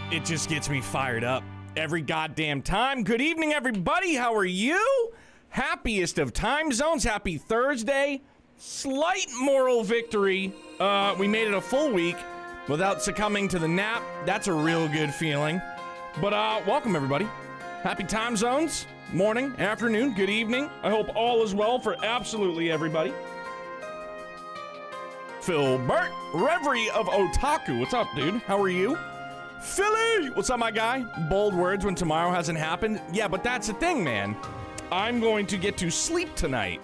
It just gets me fired up every goddamn time. Good evening, everybody. How are you? Happiest of time zones. Happy Thursday. Slight moral victory. We made it a full week without succumbing to the nap. That's a real good feeling. But welcome, everybody. Happy time zones. Morning, afternoon, good evening. I hope all is well for absolutely everybody. Philbert, Reverie of Otaku. What's up, dude? How are you? Philly! What's up, my guy? Bold words when tomorrow hasn't happened. Yeah, but that's the thing, man. I'm going to get to sleep tonight,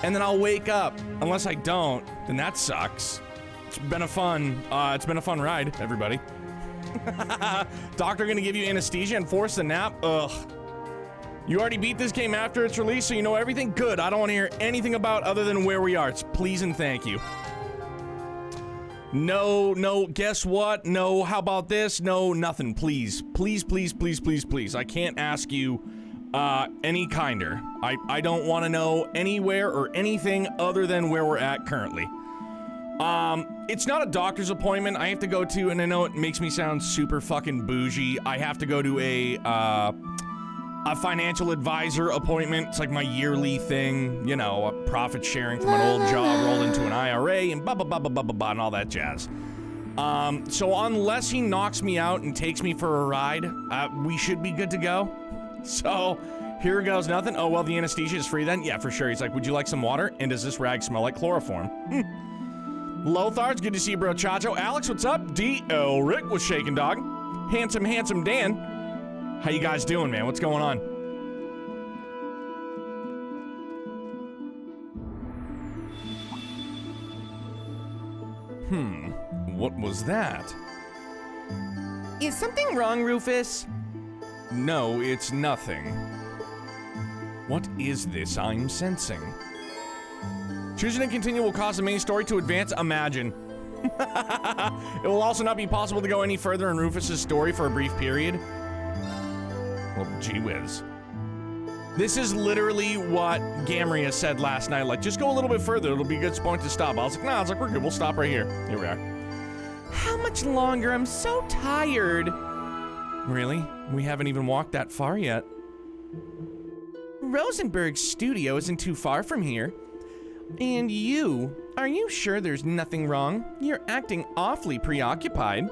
and then I'll wake up. Unless I don't, then that sucks. It's been a fun ride, everybody. Doctor gonna give you anesthesia and force the nap? Ugh. You already beat this game after its release, so you know everything? Good. I don't want to hear anything about other than where we are. It's please and thank you. No, guess what? No, how about this? No, nothing, please. Please. I can't ask you any kinder. I don't want to know anywhere or anything other than where we're at currently. It's not a doctor's appointment I have to go to, and I know it makes me sound super fucking bougie. I have to go to a financial advisor appointment. It's like my yearly thing, you know, a profit sharing from an old job rolled into an IRA and blah, and all that jazz. So unless he knocks me out and takes me for a ride, we should be good to go. So here goes nothing. Oh, well, the anesthesia is free then? Yeah, for sure. He's like, would you like some water? And does this rag smell like chloroform? Lothar, it's good to see you, bro. Chacho. Alex, what's up? D.L. Rick was shaking, dog. Handsome Dan. How you guys doing, man? What's going on? What was that? Is something wrong, Rufus? No, it's nothing. What is this I'm sensing? Choosing to continue will cause the main story to advance. Imagine. It will also not be possible to go any further in Rufus's story for a brief period. Well, gee whiz. This is literally what Gamria said last night. Like, just go a little bit further. It'll be a good point to stop. I was like, nah, we're good. We'll stop right here. Here we are. How much longer? I'm so tired. Really? We haven't even walked that far yet. Rosenberg's studio isn't too far from here. And you? Are you sure there's nothing wrong? You're acting awfully preoccupied.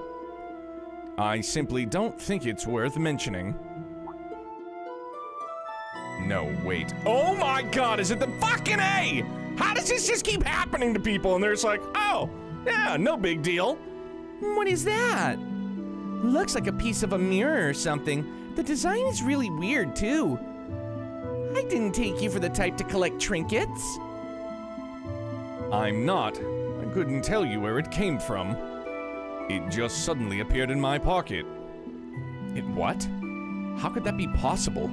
I simply don't think it's worth mentioning. No, wait. Oh my god, is it the fucking A? How does this just keep happening to people? And they're just like, oh, yeah, no big deal. What is that? Looks like a piece of a mirror or something. The design is really weird, too. I didn't take you for the type to collect trinkets. I'm not. I couldn't tell you where it came from. It just suddenly appeared in my pocket. It what? How could that be possible?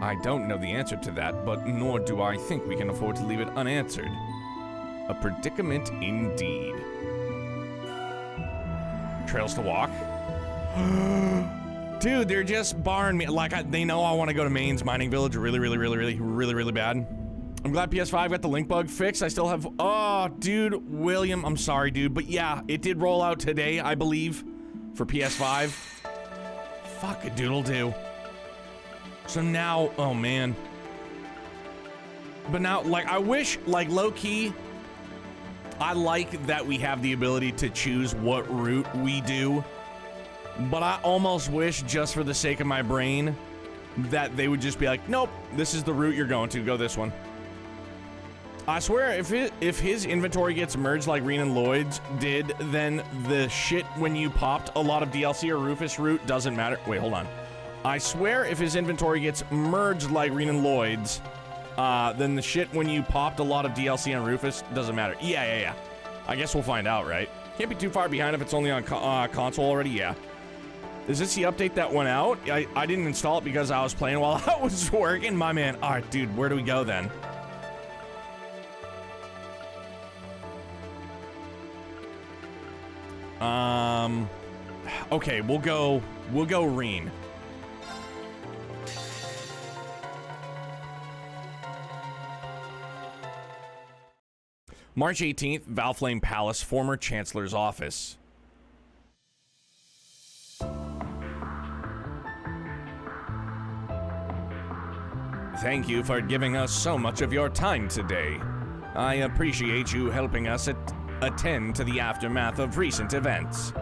I don't know the answer to that, but nor do I think we can afford to leave it unanswered. A predicament indeed. Trails to walk? Dude, they're just barring me. Like, they know I want to go to Maine's Mining Village really bad. I'm glad PS5 got the link bug fixed. I still have... Oh, dude, William, I'm sorry, dude. But yeah, it did roll out today, I believe, for PS5. Fuck a doodle do. So now, oh man. But now, like, I wish, like, low-key, I like that we have the ability to choose what route we do. But I almost wish, just for the sake of my brain, that they would just be like, nope, this is the route you're going to. Go this one. I swear, if his inventory gets merged like Reen and Lloyd's did, then the shit when you popped a lot of DLC or Rufus route doesn't matter. Wait, hold on. I swear if his inventory gets merged like Reen and Lloyd's, then the shit when you popped a lot of DLC on Rufus doesn't matter. Yeah. I guess we'll find out, right? Can't be too far behind if it's only on console already, yeah. Is this the update that went out? I didn't install it because I was playing while I was working. My man. All right, dude, where do we go then? Okay, we'll go Reen. March 18th, Valflame Palace, former Chancellor's office. thank you for giving us so much of your time today. I appreciate you helping us attend to the aftermath of recent events.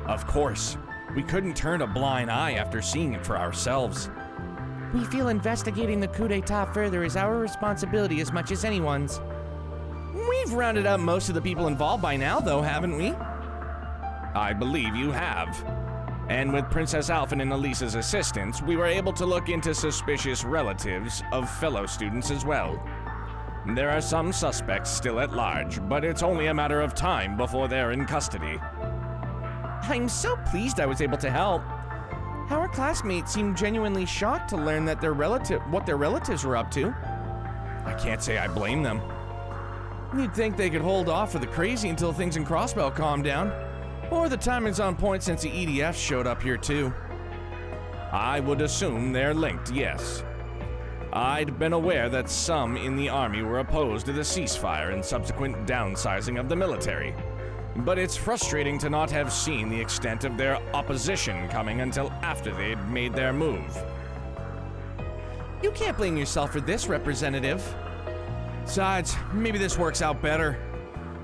Of course, we couldn't turn a blind eye after seeing it for ourselves. We feel investigating the coup d'etat further is our responsibility as much as anyone's. We've rounded up most of the people involved by now, though, haven't we? I believe you have. And with Princess Alphen and Elisa's assistance, we were able to look into suspicious relatives of fellow students as well. There are some suspects still at large, but it's only a matter of time before they're in custody. I'm so pleased I was able to help. Our classmates seemed genuinely shocked to learn that what their relatives were up to. I can't say I blame them. You'd think they could hold off for the crazy until things in Crossbell calm down. Or the timing's on point since the EDF showed up here too. I would assume they're linked, yes. I'd been aware that some in the army were opposed to the ceasefire and subsequent downsizing of the military. But it's frustrating to not have seen the extent of their opposition coming until after they'd made their move. You can't blame yourself for this, Representative. Besides, maybe this works out better.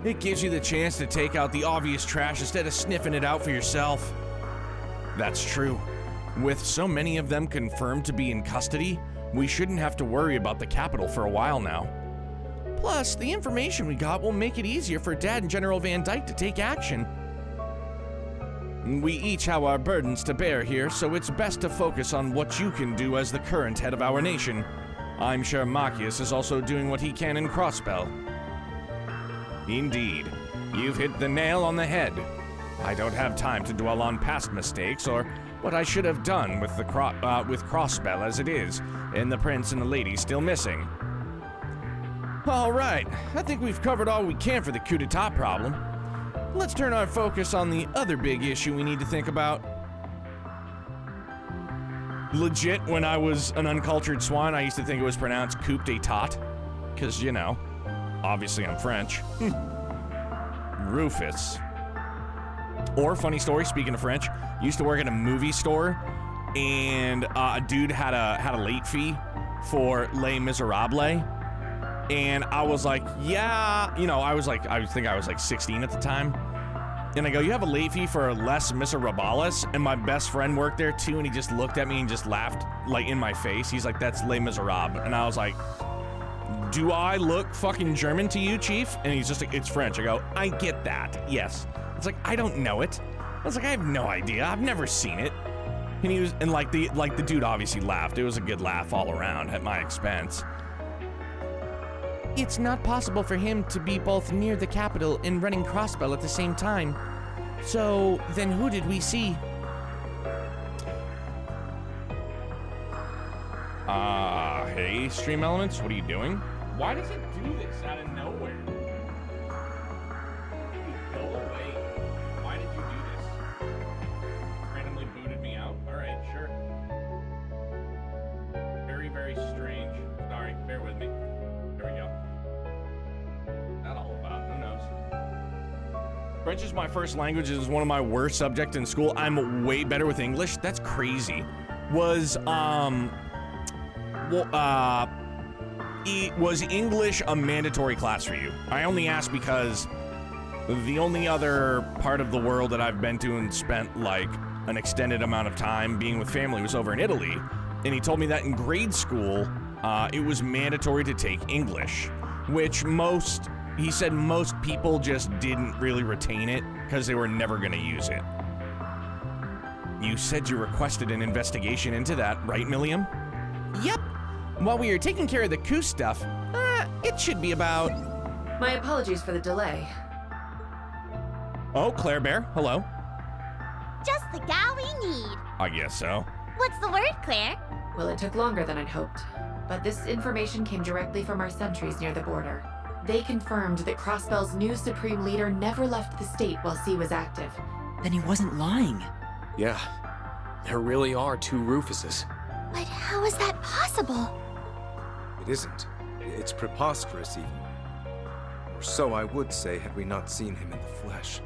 It gives you the chance to take out the obvious trash instead of sniffing it out for yourself. That's true. With so many of them confirmed to be in custody, we shouldn't have to worry about the capital for a while now. Plus, the information we got will make it easier for Dad and General Van Dyke to take action. We each have our burdens to bear here, so it's best to focus on what you can do as the current head of our nation. I'm sure Marcius is also doing what he can in Crossbell. Indeed, you've hit the nail on the head. I don't have time to dwell on past mistakes or what I should have done with Crossbell as it is, and the prince and the lady still missing. All right, I think we've covered all we can for the coup d'etat problem. Let's turn our focus on the other big issue we need to think about. Legit, when I was an uncultured swine, I used to think it was pronounced coup d'etat. Because, you know, obviously I'm French. Rufus. Or, funny story, speaking of French, used to work at a movie store, and a dude had a late fee for Les Miserables. And I was like, yeah, you know, I think I was like 16 at the time. And I go, you have a late fee for Les Miserables? And my best friend worked there too, and he just looked at me and just laughed, like, in my face. He's like, that's Les Miserables. And I was like, do I look fucking German to you, Chief? And he's just like, it's French. I go, I get that, yes. It's like, I don't know it. I was like, I have no idea. I've never seen it. And he was, and the dude obviously laughed. It was a good laugh all around at my expense. It's not possible for him to be both near the capital and running Crossbell at the same time. So, then who did we see? Hey, Stream Elements, what are you doing? Why does it do this out of nowhere? Go away. Why did you do this? Randomly booted me out? Alright, sure. Very, very strange. Sorry, bear with me. There we go. Not all about, who knows? French is my first language. It is one of my worst subjects in school. I'm way better with English. That's crazy. Was English a mandatory class for you? I only ask because the only other part of the world that I've been to and spent like an extended amount of time being with family was over in Italy. And he told me that in grade school, it was mandatory to take English, which he said most people just didn't really retain it because they were never going to use it. You said you requested an investigation into that, right, Milliam? Yep. While we were taking care of the coup stuff, it should be about... My apologies for the delay. Oh, Claire Bear, hello. Just the gal we need. I guess so. What's the word, Claire? Well, it took longer than I'd hoped, but this information came directly from our sentries near the border. They confirmed that Crossbell's new Supreme Leader never left the state while C was active. Then he wasn't lying. Yeah, there really are two Rufuses. But how is that possible? It isn't. It's preposterous, even. Or so I would say had we not seen him in the flesh.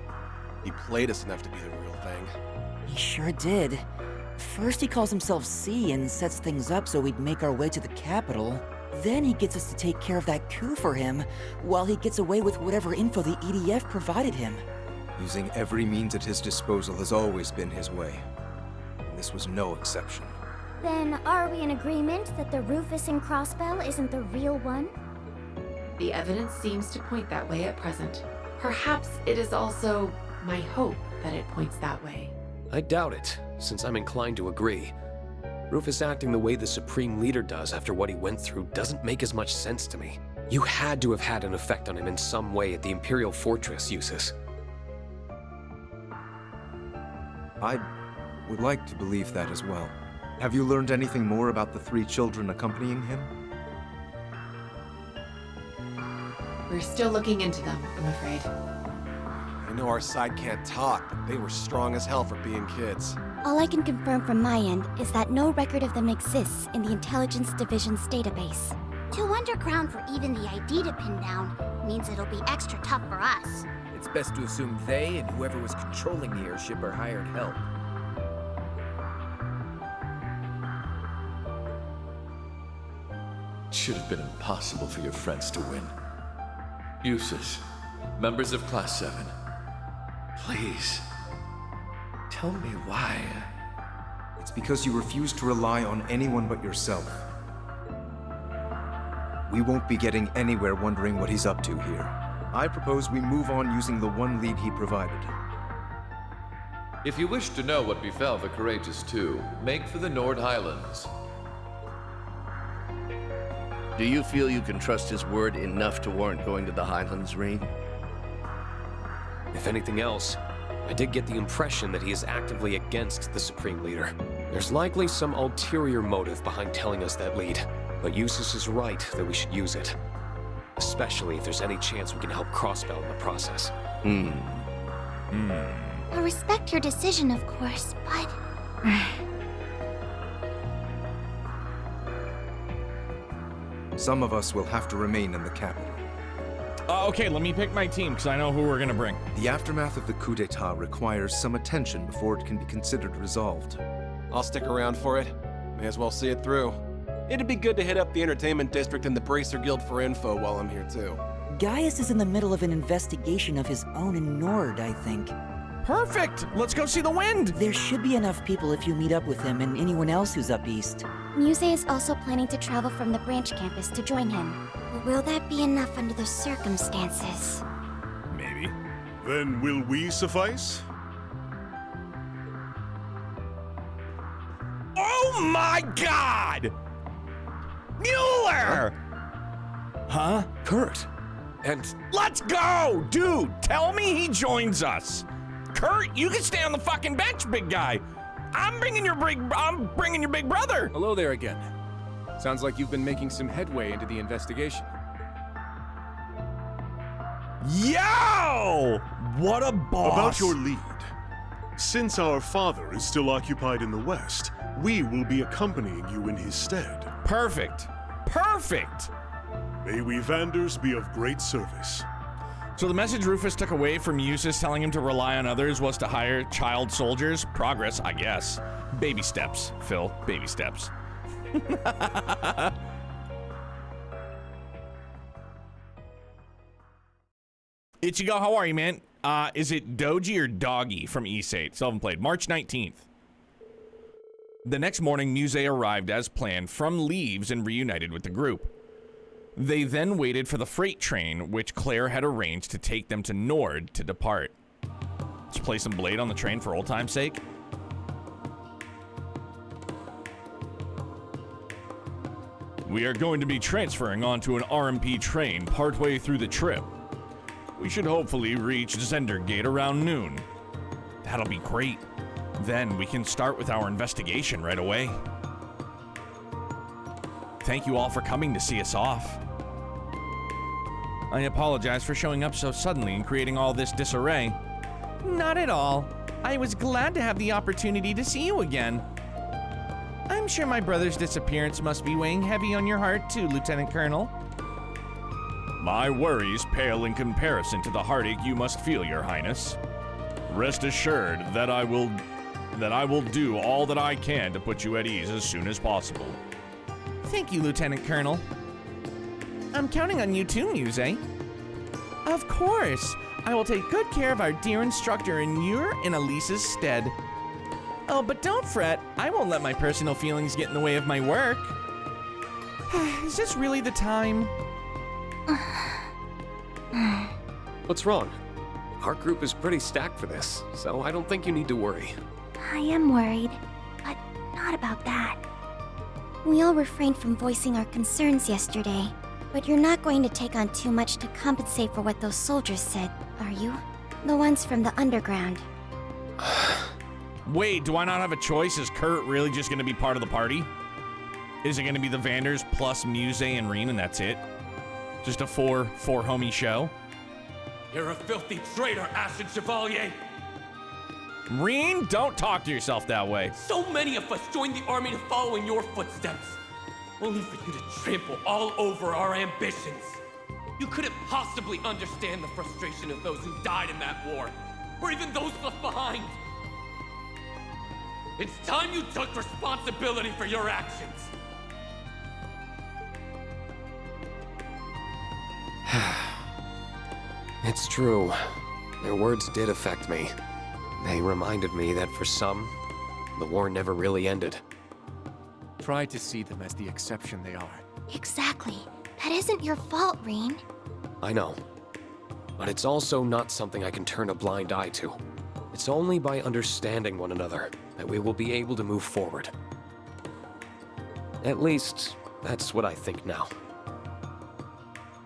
He played us enough to be the real thing. He sure did. First he calls himself C and sets things up so we'd make our way to the capital. Then he gets us to take care of that coup for him, while he gets away with whatever info the EDF provided him. Using every means at his disposal has always been his way. And this was no exception. Then are we in agreement that the Rufus and Crossbell isn't the real one? The evidence seems to point that way at present. Perhaps it is also my hope that it points that way. I doubt it, since I'm inclined to agree. Rufus acting the way the Supreme Leader does after what he went through doesn't make as much sense to me. You had to have had an effect on him in some way at the Imperial Fortress, Eustace. I would like to believe that as well. Have you learned anything more about the 3 children accompanying him? We're still looking into them, I'm afraid. I know our side can't talk, but they were strong as hell for being kids. All I can confirm from my end is that no record of them exists in the Intelligence Division's database. Too underground for even the ID to pin down means it'll be extra tough for us. It's best to assume they and whoever was controlling the airship are hired help. It should have been impossible for your friends to win. Eustace, members of Class 7, please, tell me why. It's because you refuse to rely on anyone but yourself. We won't be getting anywhere wondering what he's up to here. I propose we move on using the one lead he provided. If you wish to know what befell the Courageous Two, make for the Nord Highlands. Do you feel you can trust his word enough to warrant going to the Highlands, Reed? If anything else, I did get the impression that he is actively against the Supreme Leader. There's likely some ulterior motive behind telling us that lead, but Eustace is right that we should use it. Especially if there's any chance we can help Crossbell in the process. I respect your decision, of course, but... Some of us will have to remain in the capital. Okay, let me pick my team, because I know who we're gonna bring. The aftermath of the coup d'etat requires some attention before it can be considered resolved. I'll stick around for it. May as well see it through. It'd be good to hit up the entertainment district and the Bracer Guild for info while I'm here too. Gaius is in the middle of an investigation of his own in Nord, I think. Perfect! Let's go see the wind! There should be enough people if you meet up with him and anyone else who's up east. Muse is also planning to travel from the branch campus to join him. But will that be enough under the circumstances? Maybe. Then will we suffice? Oh my god! Mueller! Huh? Kurt! And Let's go! Dude, tell me he joins us! Kurt, you can stay on the fucking bench, big guy! I'm bringing your big brother! Hello there again. Sounds like you've been making some headway into the investigation. Yo! What a boss! About your lead. Since our father is still occupied in the West, we will be accompanying you in his stead. Perfect. Perfect! May we Vanders be of great service. So the message Rufus took away from Eustace telling him to rely on others was to hire child soldiers. Progress, I guess. Baby steps, Phil. Baby steps. Ichigo, how are you, man? Is it Doji or Doggy from East8? Still haven't played. March 19th. The next morning, Muse arrived as planned from Leaves and reunited with the group. They then waited for the freight train, which Claire had arranged to take them to Nord to depart. Let's play some Blade on the train for old time's sake. We are going to be transferring onto an RMP train partway through the trip. We should hopefully reach Zendergate around noon. That'll be great. Then we can start with our investigation right away. Thank you all for coming to see us off. I apologize for showing up so suddenly and creating all this disarray. Not at all. I was glad to have the opportunity to see you again. I'm sure my brother's disappearance must be weighing heavy on your heart too, Lieutenant Colonel. My worries pale in comparison to the heartache you must feel, Your Highness. Rest assured that I will that I will do all that I can to put you at ease as soon as possible. Thank you, Lieutenant Colonel. I'm counting on you too, Muse. Of course. I will take good care of our dear instructor in your and Elise's stead. Oh, but don't fret. I won't let my personal feelings get in the way of my work. Is this really the time? What's wrong? Our group is pretty stacked for this, so I don't think you need to worry. I am worried, but not about that. We all refrained from voicing our concerns yesterday, but you're not going to take on too much to compensate for what those soldiers said, are you? The ones from the underground. Wait, do I not have a choice? Is Kurt really just gonna be part of the party? Is it gonna be the Vanders plus Muse and Reen and that's it? Just a four homie show? You're a filthy traitor, Ashen Chevalier! Reen, don't talk to yourself that way. So many of us joined the army to follow in your footsteps, only for you to trample all over our ambitions. You couldn't possibly understand the frustration of those who died in that war, or even those left behind. It's time you took responsibility for your actions. It's true. Their words did affect me. They reminded me that for some, the war never really ended. Try to see them as the exception they are. Exactly. That isn't your fault, Reen. I know. But it's also not something I can turn a blind eye to. It's only by understanding one another that we will be able to move forward. At least, that's what I think now.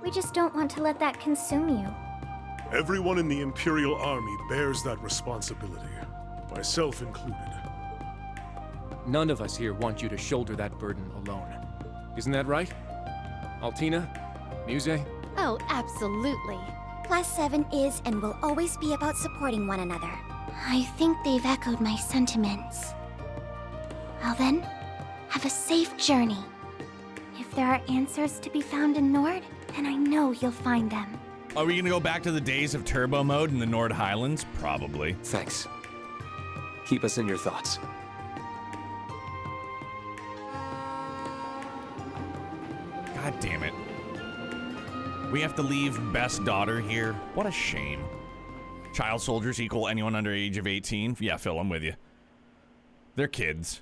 We just don't want to let that consume you. Everyone in the Imperial Army bears that responsibility, myself included. None of us here want you to shoulder that burden alone. Isn't that right? Altina? Muse? Oh, absolutely. Class 7 is and will always be about supporting one another. I think they've echoed my sentiments. Well then, have a safe journey. If there are answers to be found in Nord, then I know you'll find them. Are we gonna go back to the days of turbo mode in the Nord Highlands? Probably. Thanks. Keep us in your thoughts. God damn it. We have to leave best daughter here. What a shame. Child soldiers equal anyone under age of 18. Yeah, Phil, I'm with you. They're kids.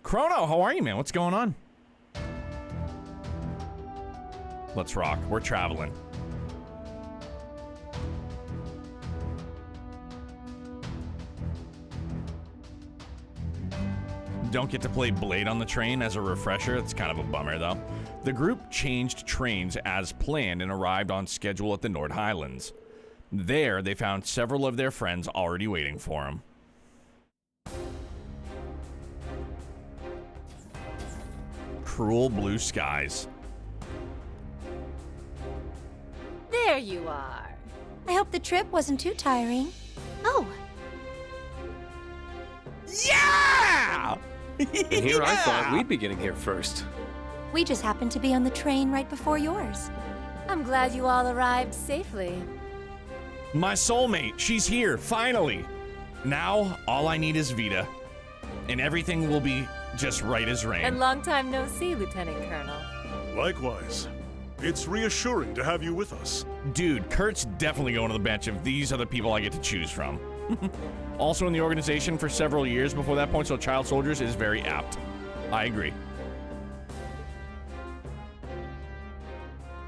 Chrono, how are you, man? What's going on? Let's rock. We're traveling. Don't get to play Blade on the train as a refresher. It's kind of a bummer, though. The group changed trains as planned and arrived on schedule at the Nord Highlands. There, they found several of their friends already waiting for them. Cruel blue skies. There you are. I hope the trip wasn't too tiring. Oh. Yeah! And here I thought we'd be getting here first. We just happened to be on the train right before yours. I'm glad you all arrived safely. My soulmate, she's here, finally. Now, all I need is Vita. And everything will be just right as rain. And long time no see, Lieutenant Colonel. Likewise. It's reassuring to have you with us. Dude, Kurt's definitely going to the bench if these are the people I get to choose from. Also in the organization for several years before that point, so child soldiers is very apt. I agree.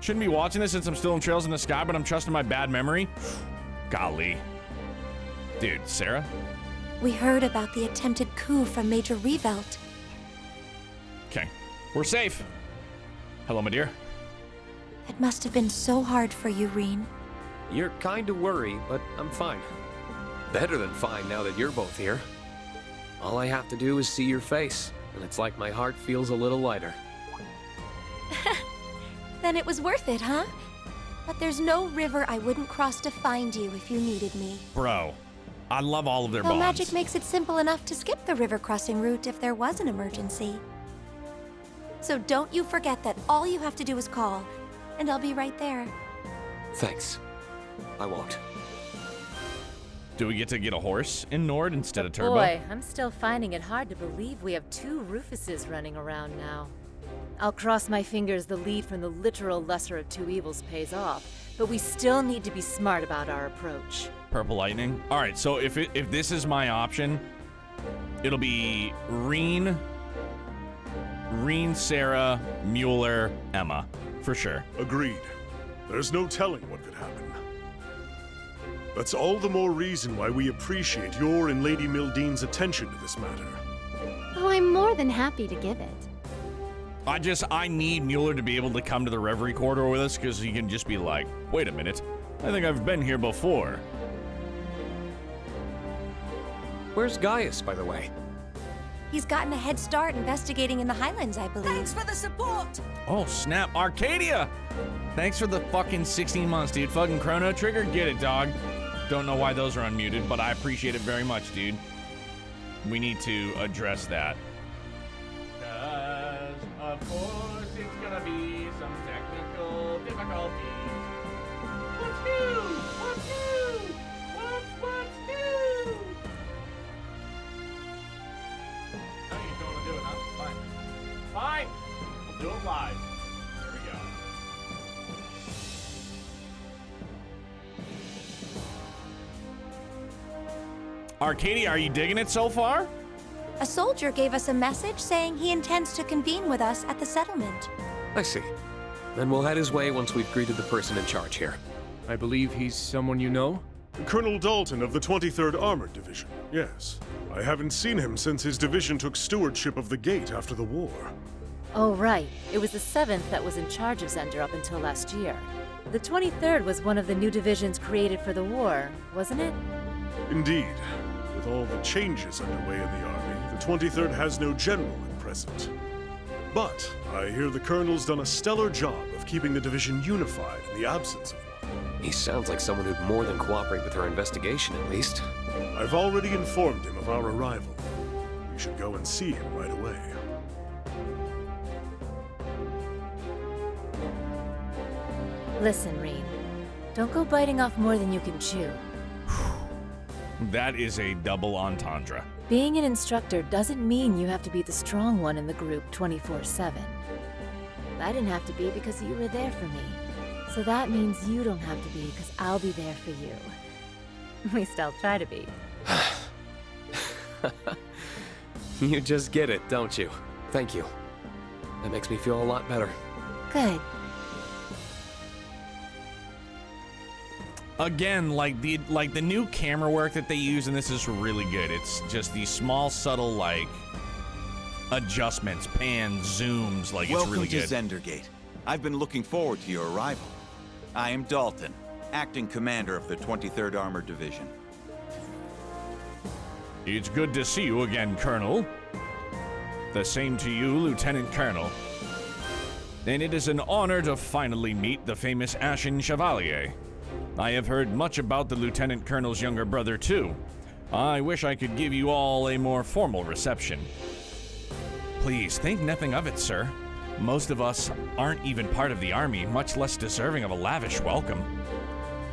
Shouldn't be watching this since I'm still in Trails in the Sky, but I'm trusting my bad memory. Golly. Dude, Sarah? We heard about the attempted coup from Major Revelt. Okay. We're safe. Hello, my dear. It must have been so hard for you, Reen. You're kind of worried, but I'm fine. Better than fine now that you're both here. All I have to do is see your face, and it's like my heart feels a little lighter. Then it was worth it, huh? But there's no river I wouldn't cross to find you if you needed me. Bro, I love all of their Well, bonds. magic makes it simple enough to skip the river crossing route if there was an emergency. So don't you forget that all you have to do is call, and I'll be right there. Thanks. I won't. Do we get to get a horse in Nord instead of Turbo? Boy, I'm still finding it hard to believe we have 2 Rufuses running around now. I'll cross my fingers the lead from the literal lesser of 2 evils pays off, but we still need to be smart about our approach. Purple Lightning. All right, so if this is my option, it'll be Reen, Sarah, Mueller, Emma, for sure. Agreed. There's no telling what could happen. That's all the more reason why we appreciate your and Lady Mildean's attention to this matter. Oh, I'm more than happy to give it. I need Mueller to be able to come to the Reverie corridor with us, because he can just be like, wait a minute, I think I've been here before. Where's Gaius, by the way? He's gotten a head start investigating in the Highlands, I believe. Thanks for the support! Oh, snap. Arcadia! Thanks for the fucking 16 months, dude. Fucking Chrono Trigger, get it, dog. Don't know why those are unmuted, but I appreciate it very much, dude. We need to address that. Because, of course, it's gonna be some technical difficulties. What's new? What's new? What's new? No, you don't want to do it, huh? Fine. Fine! We'll do it live. There we go. Arcadia, are you digging it so far? A soldier gave us a message saying he intends to convene with us at the settlement. I see. Then we'll head his way once we've greeted the person in charge here. I believe he's someone you know? Colonel Dalton of the 23rd Armored Division, yes. I haven't seen him since his division took stewardship of the gate after the war. Oh, right. It was the 7th that was in charge of Zender up until last year. The 23rd was one of the new divisions created for the war, wasn't it? Indeed. With all the changes underway in the army, the 23rd has no general at present. But I hear the colonel's done a stellar job of keeping the division unified in the absence of one. He sounds like someone who'd more than cooperate with our investigation, at least. I've already informed him of our arrival. We should go and see him right away. Listen, Reen. Don't go biting off more than you can chew. That is a double entendre. Being an instructor doesn't mean you have to be the strong one in the group 24/7. I didn't have to be because you were there for me. So that means you don't have to be because I'll be there for you. At least I'll try to be. You just get it, don't you? Thank you. That makes me feel a lot better. Good. Again, like the new camera work that they use in this is really good. It's just these small, subtle, like, adjustments, pans, zooms, like, it's really good. Welcome to Zendergate. I've been looking forward to your arrival. I am Dalton, acting commander of the 23rd Armored Division. It's good to see you again, Colonel. The same to you, Lieutenant Colonel. And it is an honor to finally meet the famous Ashen Chevalier. I have heard much about the Lieutenant Colonel's younger brother, too. I wish I could give you all a more formal reception. Please, think nothing of it, sir. Most of us aren't even part of the army, much less deserving of a lavish welcome.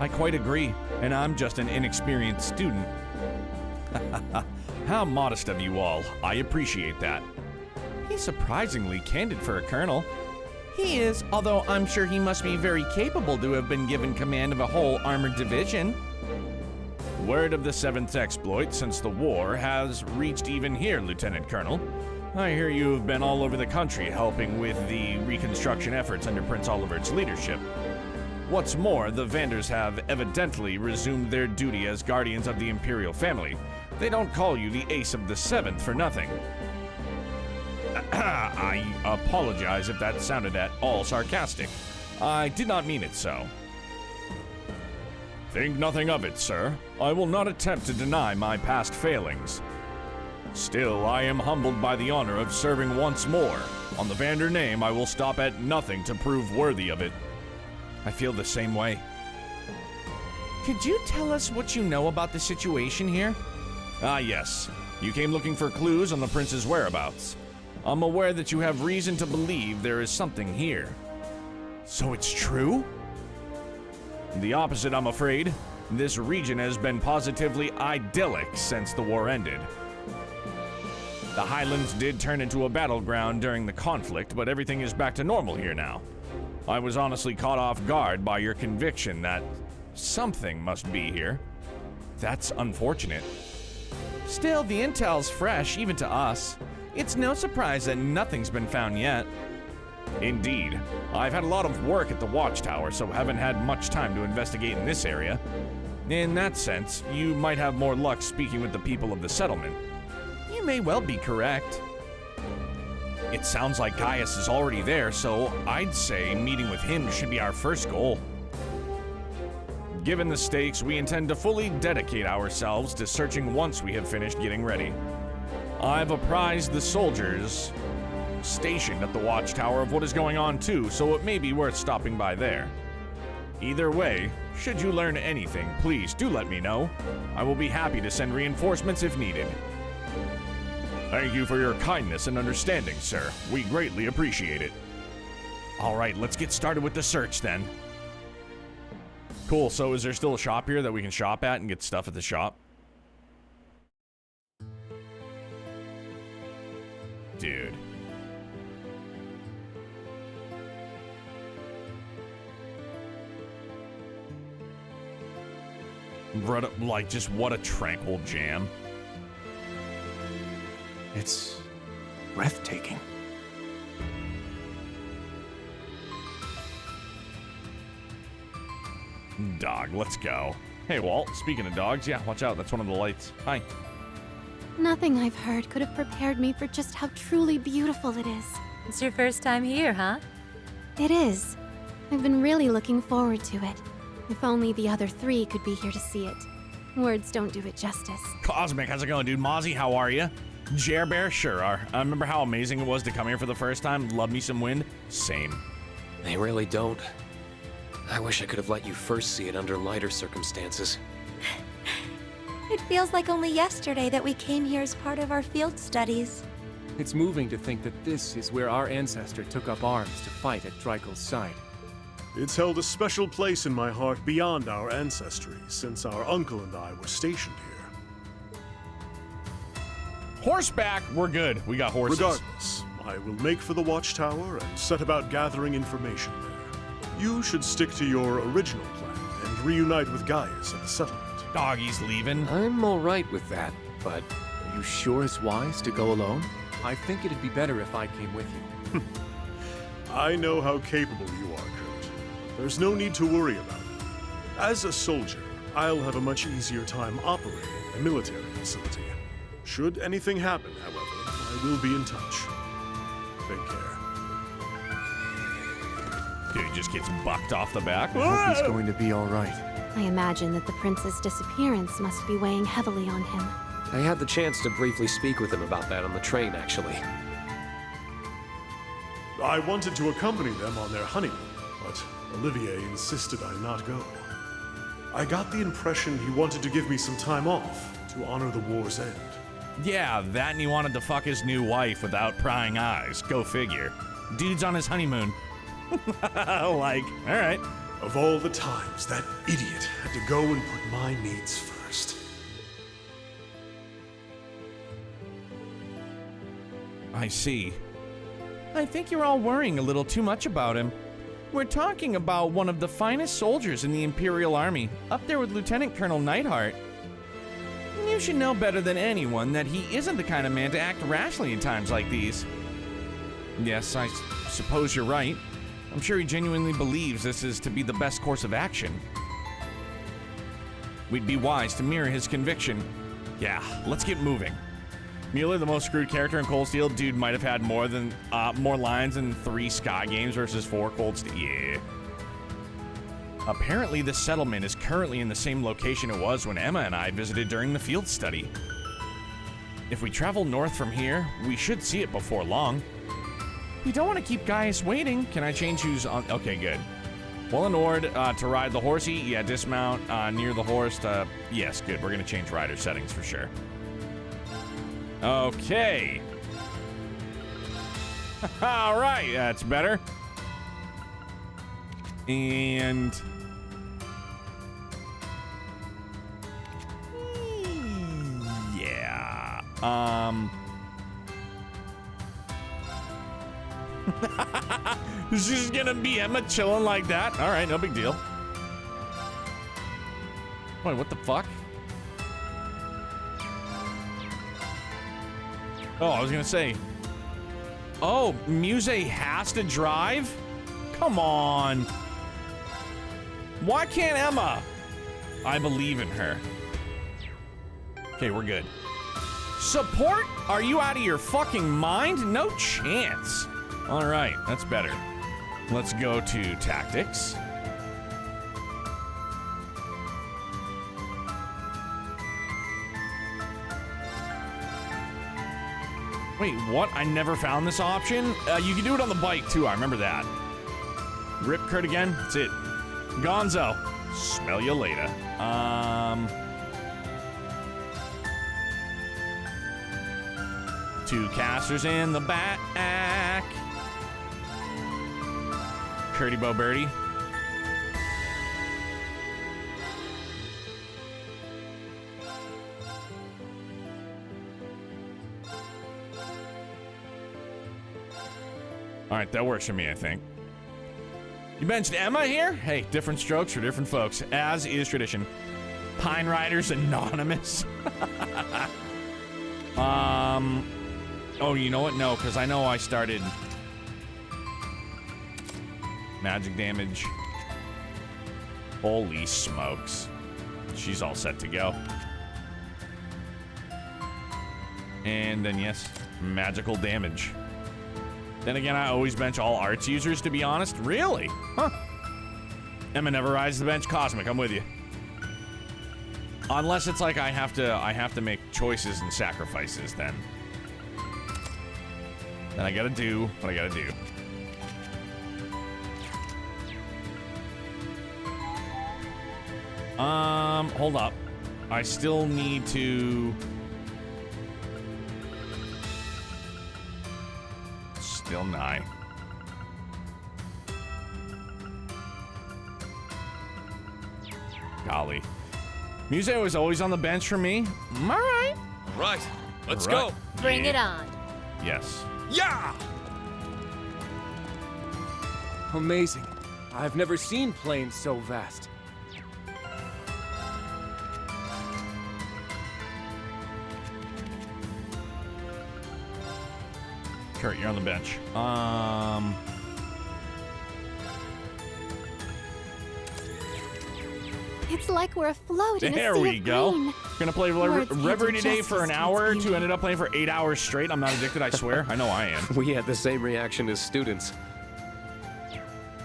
I quite agree, and I'm just an inexperienced student. How modest of you all. I appreciate that. He's surprisingly candid for a colonel. He is, although I'm sure he must be very capable to have been given command of a whole armored division. Word of the 7th exploit since the war has reached even here, Lieutenant Colonel. I hear you have been all over the country helping with the reconstruction efforts under Prince Oliver's leadership. What's more, the Vanders have evidently resumed their duty as guardians of the Imperial family. They don't call you the Ace of the 7th for nothing. I apologize if that sounded at all sarcastic. I did not mean it so. Think nothing of it, sir. I will not attempt to deny my past failings. Still, I am humbled by the honor of serving once more. On the Vander name, I will stop at nothing to prove worthy of it. I feel the same way. Could you tell us what you know about the situation here? Ah, yes. You came looking for clues on the prince's whereabouts. I'm aware that you have reason to believe there is something here. So it's true? The opposite, I'm afraid. This region has been positively idyllic since the war ended. The Highlands did turn into a battleground during the conflict, but everything is back to normal here now. I was honestly caught off guard by your conviction that something must be here. That's unfortunate. Still, the intel's fresh, even to us. It's no surprise that nothing's been found yet. Indeed. I've had a lot of work at the Watchtower, so haven't had much time to investigate in this area. In that sense, you might have more luck speaking with the people of the settlement. You may well be correct. It sounds like Gaius is already there, so I'd say meeting with him should be our first goal. Given the stakes, we intend to fully dedicate ourselves to searching once we have finished getting ready. I've apprised the soldiers stationed at the Watchtower of what is going on too, so it may be worth stopping by there. Either way, should you learn anything, please do let me know. I will be happy to send reinforcements if needed. Thank you for your kindness and understanding, sir. We greatly appreciate it. All right, let's get started with the search then. Cool, so is there still a shop here that we can shop at and get stuff at the shop? Dude. Like, just what a tranquil jam. It's breathtaking. Dog, let's go. Hey, Walt, speaking of dogs, yeah, watch out, that's one of the lights. Hi. Nothing I've heard could have prepared me for just how truly beautiful it is. It's your first time here, huh? It is. I've been really looking forward to it. If only the other three could be here to see it. Words don't do it justice. Cosmic, how's it going, dude? Mozzie, how are you? Jer Bear, sure are. I remember how amazing it was to come here for the first time. Love me some wind. Same. They really don't. I wish I could have let you first see it under lighter circumstances. It feels like only yesterday that we came here as part of our field studies. It's moving to think that this is where our ancestor took up arms to fight at Dreikel's side. It's held a special place in my heart beyond our ancestry, since our uncle and I were stationed here. Horseback, we're good. We got horses. Regardless, I will make for the Watchtower and set about gathering information there. You should stick to your original plan and reunite with Gaius at the settlement. Doggy's leaving. I'm alright with that, but... Are you sure it's wise to go alone? I think it'd be better if I came with you. I know how capable you are, Kurt. There's no need to worry about it. As a soldier, I'll have a much easier time operating a military facility. Should anything happen, however, I will be in touch. Take care. Dude, he just gets bucked off the back. I hope he's going to be all right. I imagine that the prince's disappearance must be weighing heavily on him. I had the chance to briefly speak with him about that on the train, actually. I wanted to accompany them on their honeymoon, but Olivier insisted I not go. I got the impression he wanted to give me some time off to honor the war's end. Yeah, that and he wanted to fuck his new wife without prying eyes. Go figure. Dude's on his honeymoon. Like, alright. Of all the times that idiot had to go and put my needs first. I see. I think you're all worrying a little too much about him. We're talking about one of the finest soldiers in the Imperial Army, up there with Lieutenant Colonel Neidhart. You should know better than anyone that he isn't the kind of man to act rashly in times like these. Yes, I suppose you're right. I'm sure he genuinely believes this is to be the best course of action. We'd be wise to mirror his conviction. Yeah, let's get moving. Mueller, the most screwed character in Cold Steel, dude might have had more lines in 3 Sky games versus 4 Cold Steel. Yeah. Apparently, the settlement is currently in the same location it was when Emma and I visited during the field study. If we travel north from here, we should see it before long. We don't want to keep Gaius waiting. Can I change who's on? Okay, good. Well and Ord, to ride the horsey, yeah, dismount near the horse to... Yes, good. We're going to change rider settings for sure. Okay. All right, that's better. She's gonna be Emma chilling like that. All right, no big deal. Wait, what the fuck? Oh, I was gonna say. Oh, Muse has to drive? Come on. Why can't Emma? I believe in her. Okay, we're good. Support? Are you out of your fucking mind? No chance. All right, that's better. Let's go to tactics. Wait, what? I never found this option? You can do it on the bike, too. I remember that. Rip Kurt again. That's it. Gonzo. Smell you later. Two casters in the back. Curdy Bo Birdie. All right, that works for me, I think. You benched Emma here? Hey, different strokes for different folks, as is tradition. Pine Riders Anonymous. Oh, you know what? No, because I know I started magic damage. Holy smokes. She's all set to go. And then, yes, magical damage. Then again, I always bench all arts users, to be honest. Really? Huh. Emma never rides the bench. Cosmic, I'm with you. Unless it's like I have to make choices and sacrifices, then. Then I gotta do what I gotta do. Hold up. I still need to... Still nigh. Golly. Muse was always on the bench for me. All right. All right. Let's go. Bring it on. Yes. Yeah! Amazing. I've never seen plains so vast. Kurt, you're on the bench. It's like we're afloat in a sea There of we go. green. Gonna play Words can't Reverie do today for an justice to hour its to beauty. ended up playing for 8 hours straight. I'm not addicted, I swear. I know I am. We had the same reaction as students.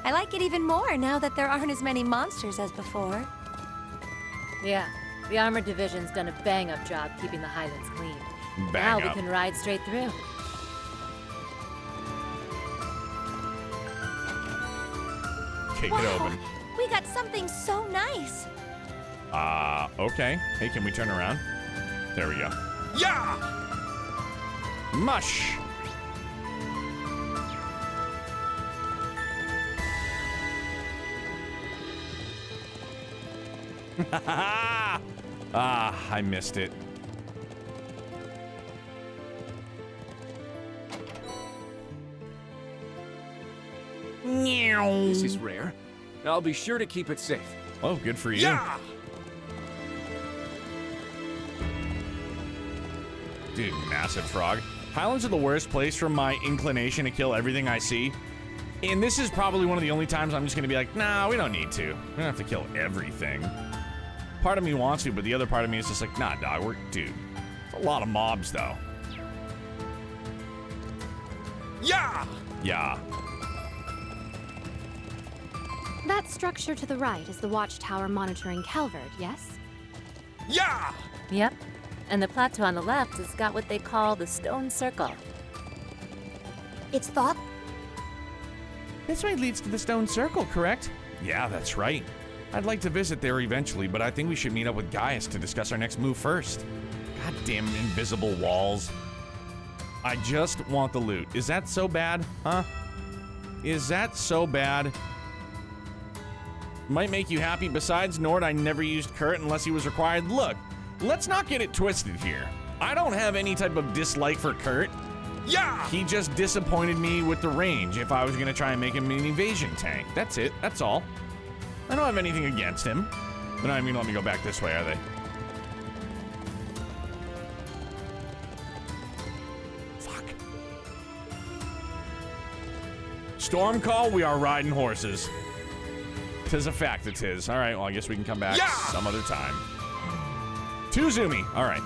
I like it even more now that there aren't as many monsters as before. Yeah, the armored division's done a bang-up job keeping the Highlands clean. Bang now up. we can ride straight through. Kick it Wow, open. we got something so nice. Okay. Hey, can we turn around? There we go. Yeah! Mush! I missed it. This is rare. I'll be sure to keep it safe. Oh, good for you. Yeah! Dude, massive frog. Highlands are the worst place for my inclination to kill everything I see. And this is probably one of the only times I'm just gonna be like, nah, we don't need to. We don't have to kill everything. Part of me wants to, but the other part of me is just like, nah, dog, dude. It's a lot of mobs, though. Yeah! Yeah. That structure to the right is the Watchtower monitoring Calvert, yes? Yeah! Yep. And the plateau on the left has got what they call the Stone Circle. It's thought This way leads to the Stone Circle, correct? Yeah, that's right. I'd like to visit there eventually, but I think we should meet up with Gaius to discuss our next move first. Goddamn invisible walls. I just want the loot. Is that so bad, huh? Is that so bad? Might make you happy. Besides, Nord, I never used Kurt unless he was required. Look, let's not get it twisted here. I don't have any type of dislike for Kurt. Yeah! He just disappointed me with the range if I was gonna try and make him an evasion tank. That's it, that's all. I don't have anything against him. They're not even let me go back this way, are they? Fuck. Storm call, we are riding horses. 'Tis a fact, it is. All right, well, I guess we can come back some other time. To Zumi, all right.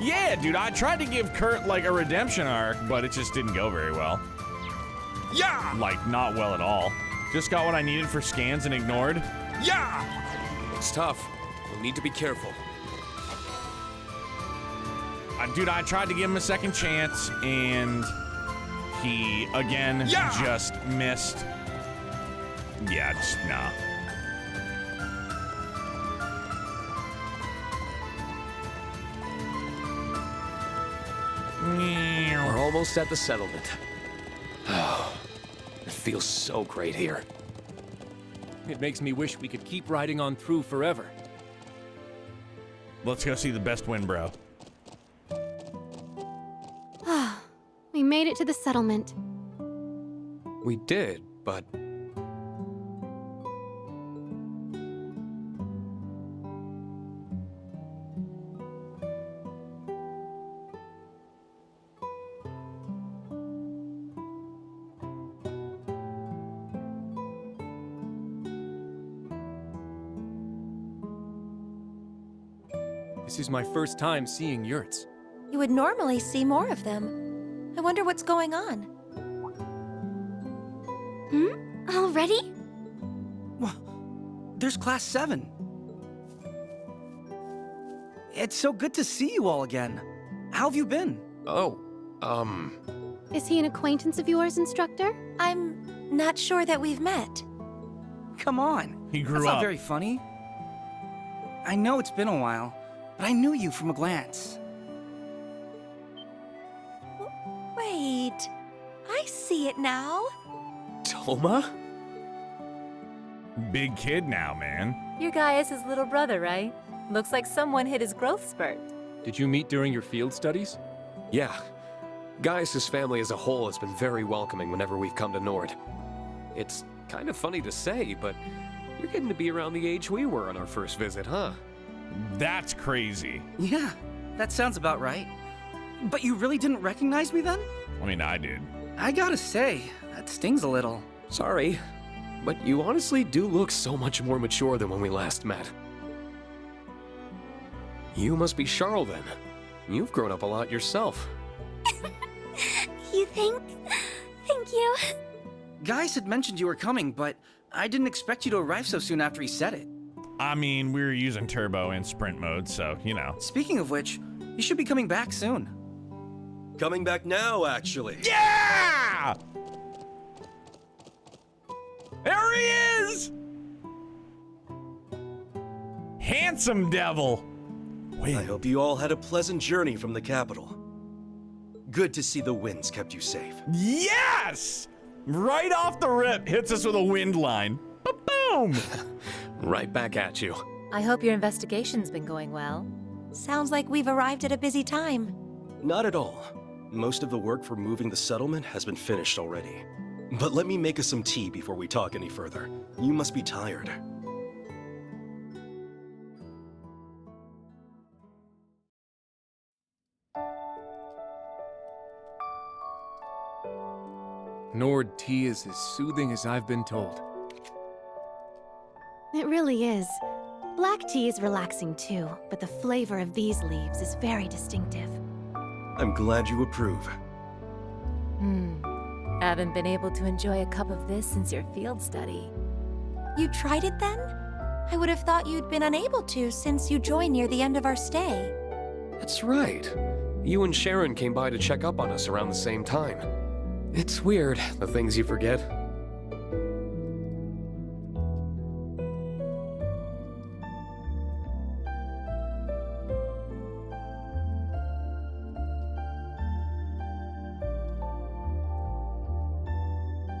Yeah, dude, I tried to give Kurt, like, a redemption arc, but it just didn't go very well. Yeah! Like, not well at all. Just got what I needed for scans and ignored. Yeah! It's tough. We'll need to be careful. Dude, I tried to give him a second chance, and he, again, just missed. Yeah, just, nah. We're almost at the settlement. Oh, it feels so great here. It makes me wish we could keep riding on through forever. Let's go see the best win, bro. We made it to the settlement. We did, but... This is my first time seeing yurts. You would normally see more of them. I wonder what's going on. Already? There's Class 7. It's so good to see you all again. How have you been? Is he an acquaintance of yours, Instructor? I'm not sure that we've met. Come on. He grew That's up. not very funny. I know it's been a while, but I knew you from a glance. Wait, I see it now. Toma? Big kid now, man. Your guy is his little brother, right? Looks like someone hit his growth spurt. Did you meet during your field studies? Yeah. Gaius' family as a whole has been very welcoming whenever we've come to Nord. It's kind of funny to say, but you're getting to be around the age we were on our first visit, huh? That's crazy. Yeah, that sounds about right. But you really didn't recognize me then? I mean, I did. I gotta say, that stings a little. Sorry, but you honestly do look so much more mature than when we last met. You must be Charl then. You've grown up a lot yourself. You think? Thank you. Gaius had mentioned you were coming, but I didn't expect you to arrive so soon after he said it. I mean, we were using turbo and sprint mode, so, you know. Speaking of which, you should be coming back soon. Coming back now, actually. Yeah! There he is! Handsome devil. I hope you all had a pleasant journey from the capital. Good to see the winds kept you safe. Yes! Right off the rip, hits us with a wind line. Boom! Right back at you. I hope your investigation's been going well. Sounds like we've arrived at a busy time. Not at all. Most of the work for moving the settlement has been finished already. But let me make us some tea before we talk any further. You must be tired. Nord tea is as soothing as I've been told. It really is. Black tea is relaxing too, but the flavor of these leaves is very distinctive. I'm glad you approve. Haven't been able to enjoy a cup of this since your field study. You tried it then? I would have thought you'd been unable to since you joined near the end of our stay. That's right. You and Sharon came by to check up on us around the same time. It's weird, the things you forget.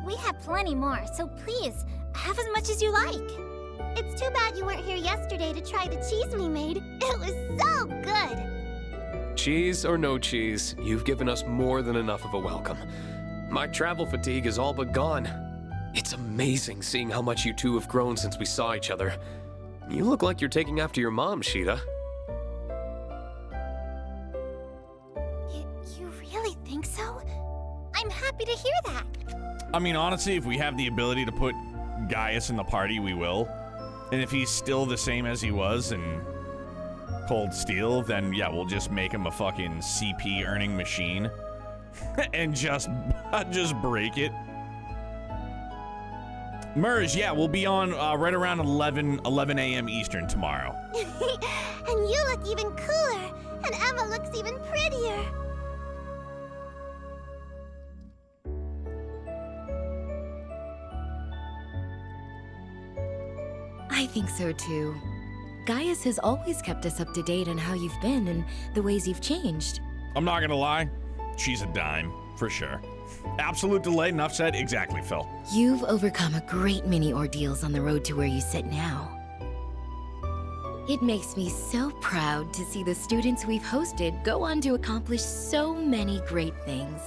We have plenty more, so please, have as much as you like. It's too bad you weren't here yesterday to try the cheese we made. It was so good. Cheese or no cheese, you've given us more than enough of a welcome. My travel fatigue is all but gone. It's amazing seeing how much you two have grown since we saw each other. You look like you're taking after your mom, Sheeta. You really think so? I'm happy to hear that. I mean, honestly, if we have the ability to put Gaius in the party, we will. And if he's still the same as he was in Cold Steel, then yeah, we'll just make him a fucking CP earning machine and just break it. Merge, yeah, we'll be on right around 11 a.m. Eastern tomorrow. And you look even cooler, and Emma looks even prettier. I think so too. Gaius has always kept us up to date on how you've been and the ways you've changed. I'm not gonna lie, she's a dime, for sure. Absolute delay, enough said, exactly, Phil. You've overcome a great many ordeals on the road to where you sit now. It makes me so proud to see the students we've hosted go on to accomplish so many great things.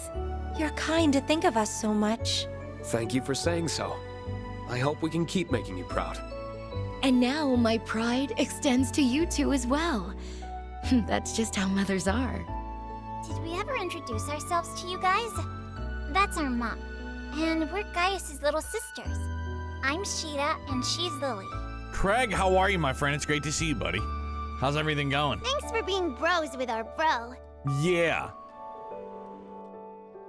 You're kind to think of us so much. Thank you for saying so. I hope we can keep making you proud. And now my pride extends to you two as well. That's just how mothers are. Did we ever introduce ourselves to you guys? That's our mom. And we're Gaius's little sisters. I'm Sheeta, and she's Lily. Craig, how are you, my friend? It's great to see you, buddy. How's everything going? Thanks for being bros with our bro. Yeah.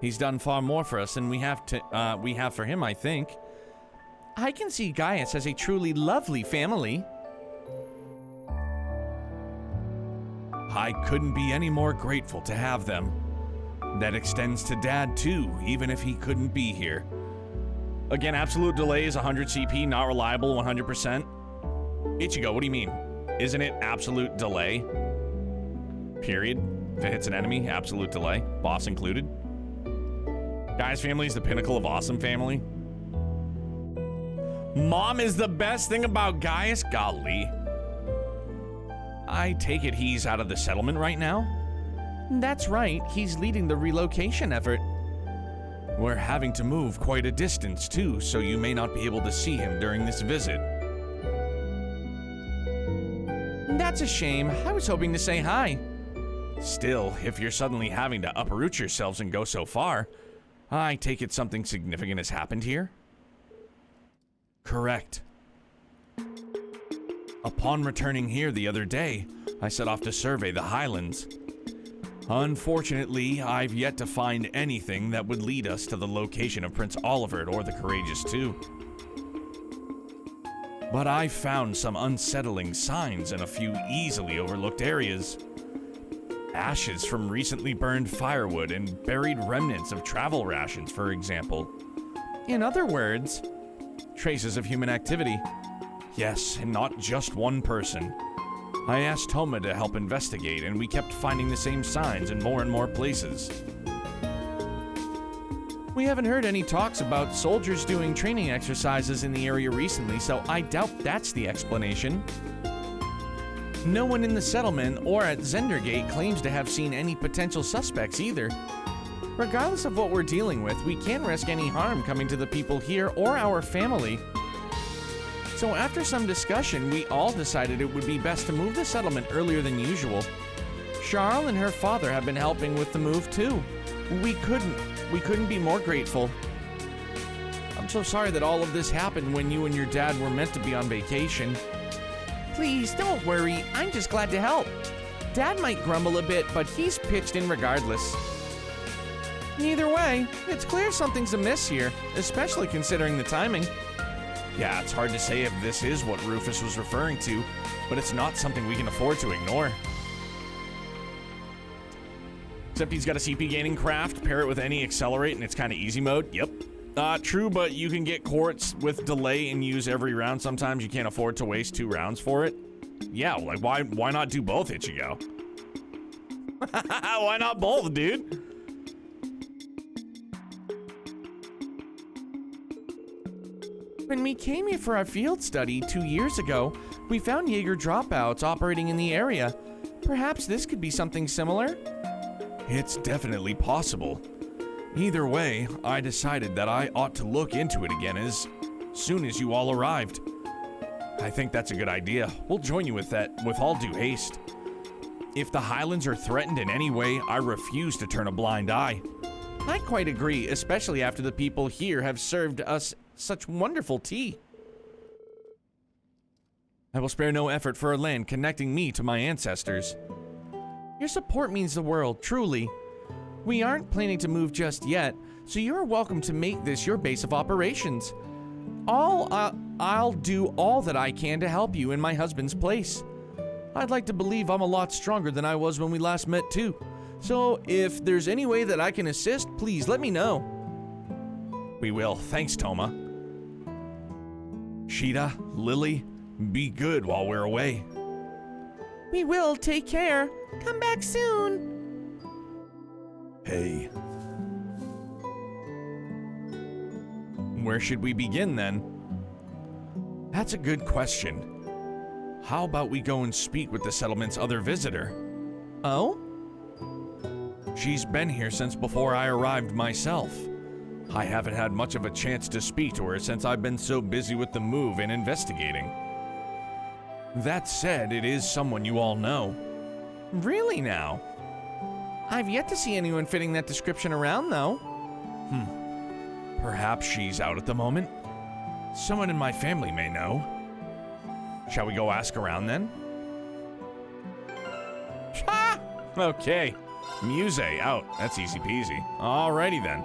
He's done far more for us than we have for him, I think. I can see Gaius as a truly lovely family. I couldn't be any more grateful to have them. That extends to Dad, too, even if he couldn't be here. Again, absolute delay is 100 CP, not reliable 100%. Ichigo, what do you mean? Isn't it absolute delay? Period. If it hits an enemy, absolute delay, boss included. Guy's family is the pinnacle of awesome family. Mom is the best thing about Gaius? Golly. I take it he's out of the settlement right now? That's right, he's leading the relocation effort. We're having to move quite a distance too, so you may not be able to see him during this visit. That's a shame. I was hoping to say hi. Still, if you're suddenly having to uproot yourselves and go so far, I take it something significant has happened here? Correct. Upon returning here the other day, I set off to survey the Highlands. Unfortunately, I've yet to find anything that would lead us to the location of Prince Olivert or the Courageous too. But I found some unsettling signs in a few easily overlooked areas. Ashes from recently burned firewood and buried remnants of travel rations, for example. In other words, traces of human activity. Yes, and not just one person. I asked Toma to help investigate, and we kept finding the same signs in more and more places. We haven't heard any talks about soldiers doing training exercises in the area recently, so I doubt that's the explanation. No one in the settlement or at Zendergate claims to have seen any potential suspects either. Regardless of what we're dealing with, we can't risk any harm coming to the people here or our family. So after some discussion, we all decided it would be best to move the settlement earlier than usual. Charles and her father have been helping with the move too. We couldn't be more grateful. I'm so sorry that all of this happened when you and your dad were meant to be on vacation. Please, don't worry. I'm just glad to help. Dad might grumble a bit, but he's pitched in regardless. Either way, it's clear something's amiss here, especially considering the timing. Yeah, it's hard to say if this is what Rufus was referring to, but it's not something we can afford to ignore. Except he's got a CP gaining craft, pair it with any accelerate, and it's kind of easy mode. Yep. True, but you can get quartz with delay and use every round. Sometimes you can't afford to waste 2 rounds for it. Yeah, like why not do both, Ichigo? Why not both, dude? When we came here for our field study 2 years ago, we found Jaeger dropouts operating in the area. Perhaps this could be something similar? It's definitely possible. Either way, I decided that I ought to look into it again as soon as you all arrived. I think that's a good idea. We'll join you with that with all due haste. If the Highlands are threatened in any way, I refuse to turn a blind eye. I quite agree, especially after the people here have served us such wonderful tea. I will spare no effort for a land connecting me to my ancestors. Your support means the world, truly. We aren't planning to move just yet, so you're welcome to make this your base of operations. I'll do all that I can to help you in my husband's place. I'd like to believe I'm a lot stronger than I was when we last met too. So if there's any way that I can assist, please let me know. We will. Thanks, Toma. Sheeta, Lily, be good while we're away. We will. Take care. Come back soon. Hey. Where should we begin then? That's a good question. How about we go and speak with the settlement's other visitor? Oh? She's been here since before I arrived myself. I haven't had much of a chance to speak to her since I've been so busy with the move and investigating. That said, it is someone you all know. Really now? I've yet to see anyone fitting that description around, though. Perhaps she's out at the moment. Someone in my family may know. Shall we go ask around then? Ha! Okay. Muse out. That's easy peasy. Alrighty then.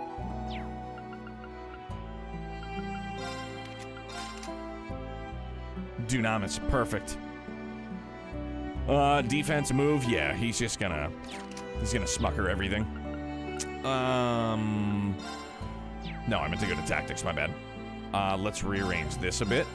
Dunamis, perfect. Defense move, yeah, he's gonna smucker everything. No, I meant to go to tactics, my bad. Let's rearrange this a bit.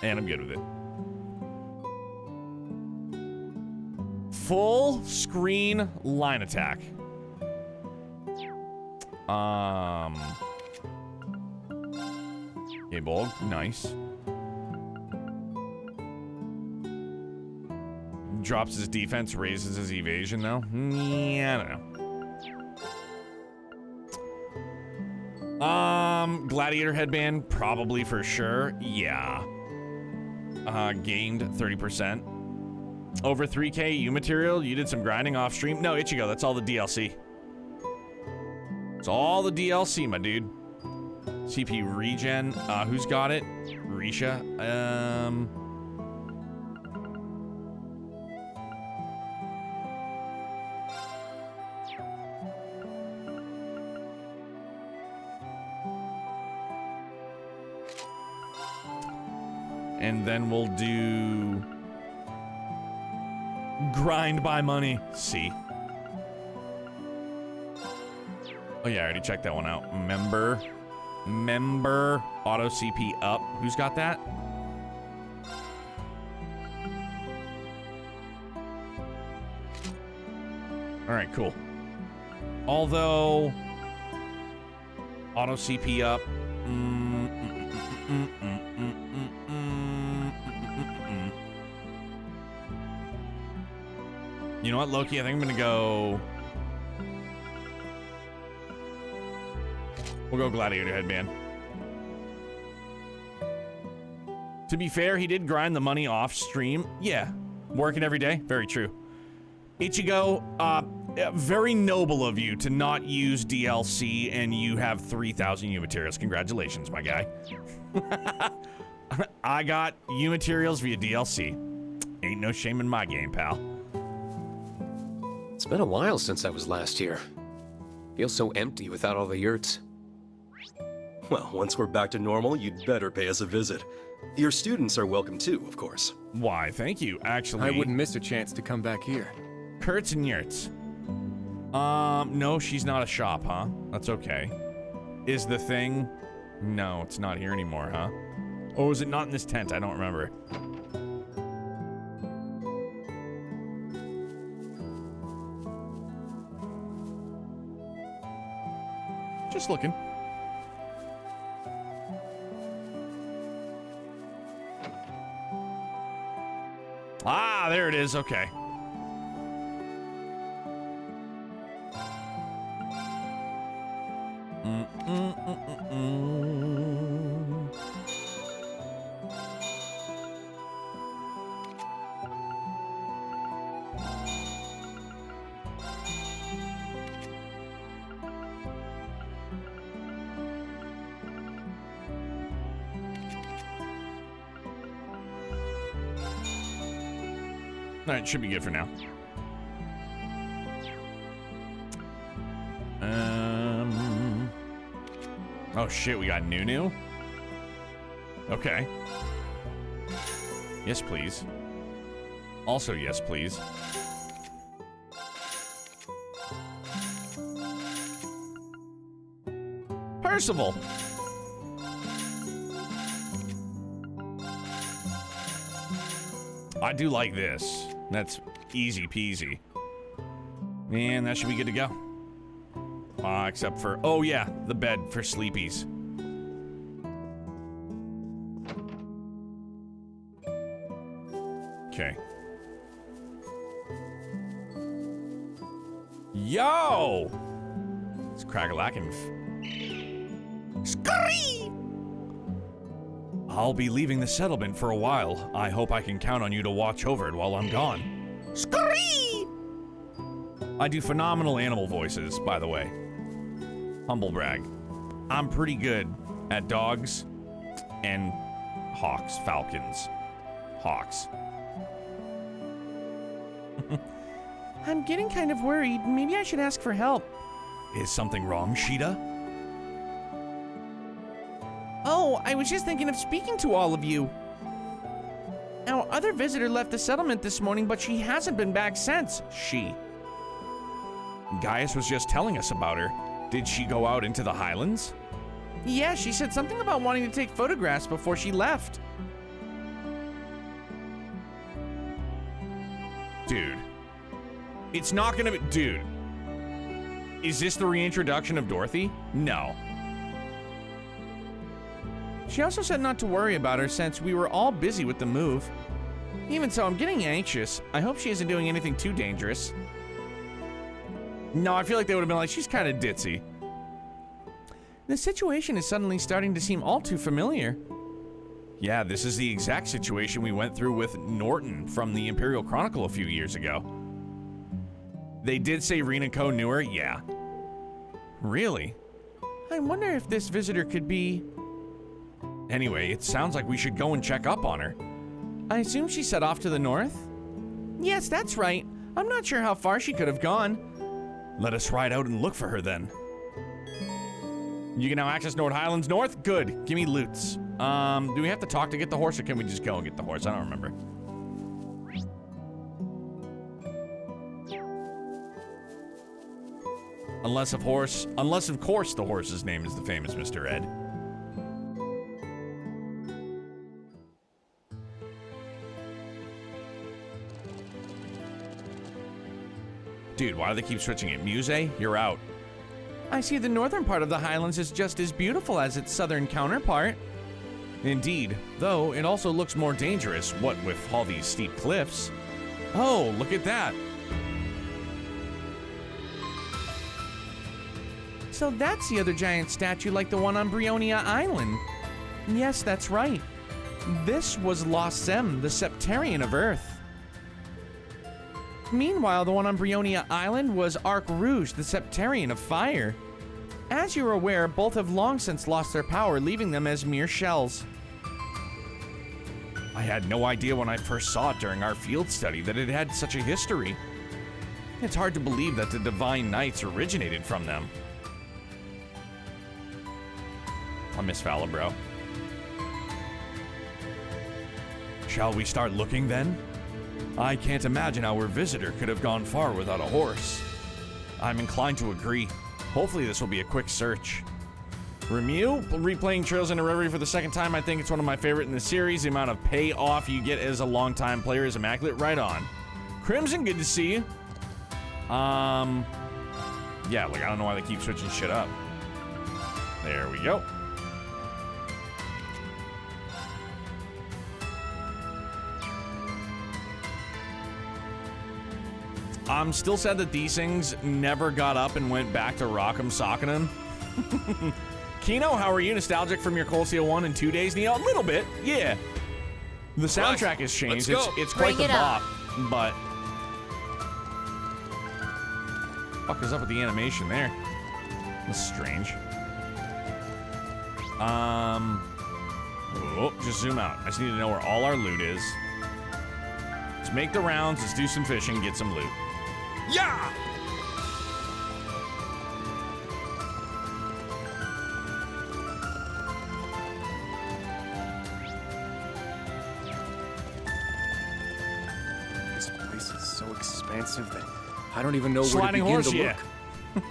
And I'm good with it. Full screen line attack. Okay, bold. Nice. Drops his defense, raises his evasion though. Yeah, I don't know. Gladiator headband, probably for sure. Yeah. Gained 30%. Over 3K U material. You did some grinding off stream. No, Ichigo, that's all the DLC. It's all the DLC, my dude. CP regen. Who's got it? Risha. And then we'll do grind by money. See. Oh yeah, I already checked that one out. Member auto CP up. Who's got that? All right, cool. Although auto CP up. You know what, Loki? I think I'm gonna go. We'll go Gladiator Headband. To be fair, he did grind the money off stream. Yeah, working every day. Very true. Ichigo, very noble of you to not use DLC, and you have 3,000 U materials. Congratulations, my guy. I got U materials via DLC. Ain't no shame in my game, pal. It's been a while since I was last here. Feels so empty without all the yurts. Well, once we're back to normal, you'd better pay us a visit. Your students are welcome too, of course. Why, thank you. Actually, I wouldn't miss a chance to come back here. Kurtz and yurts. No, she's not a shop, huh? That's okay. Is the thing? No, it's not here anymore, huh? Or was it not in this tent? I don't remember. Just looking. Ah, there it is. Okay. All right, should be good for now. Oh shit, we got Nunu. Okay. Yes, please. Also, yes, please. Percival. I do like this. That's easy peasy. And that should be good to go. Except for, oh yeah, the bed for sleepies. Okay. Yo! It's crack-a-lackin'. Scurry! I'll be leaving the settlement for a while. I hope I can count on you to watch over it while I'm gone. Scurry! I do phenomenal animal voices, by the way. Humble brag. I'm pretty good at dogs and hawks, falcons. Hawks. I'm getting kind of worried. Maybe I should ask for help. Is something wrong, Sheeta? Oh, I was just thinking of speaking to all of you. Our other visitor left the settlement this morning, but she hasn't been back since. She. Gaius was just telling us about her. Did she go out into the Highlands? Yeah, she said something about wanting to take photographs before she left. Dude. It's not gonna be... Dude. Is this the reintroduction of Dorothy? No. She also said not to worry about her since we were all busy with the move. Even so, I'm getting anxious. I hope she isn't doing anything too dangerous. No, I feel like they would have been like, she's kind of ditzy. The situation is suddenly starting to seem all too familiar. Yeah, this is the exact situation we went through with Norton from the Imperial Chronicle a few years ago. They did say Rinako knew her? Yeah. Really? I wonder if this visitor could be... Anyway, it sounds like we should go and check up on her. I assume she set off to the north? Yes, that's right. I'm not sure how far she could have gone. Let us ride out and look for her then. You can now access Nord Highlands North? Good. Give me loots. Do we have to talk to get the horse, or can we just go and get the horse? I don't remember. Unless of course the horse's name is the famous Mr. Ed. Dude, why do they keep switching it? Muse, you're out. I see the northern part of the Highlands is just as beautiful as its southern counterpart. Indeed, though it also looks more dangerous, what with all these steep cliffs. Oh, look at that. So that's the other giant statue like the one on Brionia Island. Yes, that's right. This was La Sem, the Septarian of Earth. Meanwhile, the one on Brionia Island was Arc Rouge, the Septarian of Fire. As you're aware, both have long since lost their power, leaving them as mere shells. I had no idea when I first saw it during our field study that it had such a history. It's hard to believe that the Divine Knights originated from them. I miss Fallon, bro. Shall we start looking then? I can't imagine our visitor could have gone far without a horse. I'm inclined to agree. Hopefully this will be a quick search. Remiu, replaying Trails into Reverie for the second time. I think it's one of my favorite in the series. The amount of payoff you get as a longtime player is immaculate. Right on. Crimson, good to see you. Yeah, like, I don't know why they keep switching shit up. There we go. I'm still sad that these things never got up and went back to Rock'em Sock'em 'em. Kino, how are you? Nostalgic from your Cold Steel 1 in 2 days? Neo, a little bit, yeah. The soundtrack has changed. It's quite the bop, but what the fuck is up with the animation there? That's strange. Oh, just zoom out. I just need to know where all our loot is. Let's make the rounds. Let's do some fishing. Get some loot. Yeah! This place is so expansive that I don't even know Sliding where to begin horse,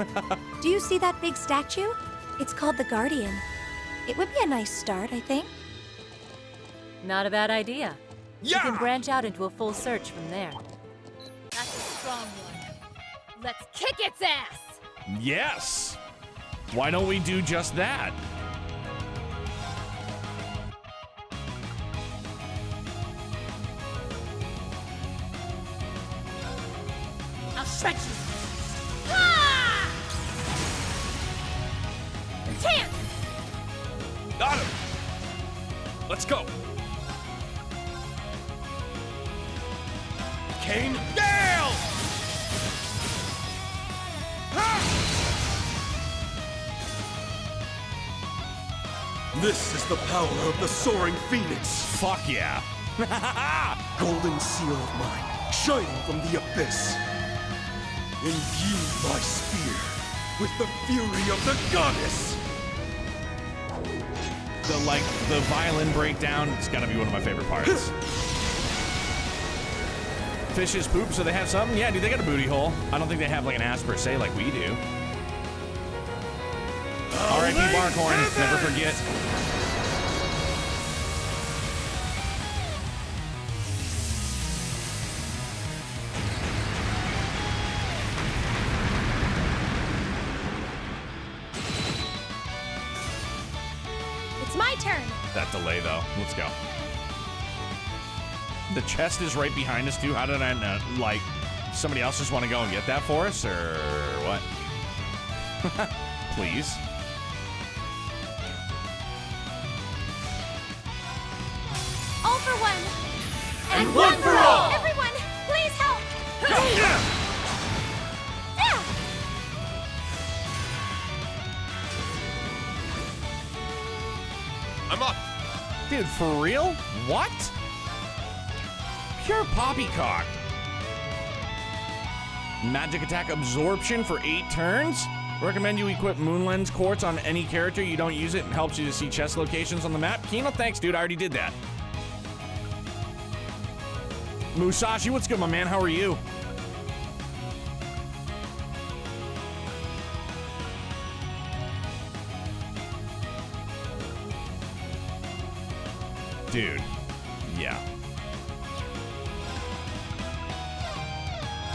to look. Do you see that big statue? It's called the Guardian. It would be a nice start, I think. Not a bad idea. Yeah! You can branch out into a full search from there. That's a strong one. Let's kick its ass! Yes! Why don't we do just that? I'll shred you! Ah! Chance! Got him! Let's go! Kane, Gale! This is the power of the soaring phoenix. Fuck yeah. Golden seal of mine, shining from the abyss. Imbue my spear with the fury of the goddess. The violin breakdown, it's gotta be one of my favorite parts. Fishes poop, so they have something? Yeah, dude, they got a booty hole. I don't think they have like an ass per se like we do. R.I.P. Barkhorn, never forget. It's my turn! That delay though, let's go. The chest is right behind us too. How did I know? Like, somebody else just want to go and get that for us, or what? Please. All for one! And one for all! Everyone, please help! I'm up! Dude, for real? What? Pure poppycock. Magic attack absorption for 8 turns? Recommend you equip Moonlens Quartz on any character you don't use it and helps you to see chest locations on the map. Kino, thanks, dude. I already did that. Musashi, what's good, my man? How are you? Dude, yeah.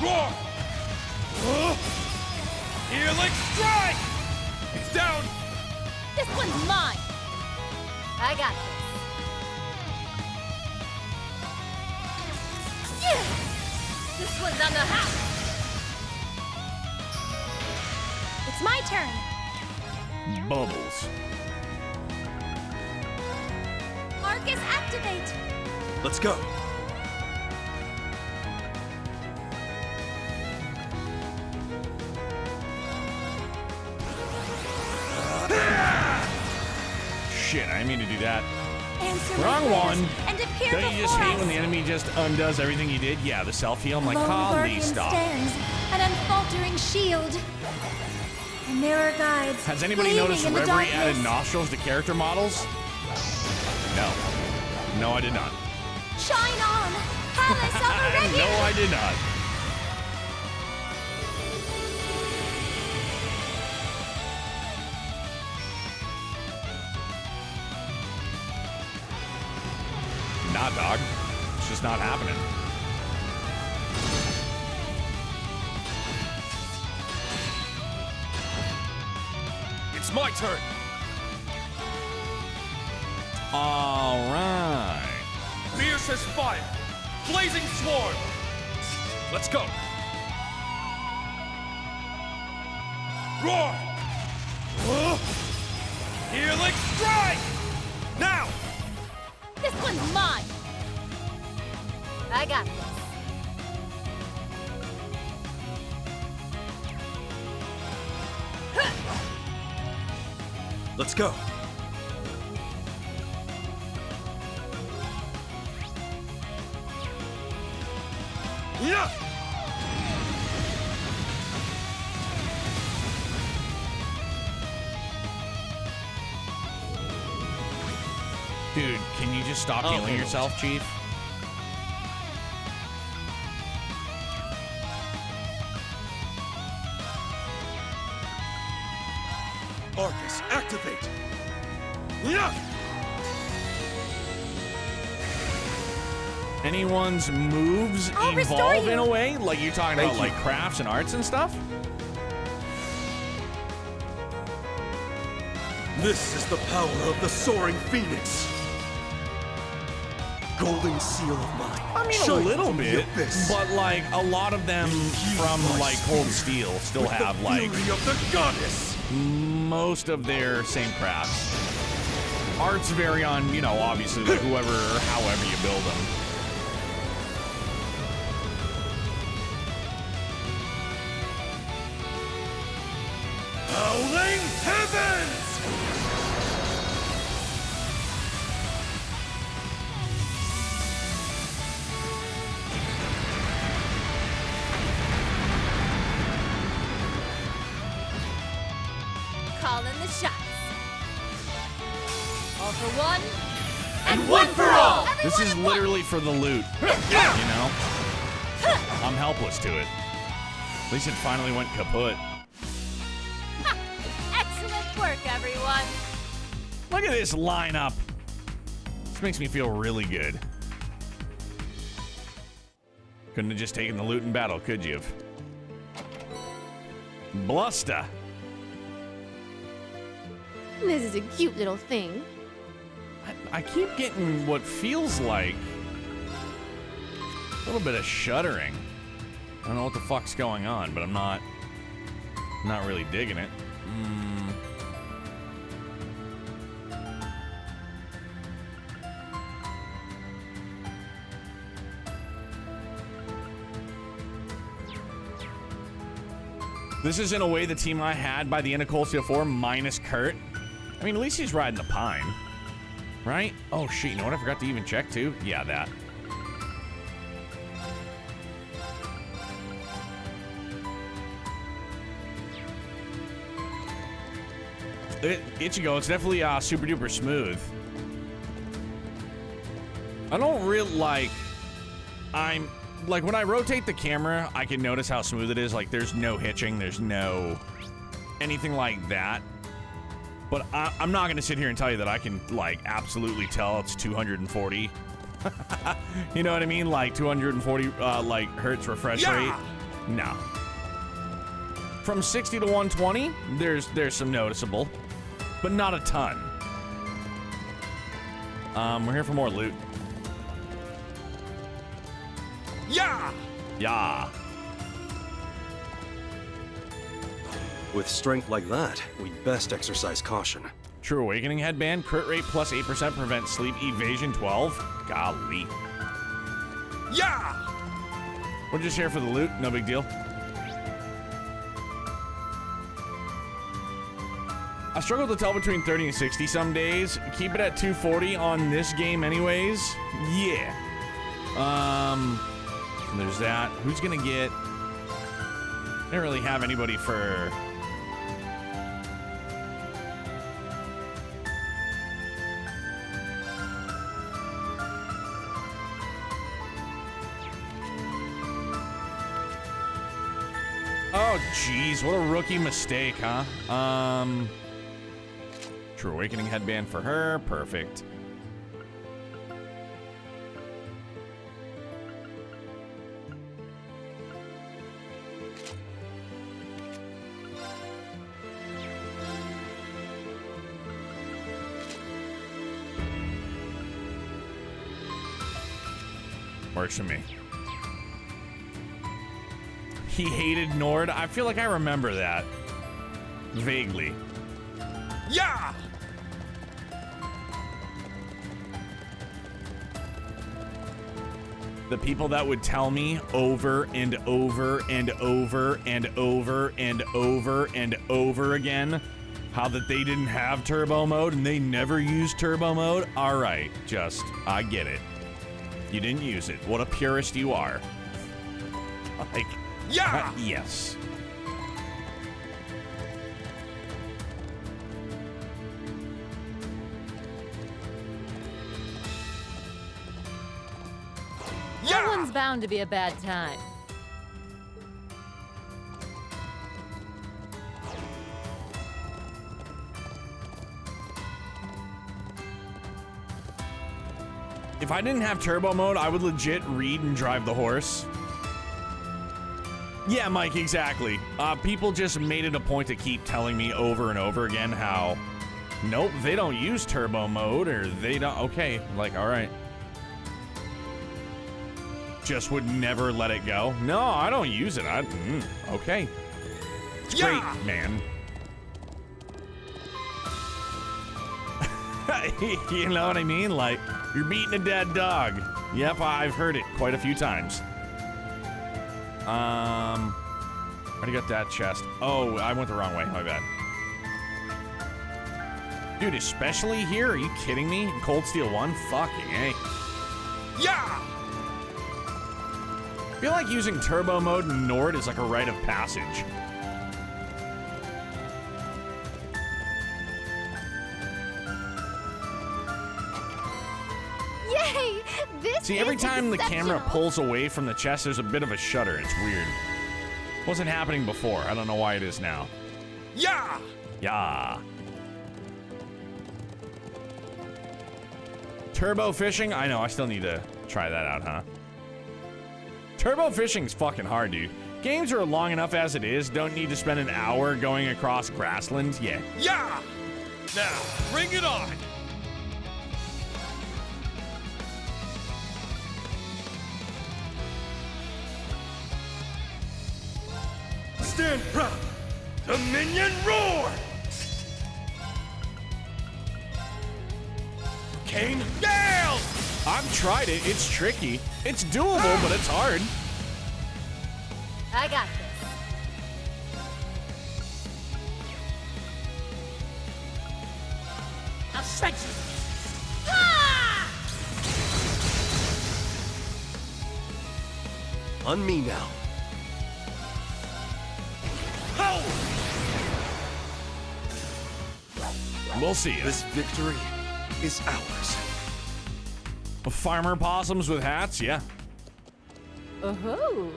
Roar! Healing strike! It's down! This one's mine! I got this. This one's on the house! It's my turn! Bubbles. Marcus, activate! Let's go. Shit, I didn't mean to do that. Answer Wrong one. And appear Don't you just before hate us. when the enemy just undoes everything you did? Yeah, the self-heal. I'm like, Lone holy guardian stop. stands, an unfaltering shield. The mirror guides. Has anybody gleaming noticed in the Reverie darkness. added nostrils to character models? No. No, I did not. Shine on! Palace of Reverie! No, I did not. not, dog. It's just not happening. It's my turn. All right. Fiercest fire. Blazing swarm. Let's go. Roar. Healing strike. Now. This one's mine! I got this. Let's go. Yeah. Dude, can you just stop healing yourself, Chief? Arcus, activate! Yeah. Anyone's moves I'll restore evolve you. in a way? Like you're talking Thank about you. like crafts and arts and stuff? This is the power of the soaring phoenix. Golden seal of mine. I mean, a Shine little from the bit, abyss. but like a lot of them from like Cold Steel still have like Fury of the goddess. most of their same crafts. Arts vary on, you know, obviously like whoever or however you build them. Howling heavens! Calling the shots. All for one, And one for all. This is literally for the loot, you know? I'm helpless to it. At least it finally went kaput. Excellent work, everyone. Look at this lineup. This makes me feel really good. Couldn't have just taken the loot in battle, could you have? Bluster. This is a cute little thing. I keep getting what feels like a little bit of shuddering. I don't know what the fuck's going on, but I'm not really digging it. This is in a way the team I had by the end of Cold Steel 4 minus Kurt. I mean, at least he's riding the Pine. Right? Oh shit, you know what I forgot to even check too? Yeah, that. Ichigo, it's definitely super duper smooth. I don't really like... Like, when I rotate the camera, I can notice how smooth it is. Like, there's no hitching. There's no... anything like that. But I'm not going to sit here and tell you that I can, like, absolutely tell it's 240. You know what I mean? Like, 240, like, hertz refresh rate. No. From 60 to 120, there's some noticeable. But not a ton. We're here for more loot. Yeah! Yeah. With strength like that, we'd best exercise caution. True Awakening headband, crit rate plus 8%, prevent sleep, evasion 12. Golly. Yeah! We're just here for the loot, no big deal. I struggle to tell between 30 and 60 some days. Keep it at 240 on this game anyways. Yeah. There's that. Who's gonna get... I don't really have anybody for... Oh, jeez. What a rookie mistake, huh? True Awakening headband for her. Perfect. Works for me. He hated Nord. I feel like I remember that. Vaguely. Yeah! The people that would tell me over and over and over and over and over and over again how that they didn't have turbo mode and they never used turbo mode. All right, just, I get it. You didn't use it. What a purist you are. Like, yeah! Yes. That one's bound to be a bad time. If I didn't have turbo mode, I would legit read and drive the horse. Yeah, Mike, exactly. People just made it a point to keep telling me over and over again how, nope, they don't use turbo mode, or they don't, okay, like, all right. Just would never let it go. No, I don't use it. Okay. It's great, man. You know what I mean? Like, you're beating a dead dog. Yep, I've heard it quite a few times. Already got that chest. Oh, I went the wrong way. My bad. Dude, especially here? Are you kidding me? Cold Steel 1? Fucking A. Yeah! I feel like using turbo mode in Nord is like a rite of passage. Yay! This See, every is time the camera exceptional. pulls away from the chest, there's a bit of a shudder. It's weird. Wasn't happening before. I don't know why it is now. Yeah! Yeah. Turbo fishing? I know, I still need to try that out, huh? Turbo fishing's fucking hard, dude. Games are long enough as it is. Don't need to spend an hour going across grassland. Yeah. Yeah! Now, bring it on! Stand proud! Dominion roar! Kane, Gale! I've tried it. It's tricky. It's doable, but it's hard. I got this. I'll stretch you. On me now. We'll see. This victory is ours. Farmer possums with hats? Yeah. Oh-ho!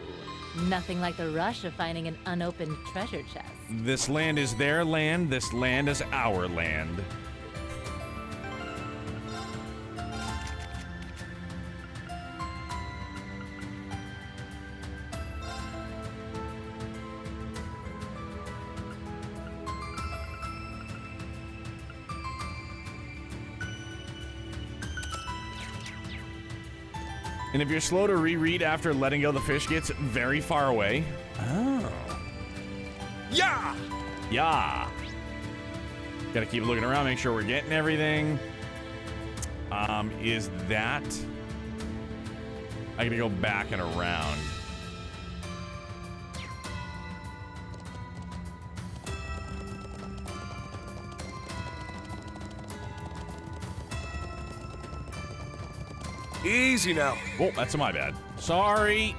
Nothing like the rush of finding an unopened treasure chest. This land is their land. This land is our land. And if you're slow to reread after letting go, the fish gets very far away. Oh. Yeah! Yeah. Gotta keep looking around, make sure we're getting everything. Is that... I gotta go back and around. Easy now. Oh, that's my bad. Sorry.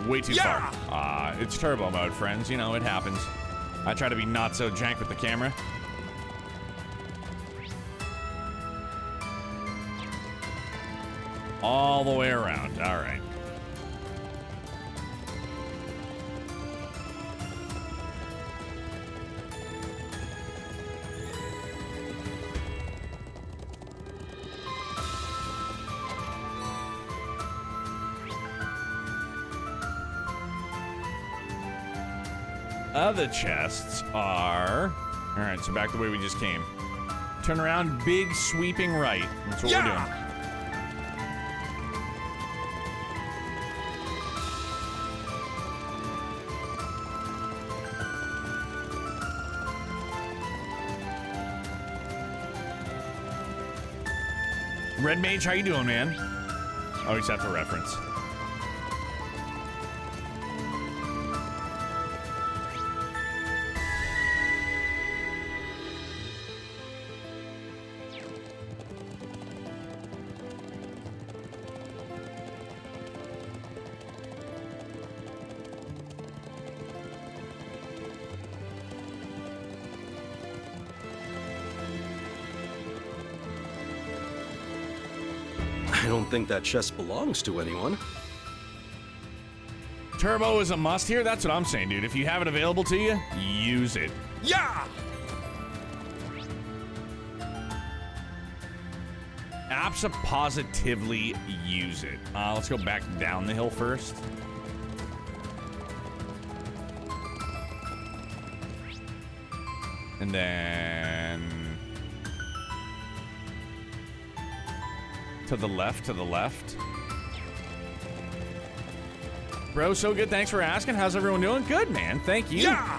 Way too far. It's turbo mode, friends. You know, it happens. I try to be not so jank with the camera. All the way around. All right. Other chests are... All right, so back the way we just came. Turn around, big sweeping right. That's what we're doing. Red Mage, how you doing, man? Oh, he's after reference. I don't think that chest belongs to anyone. Turbo is a must here. That's what I'm saying, dude. If you have it available to you, use it. Yeah! Positively use it. Let's go back down the hill first. And then to the left, Bro, so good. Thanks for asking. How's everyone doing? Good, man. Thank you. Yeah!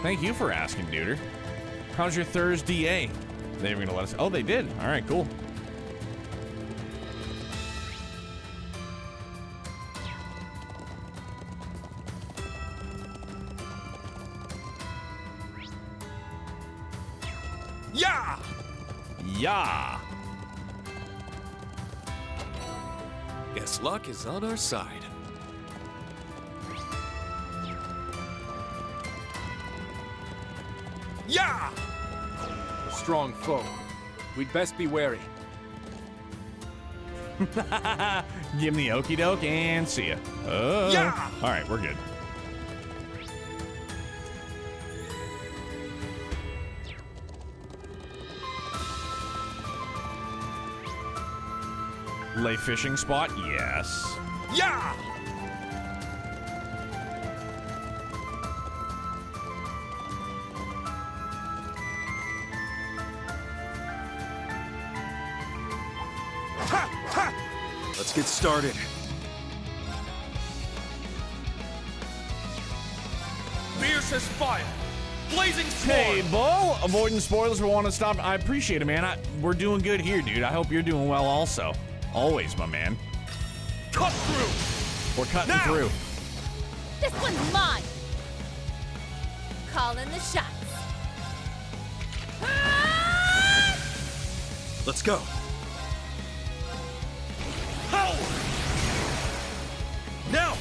Thank you for asking, duder. How's your Thursday? They were gonna let us. Oh, they did. All right, cool. Yeah! Yeah. Guess luck is on our side. Yeah! A strong foe. We'd best be wary. Give him the okie doke and see ya. Oh. Yeah! All right, we're good. Lay fishing spot? Yes. Yeah! Let's get started. Fierce as fire. Blazing swarm. Hey, Bull. Avoiding spoilers. We want to stop. I appreciate it, man. We're doing good here, dude. I hope you're doing well also. Always, my man. Cut through. We're cutting through. This one's mine. Calling the shots. Let's go. How? Now.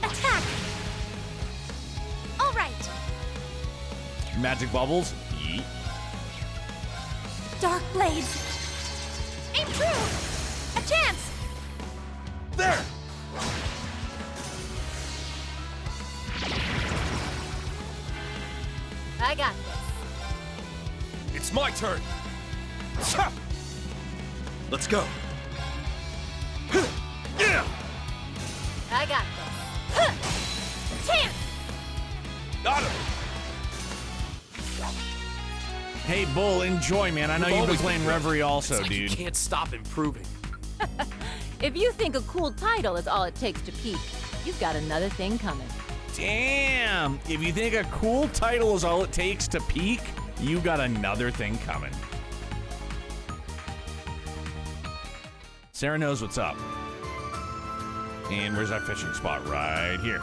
Attack! All right. Magic bubbles. Yeet. Dark blades. Aim true. A chance. There. I got this. It's my turn. Let's go. Yeah. I got this. Chance. Got him. Hey, Bull, enjoy, man. I know you've been playing Reverie also, It's like dude. You can't stop improving. If you think a cool title is all it takes to peak, you've got another thing coming. Damn! If you think a cool title is all it takes to peak, you got another thing coming. Sarah knows what's up. And where's our fishing spot? Right here.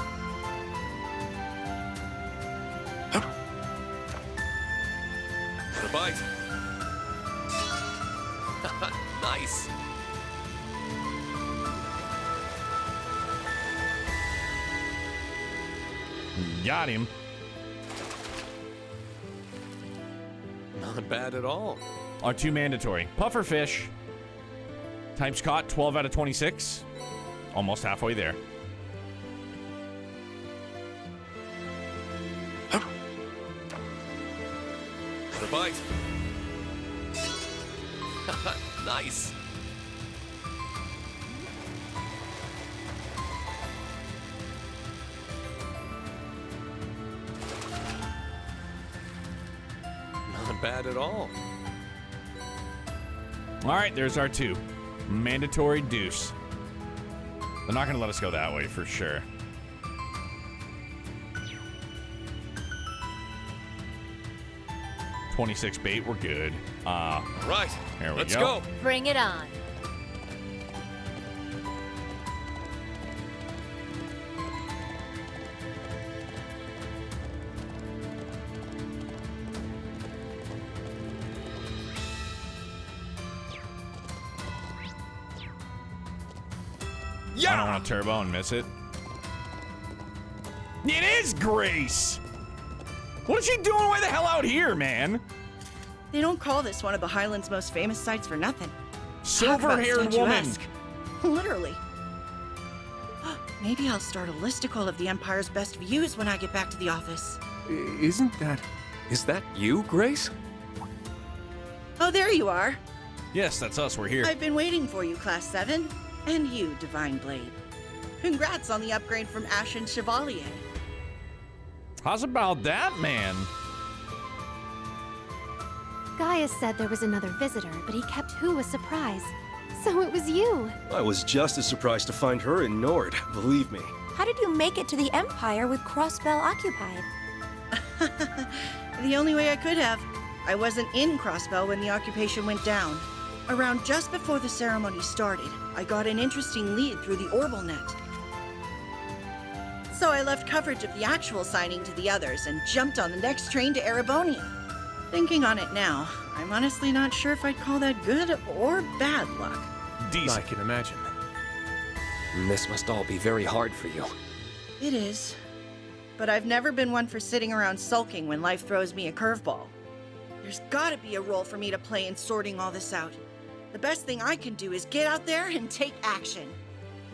The bite. Nice. Got him. Not bad at all. Our two mandatory. Pufferfish. Types caught, 12 out of 26. Almost halfway there. The bite. Nice. Not bad at all. All right, there's our two. Mandatory deuce. They're not going to let us go that way for sure. 26 bait, we're good. Right, there we let's go. Bring it on. I don't want to turbo and miss it. It is Grace! What is she doing way the hell out here, man? They don't call this one of the Highlands' most famous sites for nothing. Silver-haired woman. Statuesque. Literally. Maybe I'll start a listicle of the Empire's best views when I get back to the office. Isn't that... Is that you, Grace? Oh, there you are. Yes, that's us. We're here. I've been waiting for you, Class 7. And you, Divine Blade. Congrats on the upgrade from Ashen Chevalier. How's about that, man? Gaius said there was another visitor, but he kept Who a surprise. So it was you. I was just as surprised to find her in Nord, believe me. How did you make it to the Empire with Crossbell occupied? The only way I could have. I wasn't in Crossbell when the occupation went down. Around just before the ceremony started, I got an interesting lead through the Orbital Net. So I left coverage of the actual signing to the others and jumped on the next train to Erebonia. Thinking on it now, I'm honestly not sure if I'd call that good or bad luck. Decent. I can imagine. This must all be very hard for you. It is. But I've never been one for sitting around sulking when life throws me a curveball. There's gotta be a role for me to play in sorting all this out. The best thing I can do is get out there and take action.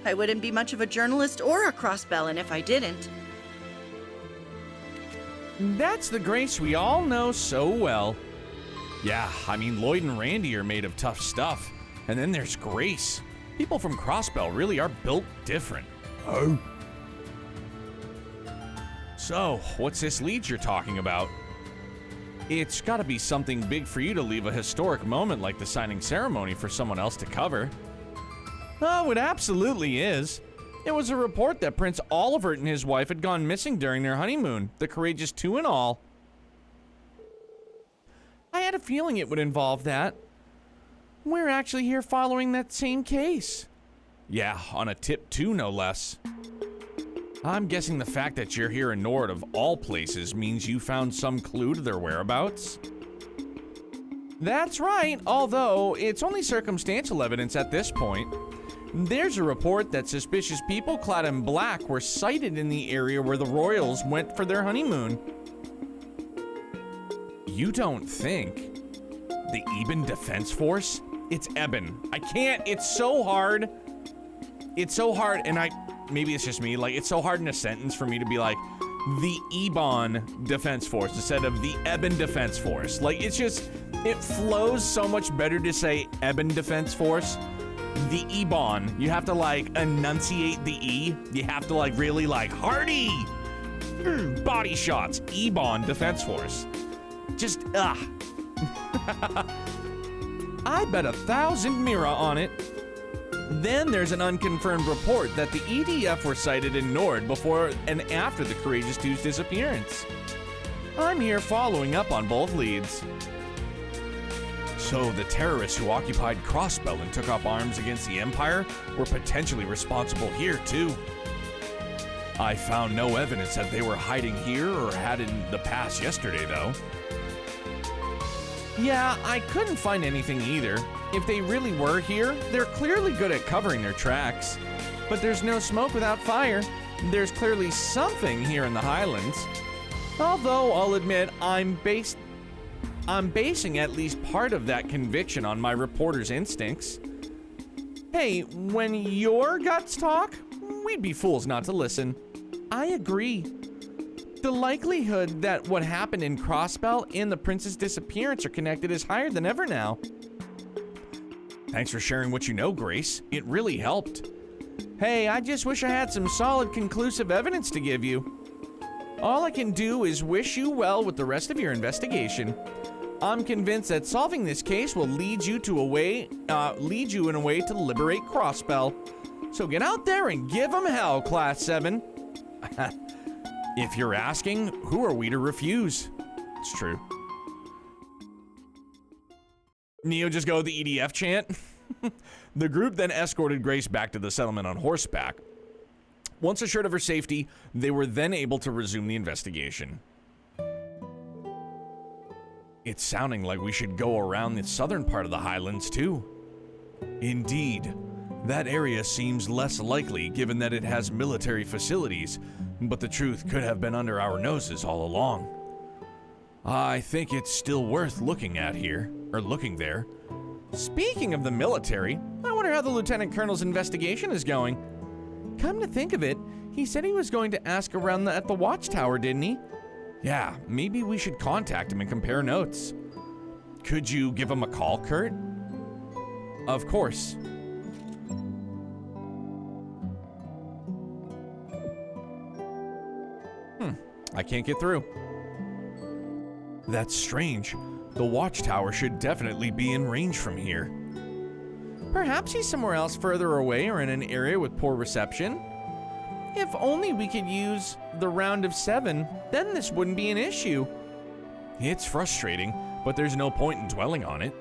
I wouldn't be much of a journalist or a crossbellin if I didn't. That's the Grace we all know so well. Yeah, I mean, Lloyd and Randy are made of tough stuff. And then there's Grace. People from Crossbell really are built different. Oh. So, what's this lead you're talking about? It's gotta be something big for you to leave a historic moment like the signing ceremony for someone else to cover. Oh, it absolutely is. It was a report that Prince Olivert and his wife had gone missing during their honeymoon, the Courageous Two and all. I had a feeling it would involve that. We're actually here following that same case. Yeah, on a tip too, no less. I'm guessing the fact that you're here in Nord of all places means you found some clue to their whereabouts? That's right, although it's only circumstantial evidence at this point. There's a report that suspicious people clad in black were sighted in the area where the royals went for their honeymoon. You don't think the Eben Defense Force? It's Eben. I can't, it's so hard. It's so hard, and maybe it's just me, like, it's so hard in a sentence for me to be like, the Ebon Defense Force instead of the Eben Defense Force. Like, it's just, it flows so much better to say Eben Defense Force. The Ebon, you have to, like, enunciate the E. You have to, like, really, like, hardy body shots. Ebon Defense Force. Just, I bet 1,000 Mira on it. Then there's an unconfirmed report that the EDF were sighted in Nord before and after the Courageous Two's disappearance. I'm here following up on both leads. So the terrorists who occupied Crossbell and took up arms against the Empire were potentially responsible here too. I found no evidence that they were hiding here or had in the past yesterday though. Yeah, I couldn't find anything either. If they really were here, they're clearly good at covering their tracks. But there's no smoke without fire. There's clearly something here in the Highlands. Although I'll admit I'm basing at least part of that conviction on my reporter's instincts. Hey, when your guts talk, we'd be fools not to listen. I agree. The likelihood that what happened in Crossbell and the prince's disappearance are connected is higher than ever now. Thanks for sharing what you know, Grace. It really helped. Hey, I just wish I had some solid, conclusive evidence to give you. All I can do is wish you well with the rest of your investigation. I'm convinced that solving this case will lead you in a way to liberate Crossbell. So get out there and give them hell, Class 7. If you're asking, who are we to refuse? It's true. Neo just go the EDF chant. The group then escorted Grace back to the settlement on horseback. Once assured of her safety, they were then able to resume the investigation. It's sounding like we should go around the southern part of the Highlands too. Indeed, that area seems less likely given that it has military facilities, but the truth could have been under our noses all along. I think it's still worth looking at here, or looking there. Speaking of the military, I wonder how the Lieutenant Colonel's investigation is going. Come to think of it, he said he was going to ask around at the Watchtower, didn't he? Yeah, maybe we should contact him and compare notes. Could you give him a call, Kurt? Of course. I can't get through. That's strange. The Watchtower should definitely be in range from here. Perhaps he's somewhere else further away or in an area with poor reception. If only we could use the round of 7, then this wouldn't be an issue. It's frustrating, but there's no point in dwelling on it.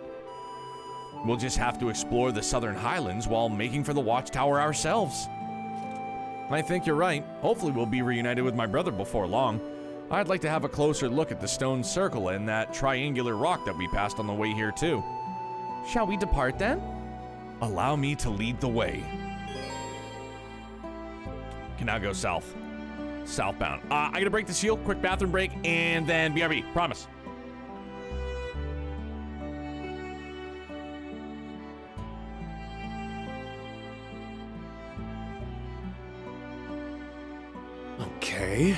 We'll just have to explore the southern Highlands while making for the Watchtower ourselves. I think you're right. Hopefully we'll be reunited with my brother before long. I'd like to have a closer look at the stone circle and that triangular rock that we passed on the way here too. Shall we depart then? Allow me to lead the way. Can now go south. Southbound. I gotta break the seal, quick bathroom break, and then BRB. Promise. Okay.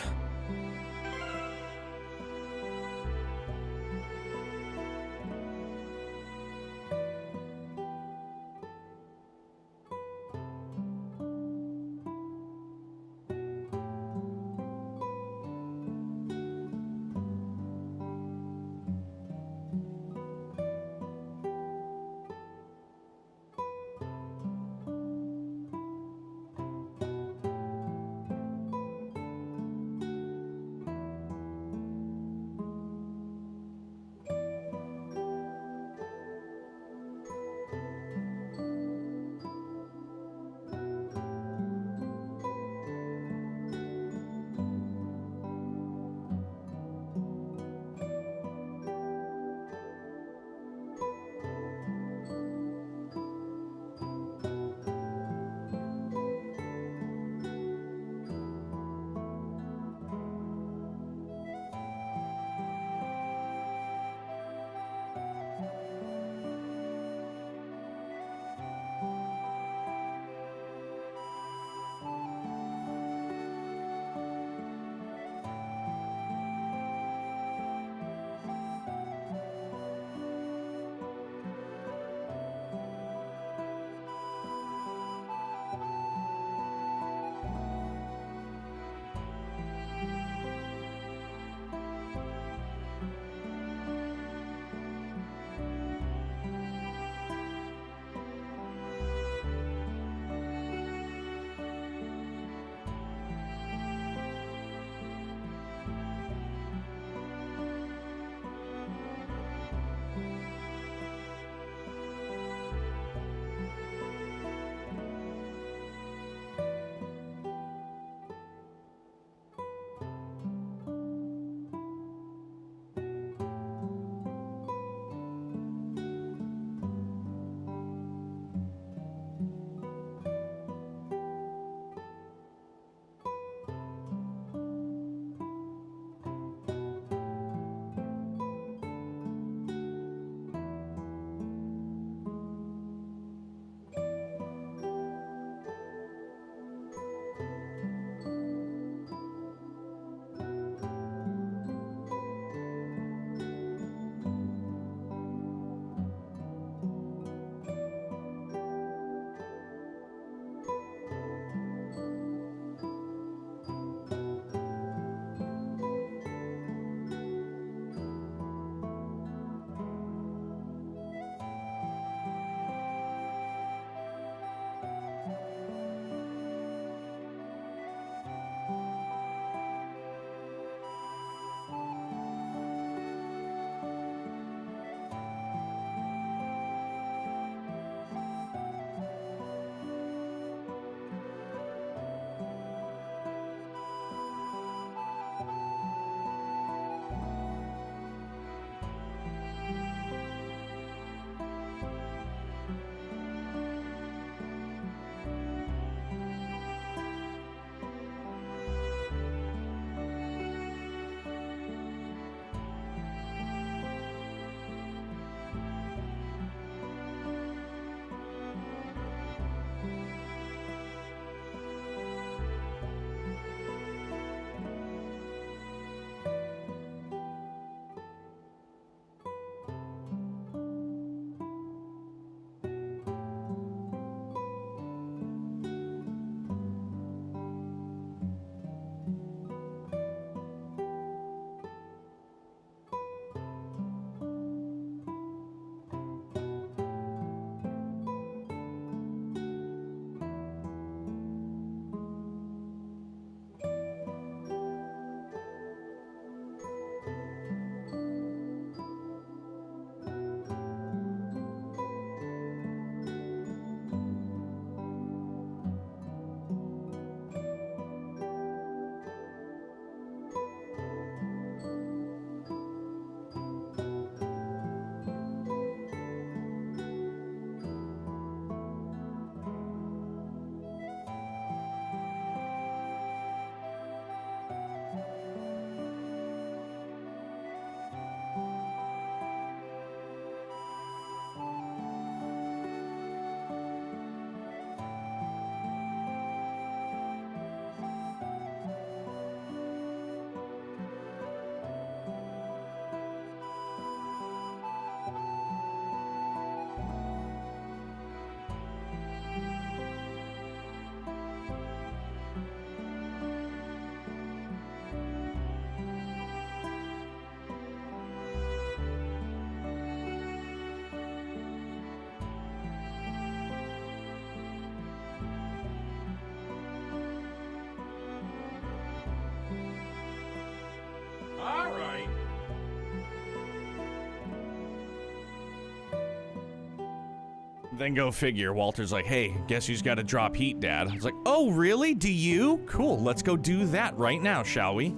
Then go figure. Walter's like, hey, guess who's got to drop heat, Dad? I was like, oh, really? Do you? Cool. Let's go do that right now, shall we?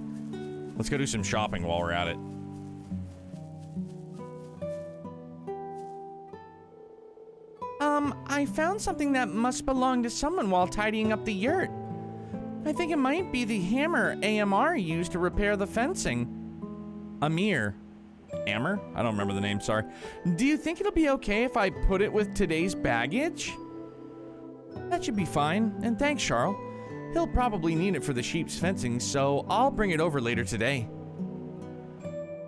Let's go do some shopping while we're at it. I found something that must belong to someone while tidying up the yurt. I think it might be the hammer AMR used to repair the fencing. Amir. Ammer? I don't remember the name, sorry. Do you think it'll be okay if I put it with today's baggage? That should be fine, and thanks, Charles. He'll probably need it for the sheep's fencing, so I'll bring it over later today.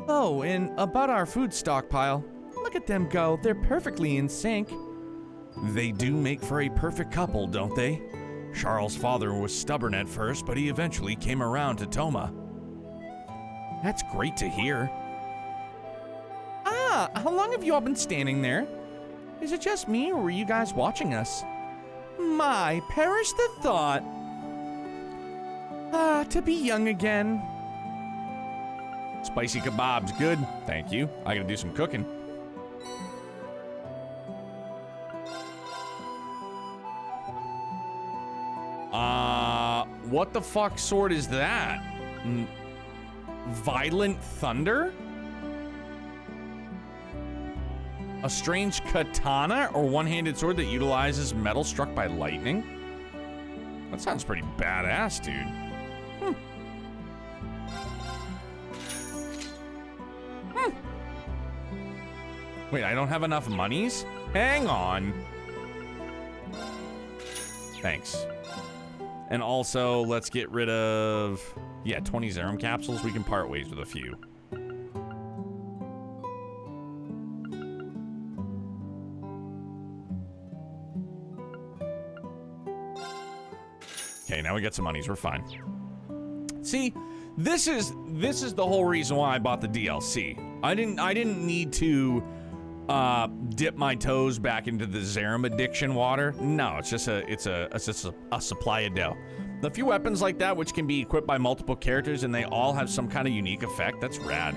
Oh, and about our food stockpile. Look at them go, they're perfectly in sync. They do make for a perfect couple, don't they? Charles' father was stubborn at first, but he eventually came around to Toma. That's great to hear. Ah, how long have you all been standing there? Is it just me, or were you guys watching us? My, perish the thought. Ah, to be young again. Spicy kebabs, good. Thank you. I gotta do some cooking. What the fuck sword is that? Violent Thunder? A strange katana or one-handed sword that utilizes metal struck by lightning? That sounds pretty badass, dude. Wait, I don't have enough monies? Hang on. Thanks. And also, let's get rid of... Yeah, 20 Zerum capsules. We can part ways with a few. Okay, now we got some monies. We're fine. See, this is the whole reason why I bought the DLC. I didn't need to dip my toes back into the Zerum addiction water. No, it's just a supply of dough. The few weapons like that, which can be equipped by multiple characters and they all have some kind of unique effect, that's rad.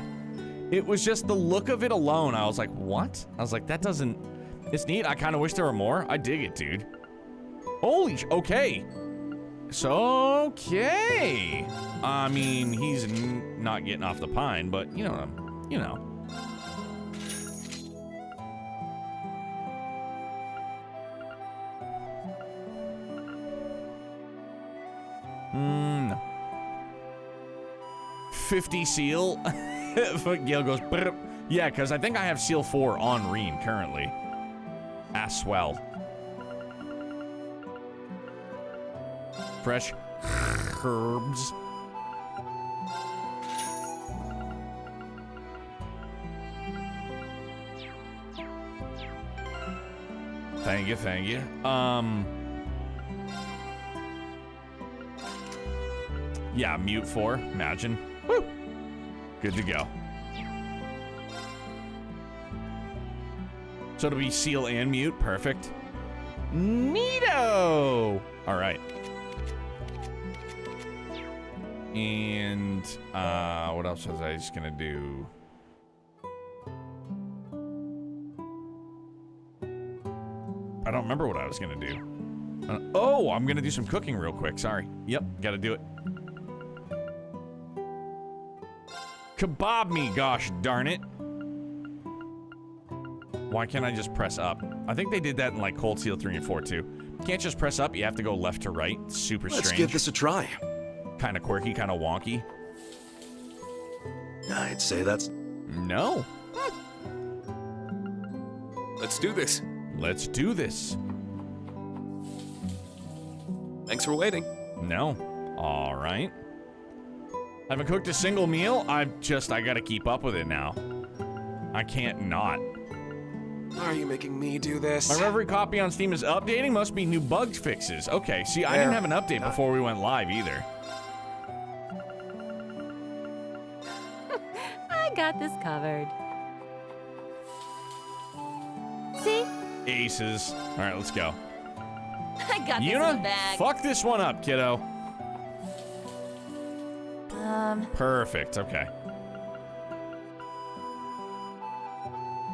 It was just the look of it alone. I was like, what? I was like, that doesn't... It's neat. I kind of wish there were more. I dig it, dude. Holy okay. So, okay. I mean, he's not getting off the pine, but you know. No. 50 seal. Gale goes, brr. Yeah, because I think I have seal 4 on Reen currently. As well. Fresh herbs. Thank you, thank you. Yeah, mute 4, imagine. Woo! Good to go. So it'll be seal and mute, perfect. Neato! All right. And what else was I just gonna do? I don't remember what I was gonna do. Oh, I'm gonna do some cooking real quick. Sorry. Yep, gotta do it. Kebab me, gosh darn it. Why can't I just press up? I think they did that in like Cold Steel 3 and 4 too. Can't just press up, you have to go left to right. Super strange. Let's give this a try. Kind of quirky, kind of wonky. I'd say that's... No. Let's do this. Let's do this. Thanks for waiting. No. All right. Haven't cooked a single meal. I gotta keep up with it now. I can't not. Are you making me do this? My Reverie copy on Steam is updating. Must be new bug fixes. Okay, see, I didn't have an update before we went live either. I got this covered. See? Aces. All right, let's go. I got this in the bag. Fuck this one up, kiddo. Perfect, okay.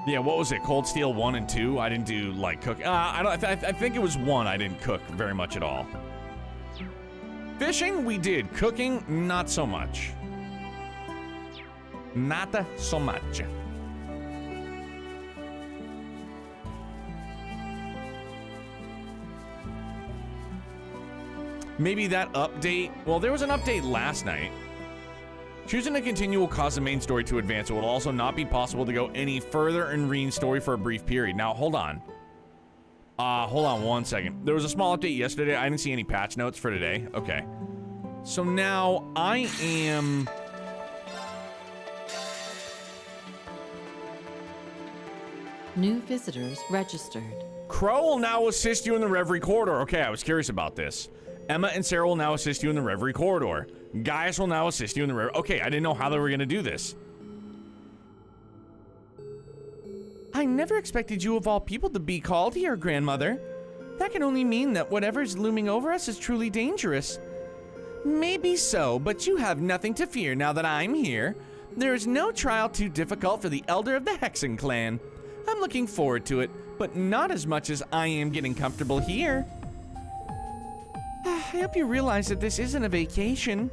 Yeah, what was it? Cold Steel 1 and 2? I didn't do, like, cook. I think it was 1 I didn't cook very much at all. Fishing, we did. Cooking, not so much. Not so much. Maybe that update. Well, there was an update last night. Choosing to continue will cause the main story to advance. It will also not be possible to go any further in Reen's story for a brief period. Now, hold on. Hold on 1 second. There was a small update yesterday. I didn't see any patch notes for today. Okay. So now I am... New visitors registered. Crow will now assist you in the Reverie corridor. Okay, I was curious about this. Emma and Sarah will now assist you in the Reverie corridor. Gaius will now assist you in the Reverie. Okay, I didn't know how they were going to do this. I never expected you of all people to be called here, Grandmother. That can only mean that whatever's looming over us is truly dangerous. Maybe so, but you have nothing to fear now that I'm here. There is no trial too difficult for the elder of the Hexen clan. I'm looking forward to it, but not as much as I am getting comfortable here. I hope you realize that this isn't a vacation.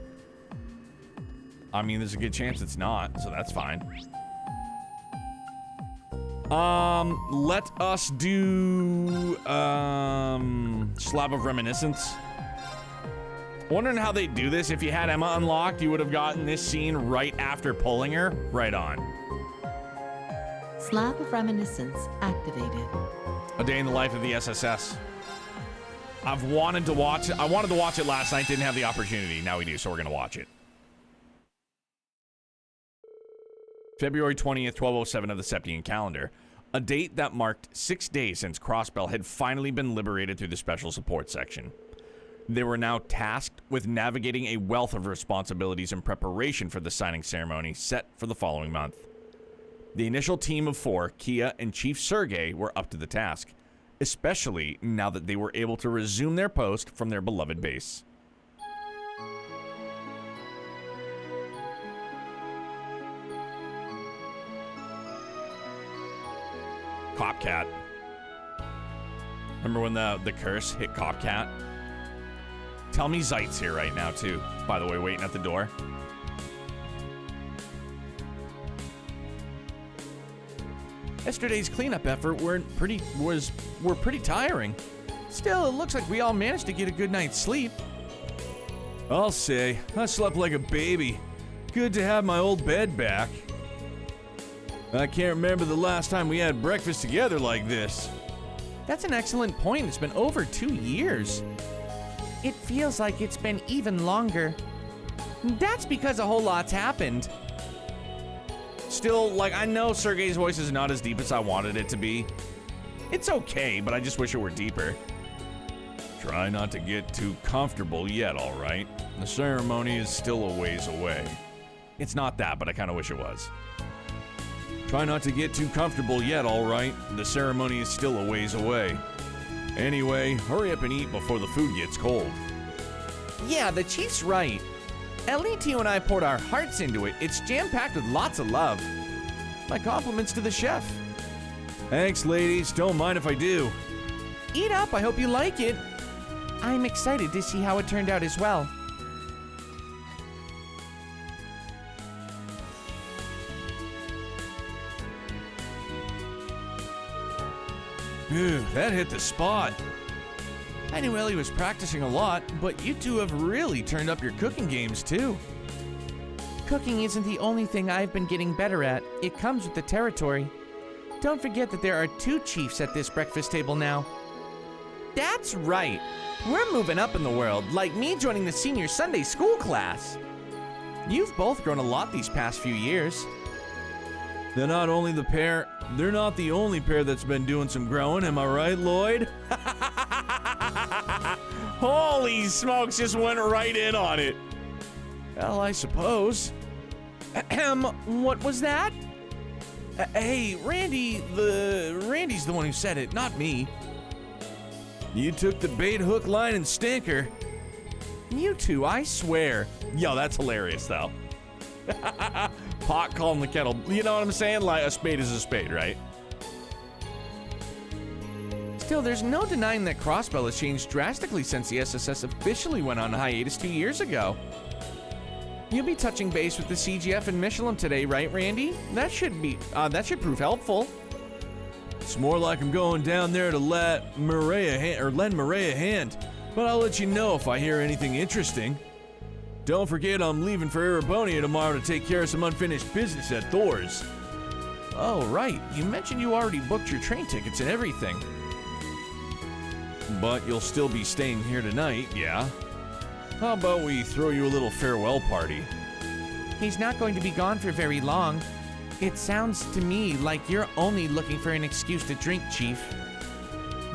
I mean, there's a good chance it's not, so that's fine. Let us do, Slab of Reminiscence. Wondering how they do this. If you had Emma unlocked, you would have gotten this scene right after pulling her. Right on. Slab of Reminiscence activated. A Day in the Life of the SSS. I've wanted to watch it. I wanted to watch it last night, didn't have the opportunity. Now we do, so we're going to watch it. February 20th, 1207 of the Septian calendar. A date that marked 6 days since Crossbell had finally been liberated through the special support section. They were now tasked with navigating a wealth of responsibilities in preparation for the signing ceremony set for the following month. The initial team of 4, Kia and Chief Sergei, were up to the task, especially now that they were able to resume their post from their beloved base. Copcat. Remember when the curse hit Copcat? Tell me Zeit's here right now, too. By the way, waiting at the door. Yesterday's cleanup effort were pretty tiring. Still, it looks like we all managed to get a good night's sleep. I'll say, I slept like a baby. Good to have my old bed back. I can't remember the last time we had breakfast together like this. That's an excellent point. It's been over 2 years. It feels like it's been even longer. That's because a whole lot's happened. Still, like, I know Sergei's voice is not as deep as I wanted it to be. It's okay, but I just wish it were deeper. Try not to get too comfortable yet, all right? The ceremony is still a ways away. It's not that, but I kind of wish it was. Try not to get too comfortable yet, all right? The ceremony is still a ways away. Anyway, hurry up and eat before the food gets cold. Yeah, the chief's right. L.E.T. and I poured our hearts into it. It's jam-packed with lots of love. My compliments to the chef. Thanks, ladies. Don't mind if I do. Eat up. I hope you like it. I'm excited to see how it turned out as well. Phew, that hit the spot. I knew Ellie was practicing a lot, but you two have really turned up your cooking games too. Cooking isn't the only thing I've been getting better at. It comes with the territory. Don't forget that there are 2 chiefs at this breakfast table now. That's right. We're moving up in the world, like me joining the senior Sunday school class. You've both grown a lot these past few years. They're not the only pair that's been doing some growing, am I right, Lloyd? Holy smokes, just went right in on it. Well, I suppose. What was that? Hey, Randy's the one who said it, not me. You took the bait, hook, line, and stinker. You two, I swear. Yo, that's hilarious, though. Pot calling the kettle. You know what I'm saying? Like, a spade is a spade, right? Still, there's no denying that Crossbell has changed drastically since the SSS officially went on hiatus 2 years ago. You'll be touching base with the CGF in Michelin today, right, Randy? That should prove helpful. It's more like I'm going down there to lend Maria a hand, but I'll let you know if I hear anything interesting. Don't forget I'm leaving for Erebonia tomorrow to take care of some unfinished business at Thor's. Oh, right. You mentioned you already booked your train tickets and everything. But you'll still be staying here tonight, yeah? How about we throw you a little farewell party? He's not going to be gone for very long. It sounds to me like you're only looking for an excuse to drink, Chief.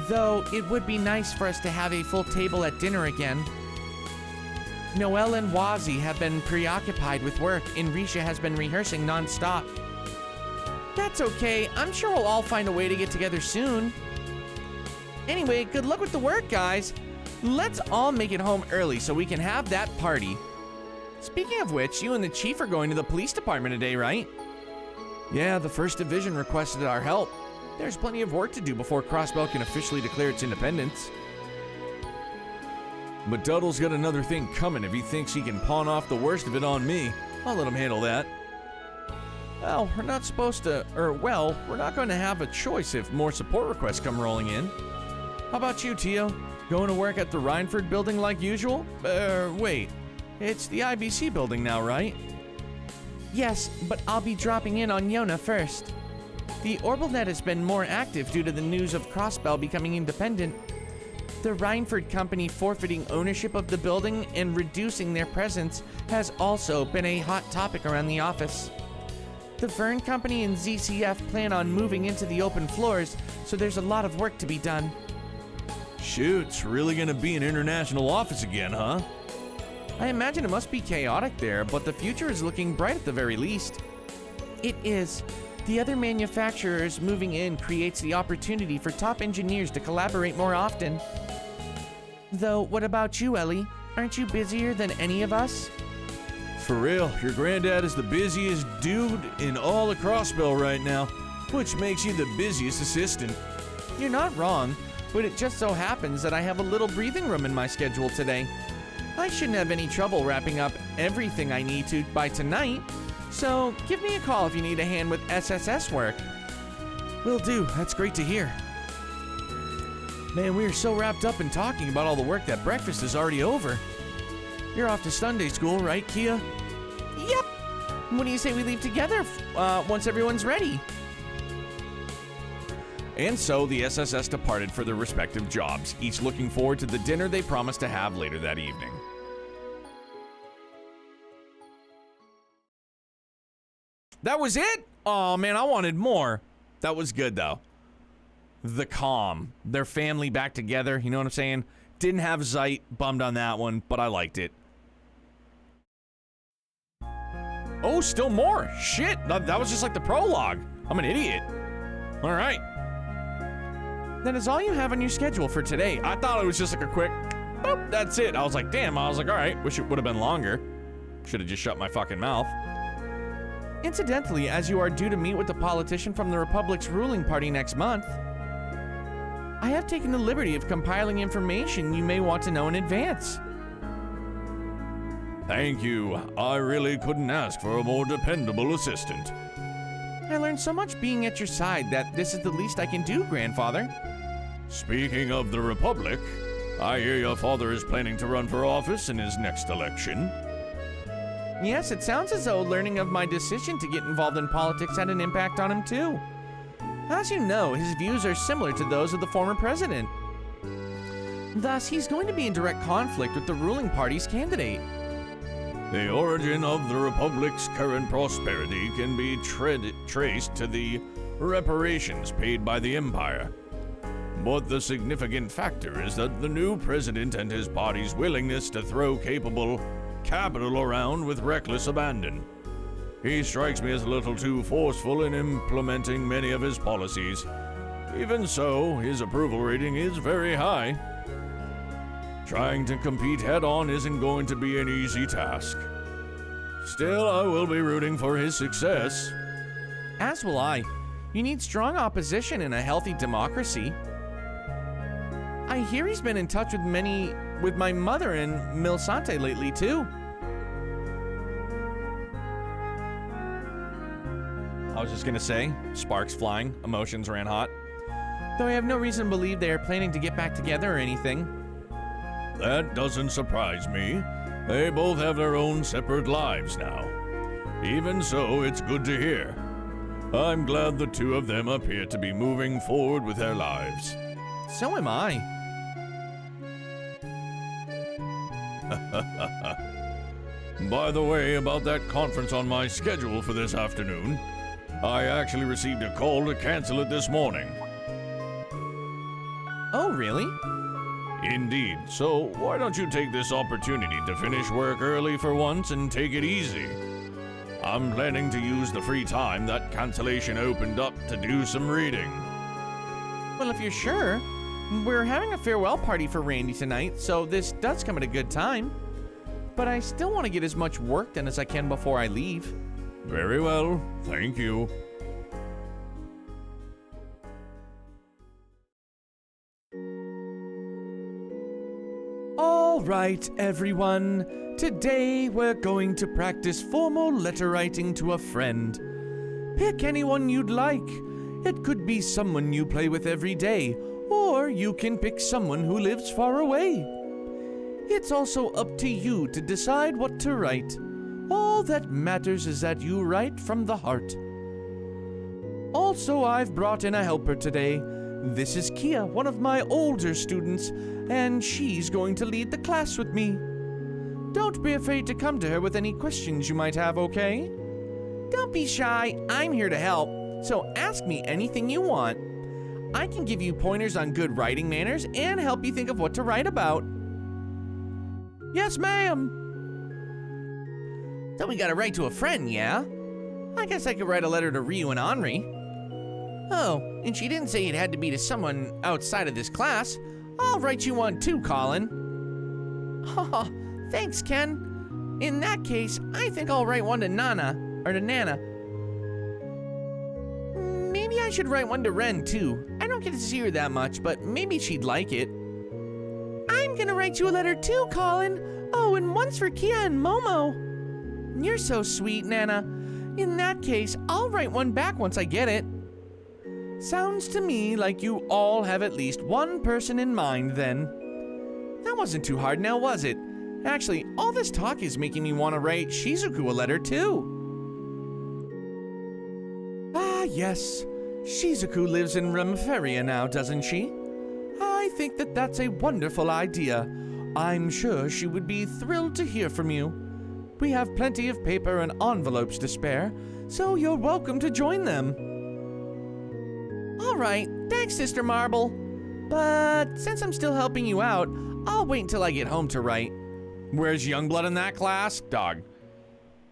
Though, it would be nice for us to have a full table at dinner again. Noelle and Wazi have been preoccupied with work, and Risha has been rehearsing non-stop. That's okay. I'm sure we'll all find a way to get together soon. Anyway, good luck with the work, guys. Let's all make it home early so we can have that party. Speaking of which, you and the Chief are going to the police department today, right? Yeah, the 1st Division requested our help. There's plenty of work to do before Crossbell can officially declare its independence. But Duddle's got another thing coming if he thinks he can pawn off the worst of it on me. I'll let him handle that. Well, we're not going to have a choice if more support requests come rolling in. How about you, Tio? Going to work at the Rhineford building like usual? Wait. It's the IBC building now, right? Yes, but I'll be dropping in on Yona first. The OrbitalNet has been more active due to the news of Crossbell becoming independent. The Rhineford company forfeiting ownership of the building and reducing their presence has also been a hot topic around the office. The Vern Company and ZCF plan on moving into the open floors, so there's a lot of work to be done. Shoot, it's really gonna be an international office again, huh? I imagine it must be chaotic there, but the future is looking bright at the very least. It is. The other manufacturers moving in creates the opportunity for top engineers to collaborate more often. Though, what about you, Ellie? Aren't you busier than any of us? For real, your granddad is the busiest dude in all of Crossbell right now, which makes you the busiest assistant. You're not wrong, but it just so happens that I have a little breathing room in my schedule today. I shouldn't have any trouble wrapping up everything I need to by tonight, so give me a call if you need a hand with SSS work. Will do. That's great to hear. Man, we are so wrapped up in talking about all the work that breakfast is already over. You're off to Sunday school, right, Kia? Yep. What do you say we leave together once everyone's ready? And so the SSS departed for their respective jobs, each looking forward to the dinner they promised to have later that evening. That was it? Oh man, I wanted more. That was good though. The calm, their family back together, you know what I'm saying? Didn't have Zeit, bummed on that one, but I liked it. Oh, still more. Shit, that was just like the prologue. I'm an idiot. All right. That is all you have on your schedule for today. I thought it was just like a quick, boop, that's it. I was like, damn, all right, wish it would have been longer. Should have just shut my fucking mouth. Incidentally, as you are due to meet with the politician from the Republic's ruling party next month, I have taken the liberty of compiling information you may want to know in advance. Thank you. I really couldn't ask for a more dependable assistant. I learned so much being at your side that this is the least I can do, grandfather. Speaking of the Republic, I hear your father is planning to run for office in his next election. Yes, it sounds as though learning of my decision to get involved in politics had an impact on him too. As you know, his views are similar to those of the former president. Thus, he's going to be in direct conflict with the ruling party's candidate. The origin of the Republic's current prosperity can be traced to the reparations paid by the Empire. But the significant factor is that the new president and his party's willingness to throw capable capital around with reckless abandon. He strikes me as a little too forceful in implementing many of his policies. Even so, his approval rating is very high. Trying to compete head-on isn't going to be an easy task. Still, I will be rooting for his success. As will I. You need strong opposition in a healthy democracy. I hear he's been in touch with my mother in Milsante lately, too. I was just gonna say, sparks flying, emotions ran hot. Though I have no reason to believe they are planning to get back together or anything. That doesn't surprise me. They both have their own separate lives now. Even so, it's good to hear. I'm glad the two of them appear to be moving forward with their lives. So am I. By the way, about that conference on my schedule for this afternoon, I actually received a call to cancel it this morning. Oh, really? Indeed. So why don't you take this opportunity to finish work early for once and take it easy? I'm planning to use the free time that cancellation opened up to do some reading. Well, if you're sure, we're having a farewell party for Randy tonight, so this does come at a good time. But I still want to get as much work done as I can before I leave. Very well, thank you. All right, everyone. Today we're going to practice formal letter writing to a friend. Pick anyone you'd like. It could be someone you play with every day, or you can pick someone who lives far away. It's also up to you to decide what to write. All that matters is that you write from the heart. Also, I've brought in a helper today. This is Kia, one of my older students, and she's going to lead the class with me. Don't be afraid to come to her with any questions you might have, okay? Don't be shy, I'm here to help, so ask me anything you want. I can give you pointers on good writing manners and help you think of what to write about. Yes, ma'am. So we gotta write to a friend, yeah? I guess I could write a letter to Ryu and Henri. Oh, and she didn't say it had to be to someone outside of this class. I'll write you one too, Colin. Oh, thanks, Ken. In that case, I think I'll write one to Nana, or to Nana. Maybe I should write one to Ren, too. I don't get to see her that much, but maybe she'd like it. I'm gonna write you a letter too, Colin. Oh, and one's for Kia and Momo. You're so sweet, Nana. In that case, I'll write one back once I get it. Sounds to me like you all have at least one person in mind, then. That wasn't too hard now, was it? Actually, all this talk is making me want to write Shizuku a letter, too. Ah, yes. Shizuku lives in Reverie now, doesn't she? I think that that's a wonderful idea. I'm sure she would be thrilled to hear from you. We have plenty of paper and envelopes to spare, so you're welcome to join them. All right, thanks, Sister Marble. But since I'm still helping you out, I'll wait until I get home to write. Where's Youngblood in that class? Dog.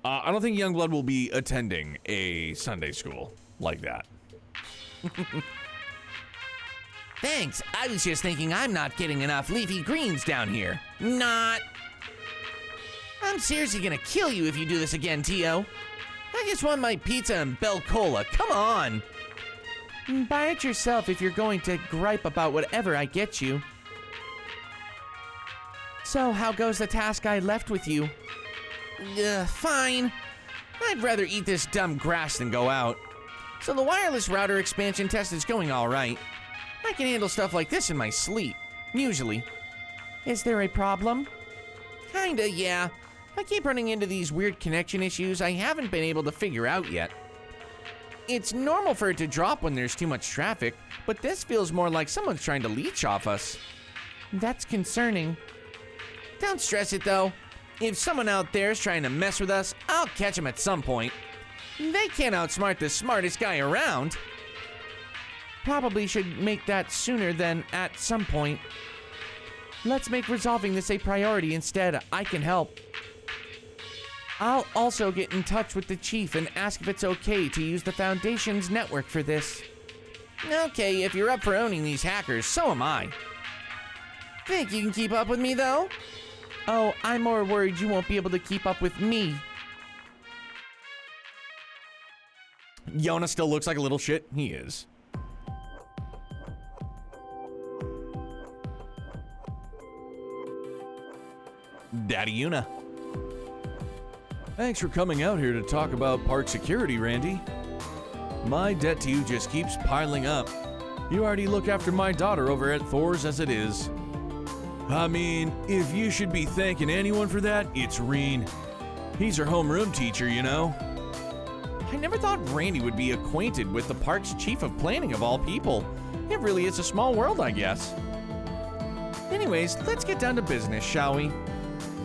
I don't think Youngblood will be attending a Sunday school like that. Thanks, I was just thinking I'm not getting enough leafy greens down here. Not. I'm seriously gonna kill you if you do this again, Tio. I just want my pizza and Bell Cola, come on. Buy it yourself if you're going to gripe about whatever I get you. So, how goes the task I left with you? Fine. I'd rather eat this dumb grass than go out. So the wireless router expansion test is going all right. I can handle stuff like this in my sleep, usually. Is there a problem? Kinda, yeah. I keep running into these weird connection issues I haven't been able to figure out yet. It's normal for it to drop when there's too much traffic, but this feels more like someone's trying to leech off us. That's concerning. Don't stress it though. If someone out there is trying to mess with us, I'll catch them at some point. They can't outsmart the smartest guy around. Probably should make that sooner than at some point. Let's make resolving this a priority instead. I can help. I'll also get in touch with the chief and ask if it's okay to use the Foundation's network for this. Okay, if you're up for owning these hackers, so am I. Think you can keep up with me, though? Oh, I'm more worried you won't be able to keep up with me. Yona still looks like a little shit. He is. Daddy Una. Thanks for coming out here to talk about park security, Randy. My debt to you just keeps piling up. You already look after my daughter over at Thor's as it is. I mean, if you should be thanking anyone for that, it's Reen. He's her homeroom teacher, you know. I never thought Randy would be acquainted with the park's chief of planning of all people. It really is a small world, I guess. Anyways, let's get down to business, shall we?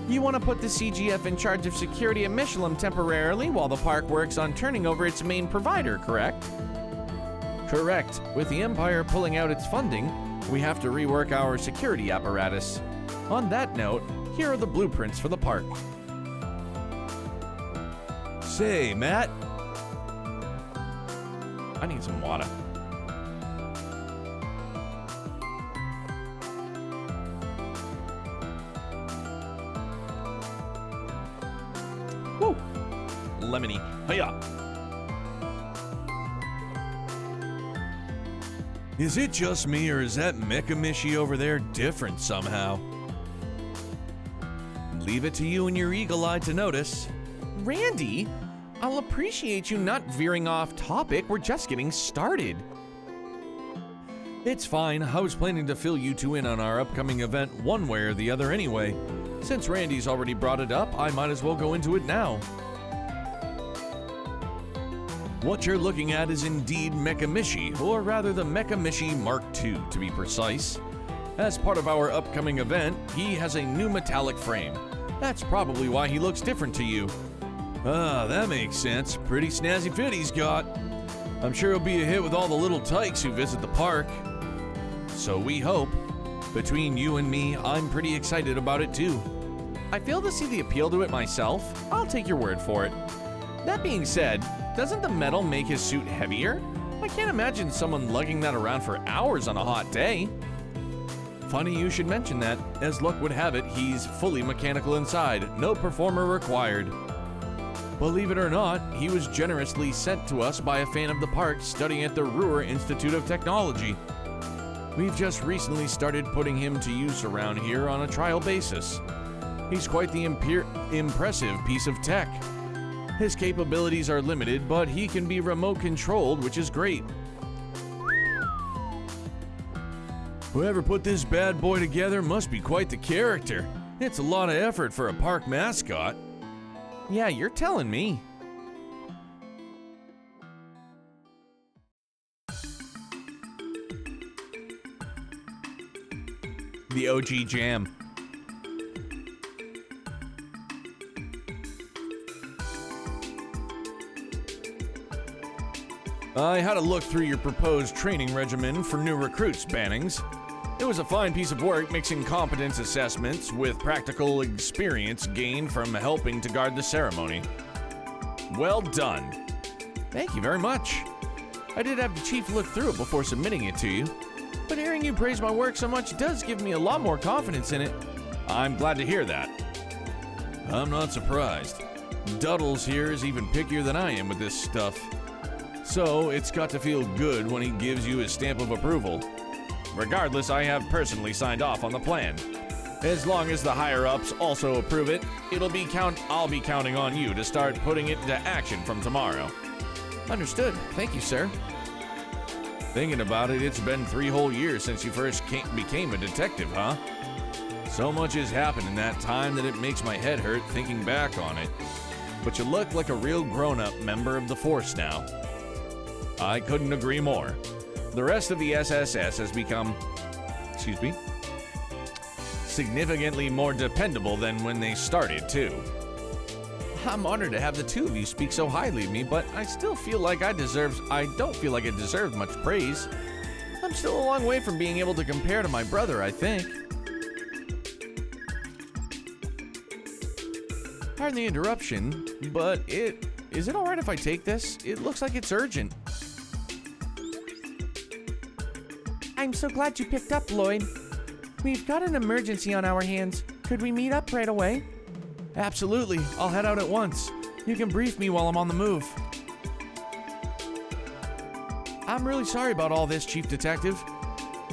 You want to put the CGF in charge of security at Michelin temporarily while the park works on turning over its main provider, correct? Correct. With the Empire pulling out its funding, we have to rework our security apparatus. On that note, here are the blueprints for the park. Say, Matt. I need some water. Woo! Lemony. Hiya! Is it just me, or is that Mecca Mishi over there different somehow? Leave it to you and your eagle eye to notice. Randy, I'll appreciate you not veering off topic. We're just getting started. It's fine. I was planning to fill you two in on our upcoming event one way or the other anyway. Since Randy's already brought it up, I might as well go into it now. What you're looking at is indeed Mecca Mishi, or rather the Mecca Mishi Mark II to be precise. As part of our upcoming event, he has a new metallic frame. That's probably why he looks different to you. Ah, that makes sense. Pretty snazzy fit he's got. I'm sure he'll be a hit with all the little tykes who visit the park. So we hope. Between you and me, I'm pretty excited about it too. I fail to see the appeal to it myself. I'll take your word for it. That being said, doesn't the metal make his suit heavier? I can't imagine someone lugging that around for hours on a hot day. Funny you should mention that. As luck would have it, he's fully mechanical inside, no performer required. Believe it or not, he was generously sent to us by a fan of the park studying at the Ruhr Institute of Technology. We've just recently started putting him to use around here on a trial basis. He's quite the impressive piece of tech. His capabilities are limited, but he can be remote controlled, which is great. Whoever put this bad boy together must be quite the character. It's a lot of effort for a park mascot. Yeah, you're telling me. The OG jam. I had a look through your proposed training regimen for new recruits, Bannings. It was a fine piece of work mixing competence assessments with practical experience gained from helping to guard the ceremony. Well done. Thank you very much. I did have the chief look through it before submitting it to you, but hearing you praise my work so much does give me a lot more confidence in it. I'm glad to hear that. I'm not surprised. Duddles here is even pickier than I am with this stuff. So it's got to feel good when he gives you his stamp of approval. Regardless, I have personally signed off on the plan. As long as the higher-ups also approve it, I'll be counting on you to start putting it into action from tomorrow. Understood. Thank you, sir. Thinking about it, it's been 3 whole years since you first became a detective, huh? So much has happened in that time that it makes my head hurt thinking back on it. But you look like a real grown-up member of the force now. I couldn't agree more. The rest of the SSS has become, significantly more dependable than when they started, too. I'm honored to have the two of you speak so highly of me, but I still feel like I don't feel like it deserves much praise. I'm still a long way from being able to compare to my brother, I think. Pardon the interruption, but is it alright if I take this? It looks like it's urgent. I'm so glad you picked up, Lloyd. We've got an emergency on our hands. Could we meet up right away? Absolutely. I'll head out at once. You can brief me while I'm on the move. I'm really sorry about all this, Chief Detective.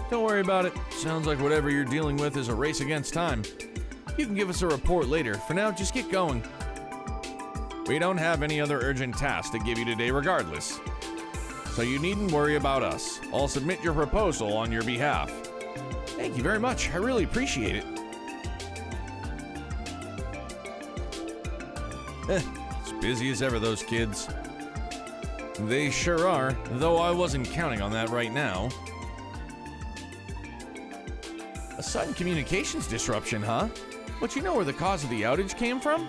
Don't worry about it. Sounds like whatever you're dealing with is a race against time. You can give us a report later. For now, just get going. We don't have any other urgent tasks to give you today regardless. So you needn't worry about us. I'll submit your proposal on your behalf. Thank you very much. I really appreciate it. As busy as ever, those kids. They sure are, though I wasn't counting on that right now. A sudden communications disruption, huh? But you know where the cause of the outage came from?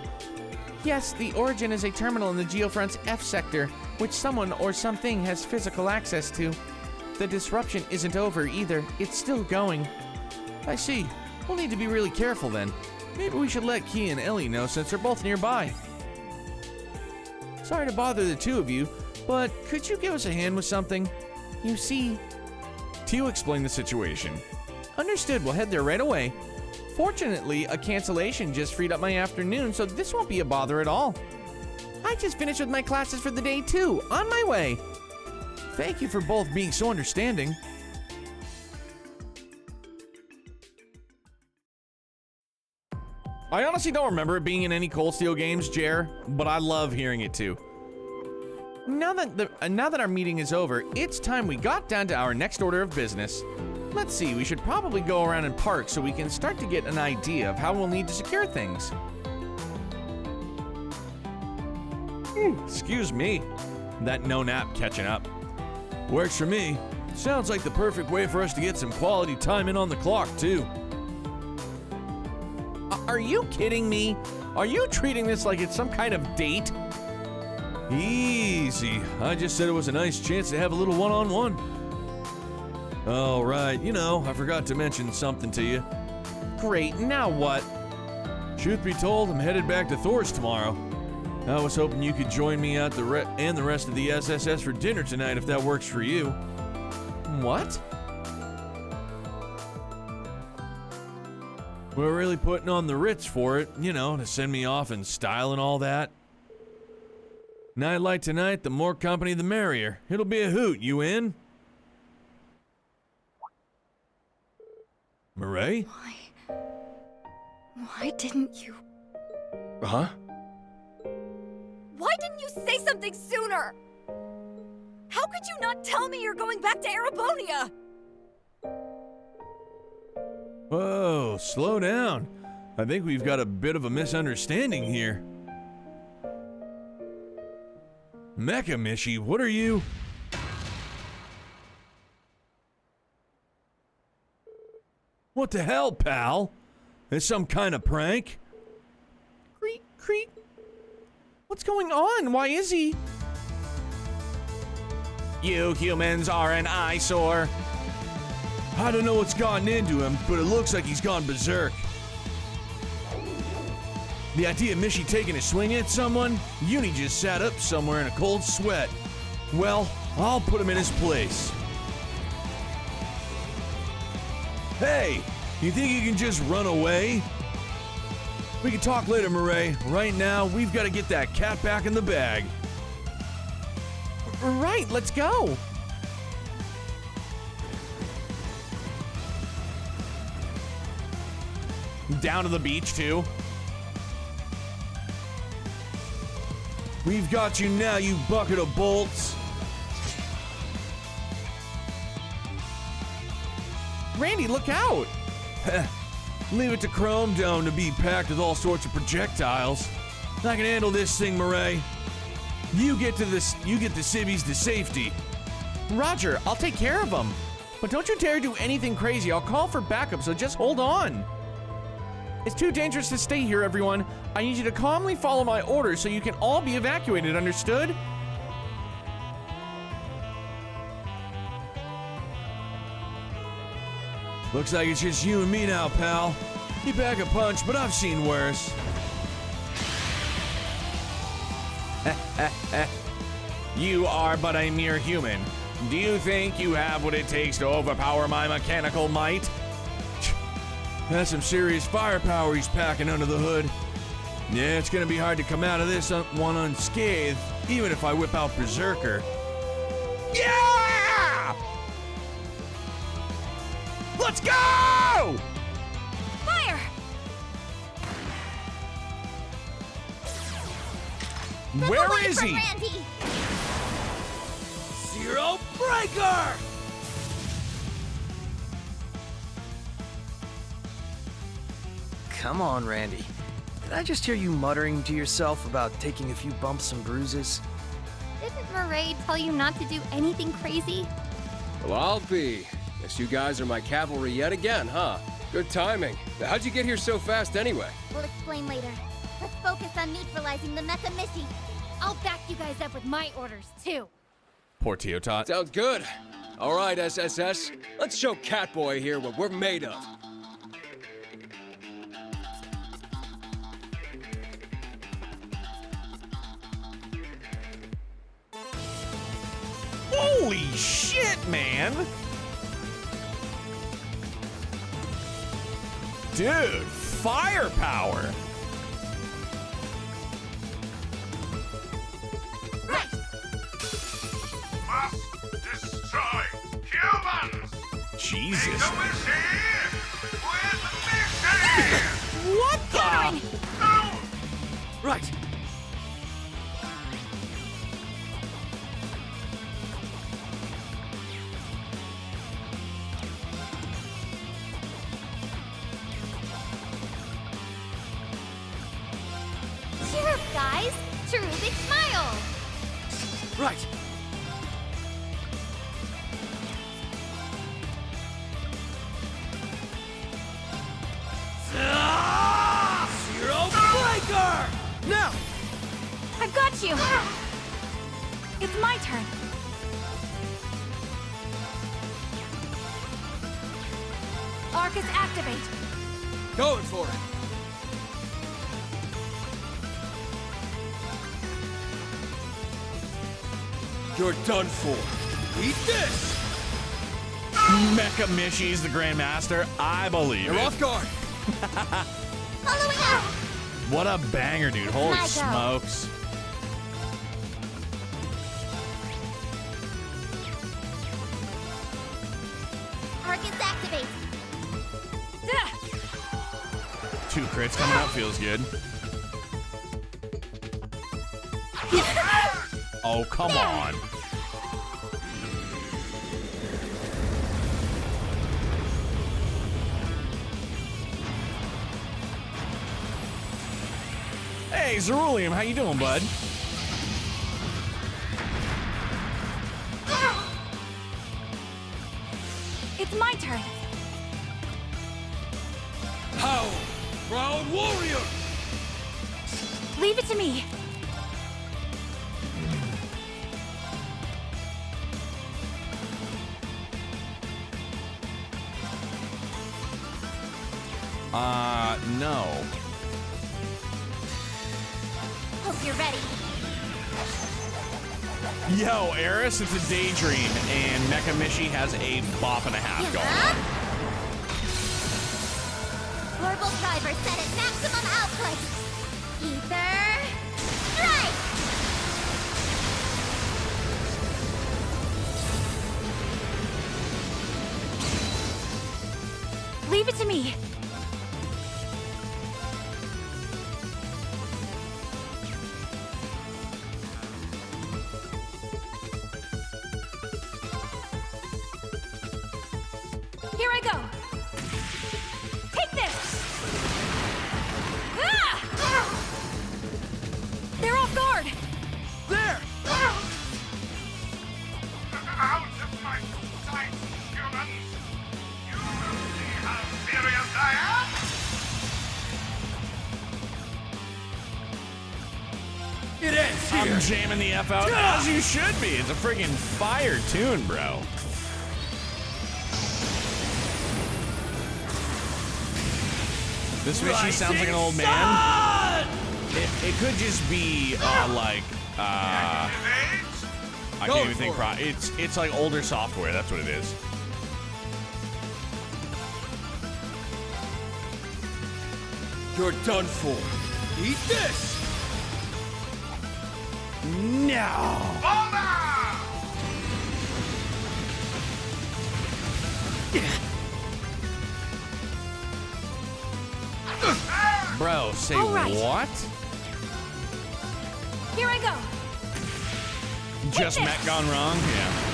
Yes, the origin is a terminal in the Geofront's F sector, which someone or something has physical access to. The disruption isn't over either. It's still going. I see. We'll need to be really careful then. Maybe we should let Key and Ellie know since they're both nearby. Sorry to bother the two of you, but could you give us a hand with something? You see... Tio explained the situation. Understood, we'll head there right away. Fortunately, a cancellation just freed up my afternoon, so this won't be a bother at all. I just finished with my classes for the day too. On my way. Thank you for both being so understanding. I honestly don't remember it being in any Cold Steel games, Jer, but I love hearing it too. Now that our meeting is over, it's time we got down to our next order of business. Let's see, we should probably go around and park so we can start to get an idea of how we'll need to secure things. Excuse me. That no nap catching up. Works for me. Sounds like the perfect way for us to get some quality time in on the clock, too. Are you kidding me? Are you treating this like it's some kind of date? Easy. I just said it was a nice chance to have a little one-on-one. Oh, right. You know, I forgot to mention something to you. Great, now what? Truth be told, I'm headed back to Thor's tomorrow. I was hoping you could join me out and the rest of the SSS for dinner tonight if that works for you. What? We're really putting on the Ritz for it, you know, to send me off in style and all that. Night like tonight, the more company the merrier. It'll be a hoot. You in? Murray? Why didn't you? Huh? Why didn't you say something sooner? How could you not tell me you're going back to Erebonia? Whoa, slow down. I think we've got a bit of a misunderstanding here. Mecca Mishi, what are you? What the hell, pal? It's some kind of prank? Creak, creak. What's going on? Why is he? You humans are an eyesore. I don't know what's gotten into him, but it looks like he's gone berserk. The idea of Mishi taking a swing at someone? Uni just sat up somewhere in a cold sweat. Well, I'll put him in his place. Hey, you think you can just run away? We can talk later, Murray. Right now, we've got to get that cat back in the bag. Right, let's go. Down to the beach, too. We've got you now, you bucket of bolts. Randy, look out! Leave it to Chrome Dome to be packed with all sorts of projectiles. I can handle this thing, Murray. You get the civvies to safety. Roger, I'll take care of them. But don't you dare do anything crazy. I'll call for backup, so just hold on. It's too dangerous to stay here, everyone. I need you to calmly follow my orders so you can all be evacuated, understood? Looks like it's just you and me now, pal. You pack a punch, but I've seen worse. You are but a mere human. Do you think you have what it takes to overpower my mechanical might? That's some serious firepower he's packing under the hood. Yeah, it's gonna be hard to come out of this one unscathed, even if I whip out Berserker. Yeah! Let's go! Fire! Where is he? Randy! Zero Breaker! Come on, Randy. Did I just hear you muttering to yourself about taking a few bumps and bruises? Didn't Murray tell you not to do anything crazy? Well, I'll be. Guess you guys are my cavalry yet again, huh? Good timing. How'd you get here so fast anyway? We'll explain later. Let's focus on neutralizing the Mecca Mishi. I'll back you guys up with my orders, too. Poor Teotot. Sounds good. All right, SSS. Let's show Catboy here what we're made of. Holy shit, man! Dude, firepower! Must destroy humans! Jesus. Mecca Mishi! With Mishi! What the? No! Right. Cheer up, guys! True big smile! Right. Zero Breaker! Now! I've got you! It's my turn. Arcus activate. Going for it. You're done for. Eat this! Mecca Mishi's the Grandmaster. I believe You're it. off guard. Following up! What a banger, dude. Holy My go. smokes. Arcus activate! Two crits coming up feels good. Oh, come on. Hey, Cerulean, how you doing, bud? It's my turn. How? Proud warrior! Leave it to me. No. Hope you're ready. Yo, Eris, it's a daydream, and Mecca Mishi has a bop and a half going on. Orbital driver set at maximum output. Ether strike! Leave it to me. Here I go. Take this. Ah! They're off guard. There! Out of my sight, humans! You will see how serious I am! It ends here! I'm jamming the F out, as you should be. It's a friggin' fire tune, bro. This Mishi sounds like an old man. It could just be, I can't even think. It's like older software. That's what it is. You're done for. Eat this! No! Bro, say All right. what? Here I go. Just Met gone wrong? Yeah.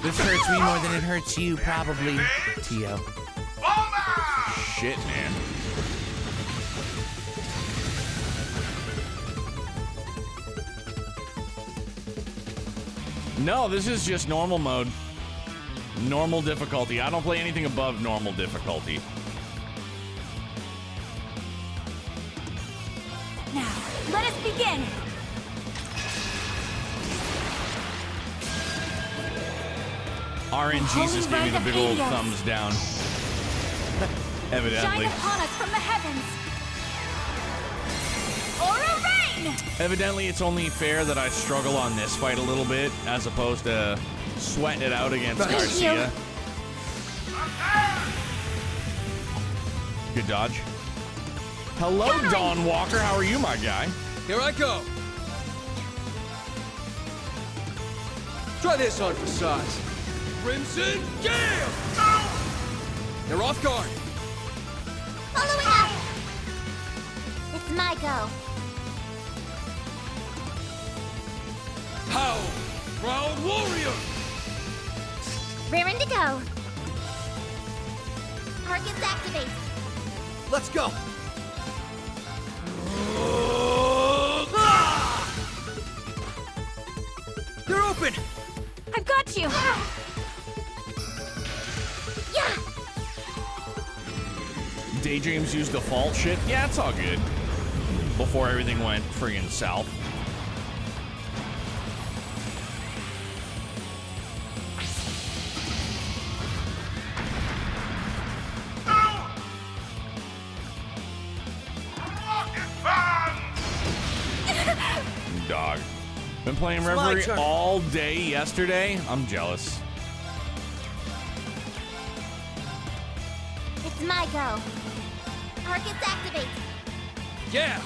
This hurts me more than it hurts you, probably, Tio. Shit, man. No, this is just normal mode. Normal difficulty. I don't play anything above normal difficulty. Now, let us begin. RNG just gave me the big old thumbs down. Evidently. Shine upon us from the heavens. Aura rain! Evidently, it's only fair that I struggle on this fight a little bit, as opposed to sweating it out against Garcia. Good dodge. Hello, Dawn Walker. How are you, my guy? Here I go. Try this on for size. Crimson Gale! They're off guard. Following up. It's my go. How? Proud warrior! Raring to go. Targets activate. Let's go. You're open. I've got you. Yeah. Daydreams use default shit. Yeah, it's all good. Before everything went friggin' south. Dog. Been playing Reverie all day yesterday. I'm jealous. It's my go. Targets activate. Yeah.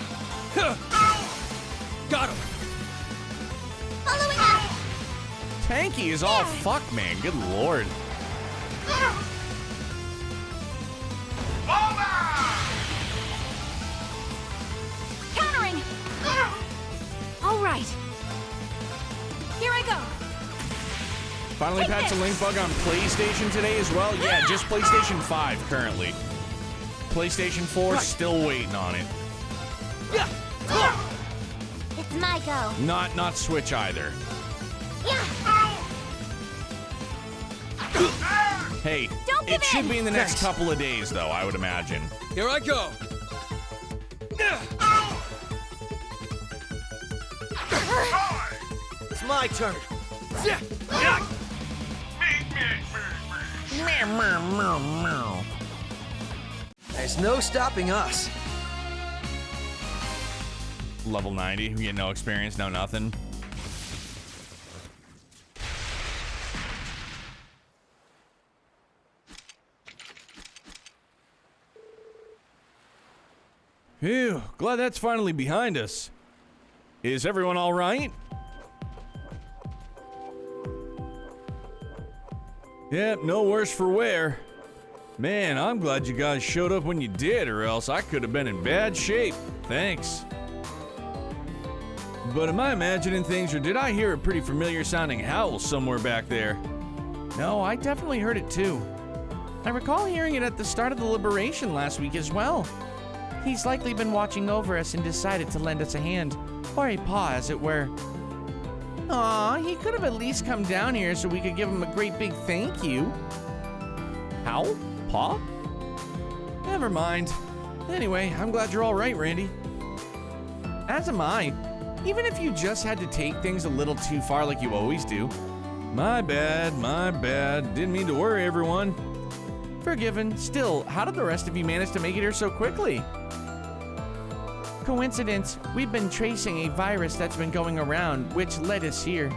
Got him. Following up. Tanky is all fuck, man. Good lord. Countering. All right. Here I go. Finally patched a link bug on PlayStation today as well. Yeah, just PlayStation 5 currently. PlayStation 4 still waiting on it. It's my go. Not Switch either. Hey, it should be in the next couple of days though, I would imagine. Here I go. It's my turn. There's no stopping us. Level 90, we get no experience, no nothing. Phew, glad that's finally behind us. Is everyone all right? Yep, no worse for wear. Man, I'm glad you guys showed up when you did, or else I could have been in bad shape. Thanks. But am I imagining things, or did I hear a pretty familiar sounding howl somewhere back there? No, I definitely heard it too. I recall hearing it at the start of the liberation last week as well. He's likely been watching over us and decided to lend us a hand, or a paw as it were. Aw, he could have at least come down here so we could give him a great big thank you. Howl? Paw? Never mind. Anyway, I'm glad you're all right, Randy. As am I. Even if you just had to take things a little too far like you always do. My bad, my bad. Didn't mean to worry everyone. Forgiven. Still, how did the rest of you manage to make it here so quickly? Coincidence. We've been tracing a virus that's been going around, which led us here.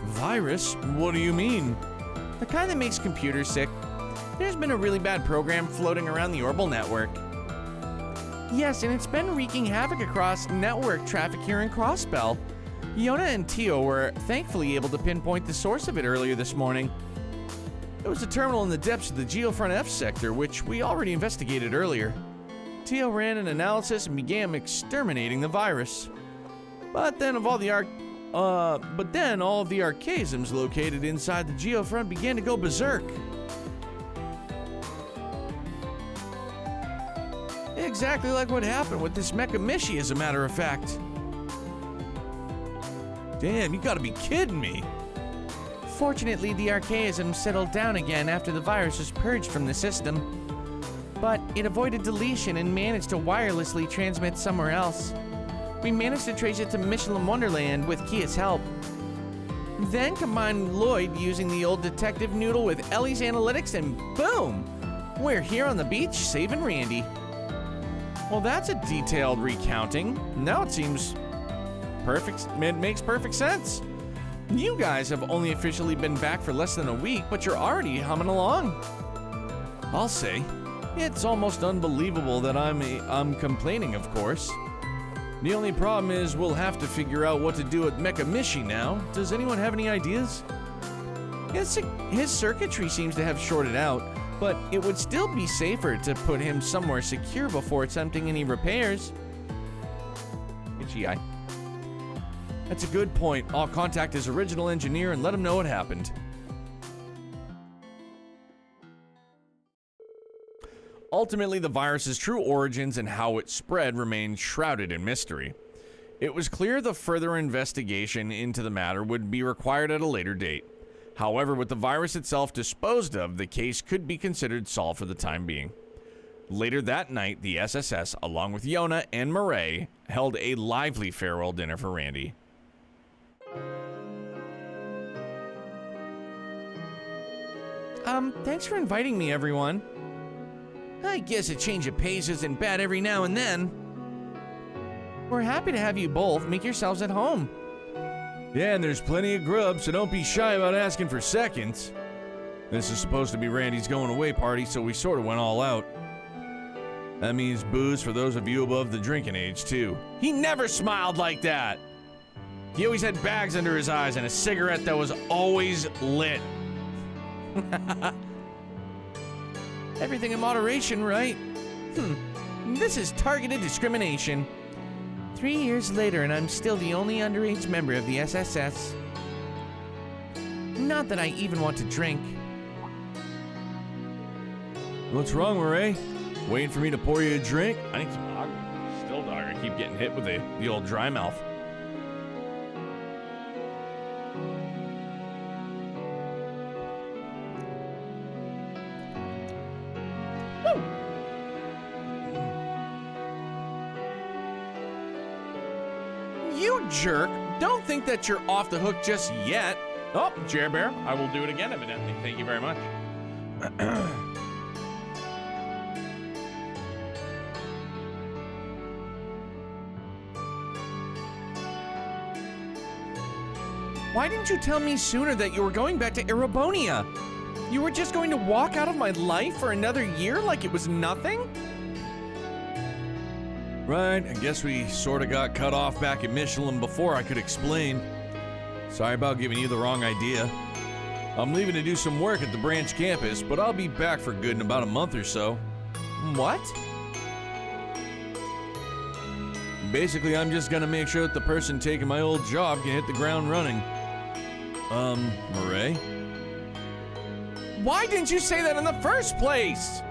Virus? What do you mean? The kind that makes computers sick. There's been a really bad program floating around the Orbital network. Yes, and it's been wreaking havoc across network traffic here in Crossbell. Yona and Tio were thankfully able to pinpoint the source of it earlier this morning. It was a terminal in the depths of the Geofront F sector, which we already investigated earlier. Tio ran an analysis and began exterminating the virus. But then all of the archaisms located inside the Geofront began to go berserk. Exactly like what happened with this Mecca Mishi, as a matter of fact. Damn, you gotta be kidding me. Fortunately, the archaism settled down again after the virus was purged from the system. But it avoided deletion and managed to wirelessly transmit somewhere else. We managed to trace it to Michelin Wonderland with Kia's help. Then combined Lloyd using the old detective noodle with Ellie's analytics, and boom! We're here on the beach saving Randy. Well, that's a detailed recounting. Now it seems perfect. It makes perfect sense. You guys have only officially been back for less than a week, but you're already humming along. I'll say, it's almost unbelievable that I'm complaining, of course. The only problem is we'll have to figure out what to do with Mecca Mishi now. Does anyone have any ideas? His circuitry seems to have shorted out, but it would still be safer to put him somewhere secure before attempting any repairs. Itchy eye. That's a good point. I'll contact his original engineer and let him know what happened. Ultimately, the virus's true origins and how it spread remained shrouded in mystery. It was clear the further investigation into the matter would be required at a later date. However, with the virus itself disposed of, the case could be considered solved for the time being. Later that night, the SSS, along with Yona and Murray, held a lively farewell dinner for Randy. Thanks for inviting me, everyone. I guess a change of pace isn't bad every now and then. We're happy to have you both. Make yourselves at home. Yeah, and there's plenty of grub, so don't be shy about asking for seconds. This is supposed to be Randy's going away party, so we sort of went all out. That means booze for those of you above the drinking age, too. He never smiled like that. He always had bags under his eyes and a cigarette that was always lit. Everything in moderation, right? This is targeted discrimination. 3 years later, and I'm still the only underage member of the SSS. Not that I even want to drink. What's wrong, Murray? Waiting for me to pour you a drink? I need some agua. Still, dog, I keep getting hit with the old dry mouth. You jerk! Don't think that you're off the hook just yet. Oh, Chair Bear, I will do it again, evidently. Thank you very much. Why didn't you tell me sooner that you were going back to Erebonia? You were just going to walk out of my life for another year like it was nothing? Right, I guess we sort of got cut off back at Michelin before I could explain. Sorry about giving you the wrong idea. I'm leaving to do some work at the branch campus, but I'll be back for good in about a month or so. What? Basically, I'm just gonna make sure that the person taking my old job can hit the ground running. Murray? Why didn't you say that in the first place?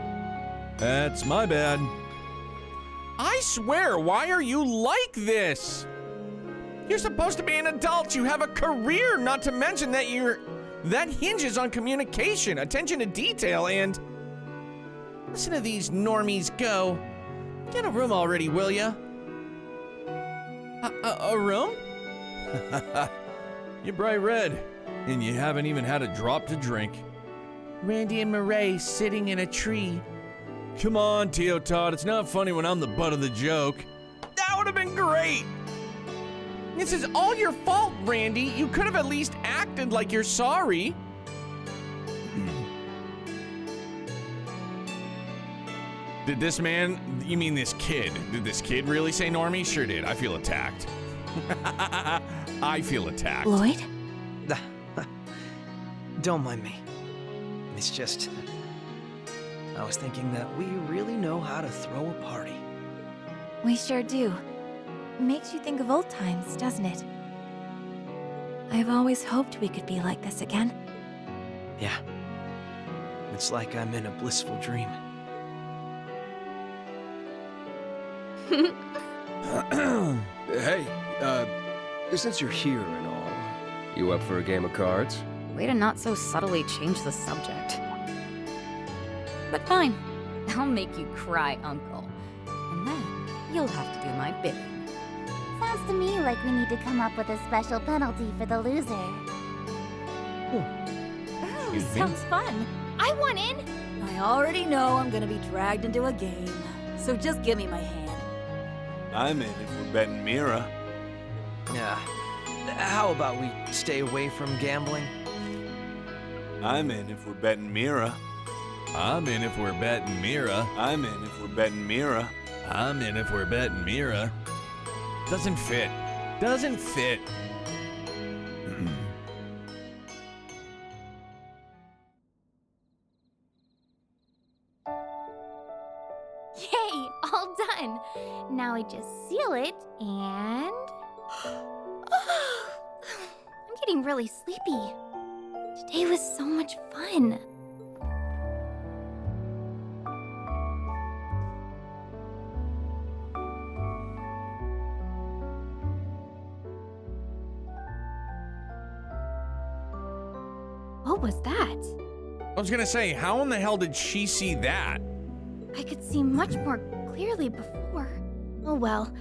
That's my bad. I swear, why are you like this? You're supposed to be an adult. You have a career, not to mention that that hinges on communication, attention to detail, and... Listen to these normies go. Get a room already, will ya? A room? You're bright red, and you haven't even had a drop to drink. Randy and Murray sitting in a tree. Come on, Tio Todd, it's not funny when I'm the butt of the joke. That would have been great! This is all your fault, Randy. You could have at least acted like you're sorry. Did this man, you mean this kid, did this kid really say normie? Sure did. I feel attacked. I feel attacked. Lloyd? Don't mind me. It's just... I was thinking that we really know how to throw a party. We sure do. Makes you think of old times, doesn't it? I've always hoped we could be like this again. Yeah. It's like I'm in a blissful dream. Hey, since you're here and all, You up for a game of cards? Way to not so subtly change the subject. But fine. I'll make you cry, Uncle. And then you'll have to do my bidding. Sounds to me like we need to come up with a special penalty for the loser. Ooh, sounds fun. I want in! I already know I'm gonna be dragged into a game. So just give me my hand. I'm in if we're betting Mira. Yeah. How about we stay away from gambling? I'm in if we're betting Mira. I'm in if we're betting Mira. I'm in if we're betting Mira. I'm in if we're betting Mira. Doesn't fit. Doesn't fit. Yay! All done! Now we just seal it and... I'm getting really sleepy. Today was so much fun. What was that? I was gonna say, how in the hell did she see that? I could see much more clearly before. Oh well,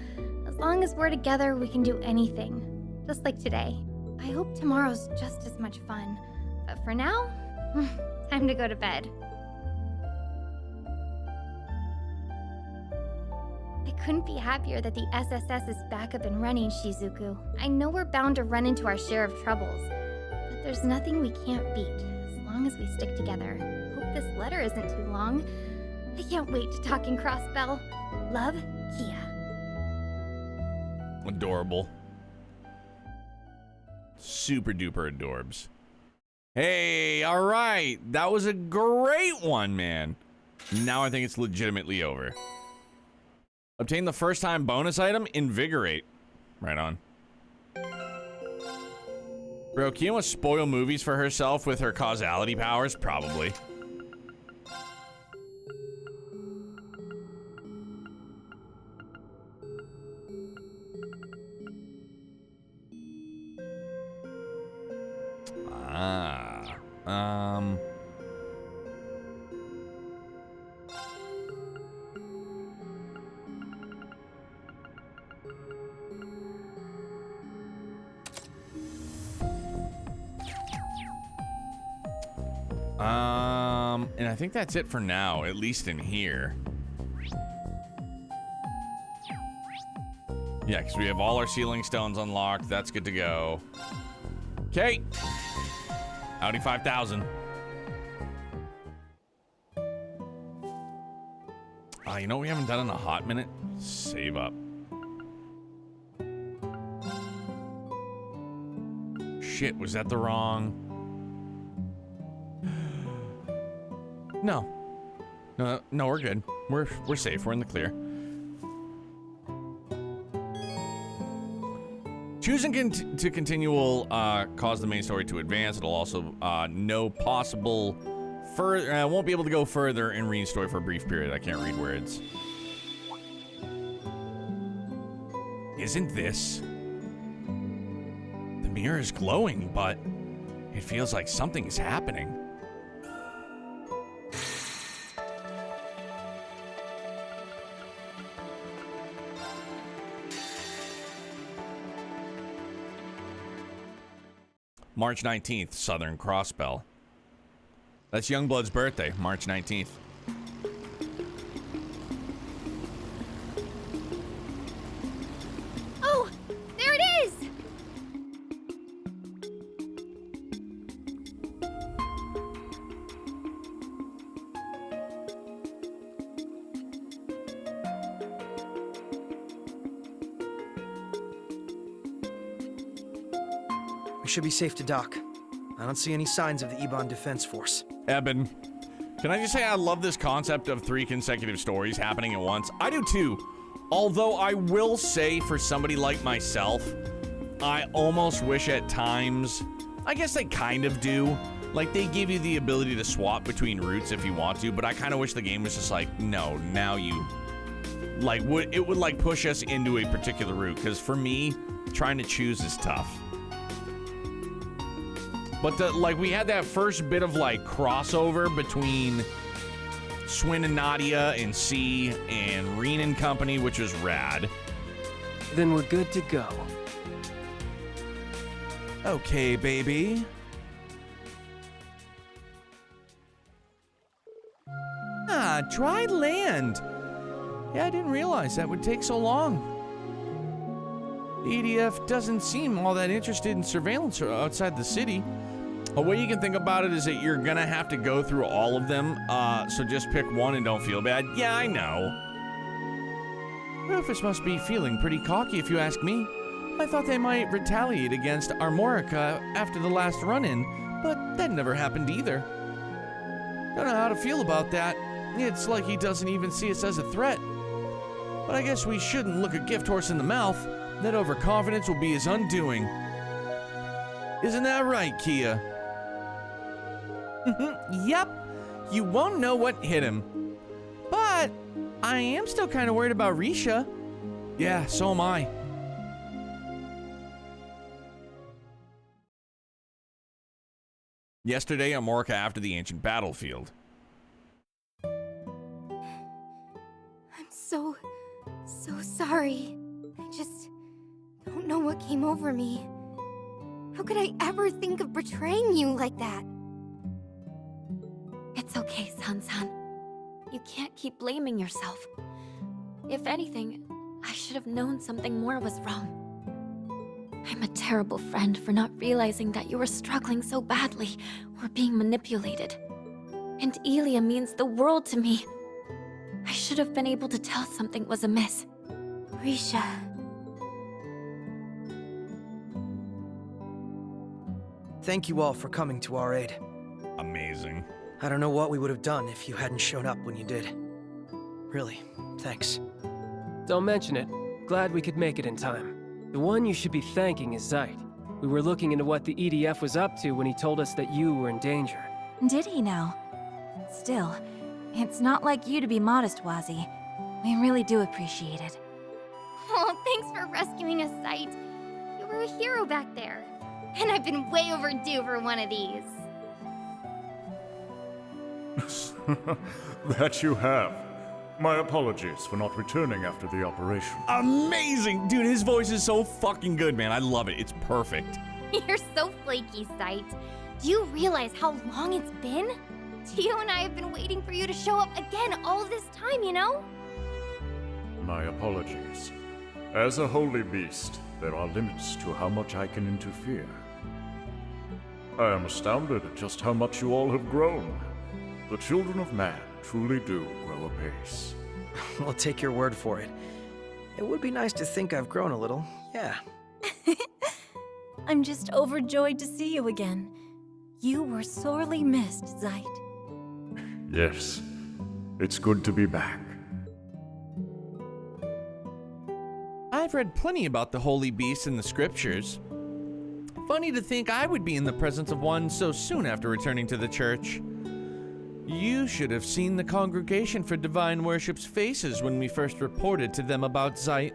as long as we're together, we can do anything. Just like today. I hope tomorrow's just as much fun. But for now, time to go to bed. I couldn't be happier that the SSS is back up and running, Shizuku. I know we're bound to run into our share of troubles, but there's nothing we can't beat, as long as we stick together. Hope this letter isn't too long. I can't wait to talk in Crossbell. Love, Kia. Adorable. Super duper adorbs. Hey, all right. That was a great one, man. Now I think it's legitimately over. Obtain the first time bonus item, Invigorate. Right on. Bro, Kia wants to spoil movies for herself with her causality powers? Probably. And I think that's it for now, at least in here. Yeah, because we have all our sealing stones unlocked. That's good to go. Okay. Audi 5000. You know what we haven't done in a hot minute? Save up. Shit, was that the wrong... No. No, we're good. We're safe. We're in the clear. Choosing to continue will cause the main story to advance. It'll also no possible further. Won't be able to go further in Reen's story for a brief period. I can't read words. Isn't this? The mirror is glowing, but it feels like something is happening. March 19th, Southern Crossbell. That's Youngblood's birthday, March 19th. Oh, there it is! We should be safe to dock. I don't see any signs of the Iban Defense Force. Eben, can I just say I love this concept of 3 consecutive stories happening at once? I do too. Although I will say for somebody like myself, I almost wish at times, I guess they kind of do, like they give you the ability to swap between routes if you want to, but I kind of wish the game was just like, no, now you, like, it would like push us into a particular route, because for me, trying to choose is tough. But like we had that first bit of like crossover between Swin and Nadia and C and Reen and company, which was rad. Then we're good to go. Okay, baby. Ah, dry land. Yeah, I didn't realize that would take so long. The EDF doesn't seem all that interested in surveillance outside the city. A way you can think about it is that you're gonna have to go through all of them, so just pick one and don't feel bad. Yeah, I know. Rufus must be feeling pretty cocky if you ask me. I thought they might retaliate against Armorica after the last run-in, but that never happened either. Don't know how to feel about that. It's like he doesn't even see us as a threat. But I guess we shouldn't look a gift horse in the mouth. That overconfidence will be his undoing. Isn't that right, Kia? Yep. You won't know what hit him. But I am still kind of worried about Risha. Yeah, so am I. Yesterday on Morka after the ancient battlefield. I'm so sorry. I just don't know what came over me. How could I ever think of betraying you like that? It's okay, San-san. You can't keep blaming yourself. If anything, I should have known something more was wrong. I'm a terrible friend for not realizing that you were struggling so badly or being manipulated. And Elia means the world to me. I should have been able to tell something was amiss. Risha. Thank you all for coming to our aid. Amazing. I don't know what we would have done if you hadn't shown up when you did. Really, thanks. Don't mention it. Glad we could make it in time. The one you should be thanking is Zeit. We were looking into what the EDF was up to when he told us that you were in danger. Did he now? Still, it's not like you to be modest, Wazi. We really do appreciate it. Oh, thanks for rescuing us, Sight. You were a hero back there. And I've been way overdue for one of these. That you have. My apologies for not returning after the operation. Amazing! Dude, his voice is so fucking good, man. I love it. It's perfect. You're so flaky, Sight. Do you realize how long it's been? Tio and I have been waiting for you to show up again all this time, you know? My apologies. As a holy beast, there are limits to how much I can interfere. I am astounded at just how much you all have grown. The children of man truly do grow apace. We'll take your word for it. It would be nice to think I've grown a little, yeah. I'm just overjoyed to see you again. You were sorely missed, Zeit. Yes, it's good to be back. I've read plenty about the holy beast in the scriptures. Funny to think I would be in the presence of one so soon after returning to the church. You should have seen the Congregation for Divine Worship's faces when we first reported to them about Zeit.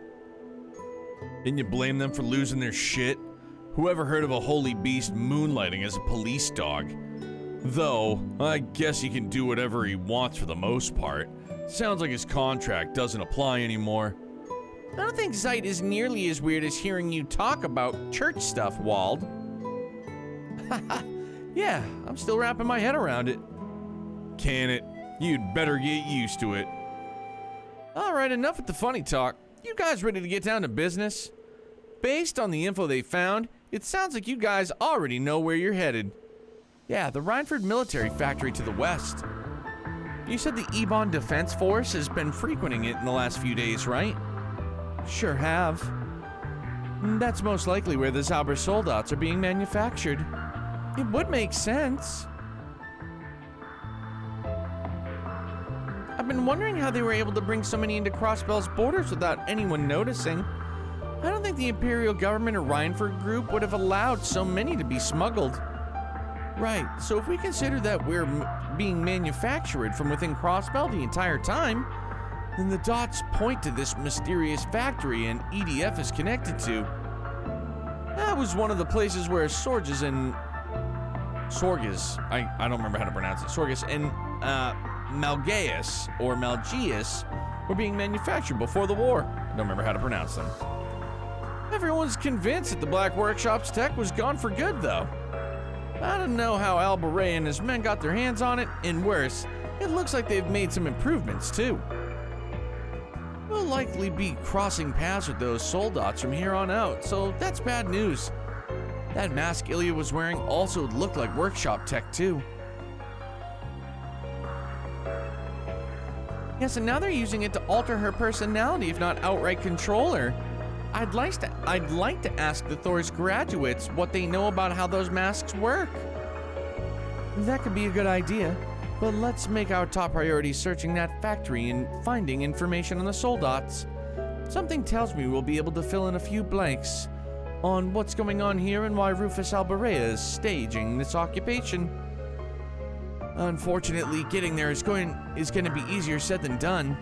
Didn't you blame them for losing their shit? Whoever heard of a holy beast moonlighting as a police dog? Though, I guess he can do whatever he wants for the most part. Sounds like his contract doesn't apply anymore. I don't think Zeit is nearly as weird as hearing you talk about church stuff, Wald. Yeah, I'm still wrapping my head around it. Can it? You'd better get used to it. Alright, enough with the funny talk. You guys ready to get down to business? Based on the info they found, it sounds like you guys already know where you're headed. Yeah, the Rhineford military factory to the west. You said the Ebon Defense Force has been frequenting it in the last few days, right? Sure have. That's most likely where the Zauber soldats are being manufactured. It would make sense. wondering how they were able to bring so many into Crossbell's borders without anyone noticing. I don't think the Imperial government or Rhineford group would have allowed so many to be smuggled. Right, so if we consider that we're being manufactured from within Crossbell the entire time, then the dots point to this mysterious factory and EDF is connected to. That was one of the places where Sorges, I don't remember how to pronounce it, Sorges and Malgeus or Malgeus were being manufactured before the war. I don't remember how to pronounce them. Everyone's convinced that the Black Workshop's tech was gone for good, though. I don't know how Albaret and his men got their hands on it, and worse, it looks like they've made some improvements, too. We'll likely be crossing paths with those soul dots from here on out, so that's bad news. That mask Ilya was wearing also looked like workshop tech, too. Yes, and now they're using it to alter her personality, if not outright control her. I'd like to ask the Thor's graduates what they know about how those masks work. That could be a good idea, but let's make our top priority searching that factory and finding information on the soul dots. Something tells me we'll be able to fill in a few blanks on what's going on here and why Rufus Alberea is staging this occupation. Unfortunately, getting there is going to be easier said than done.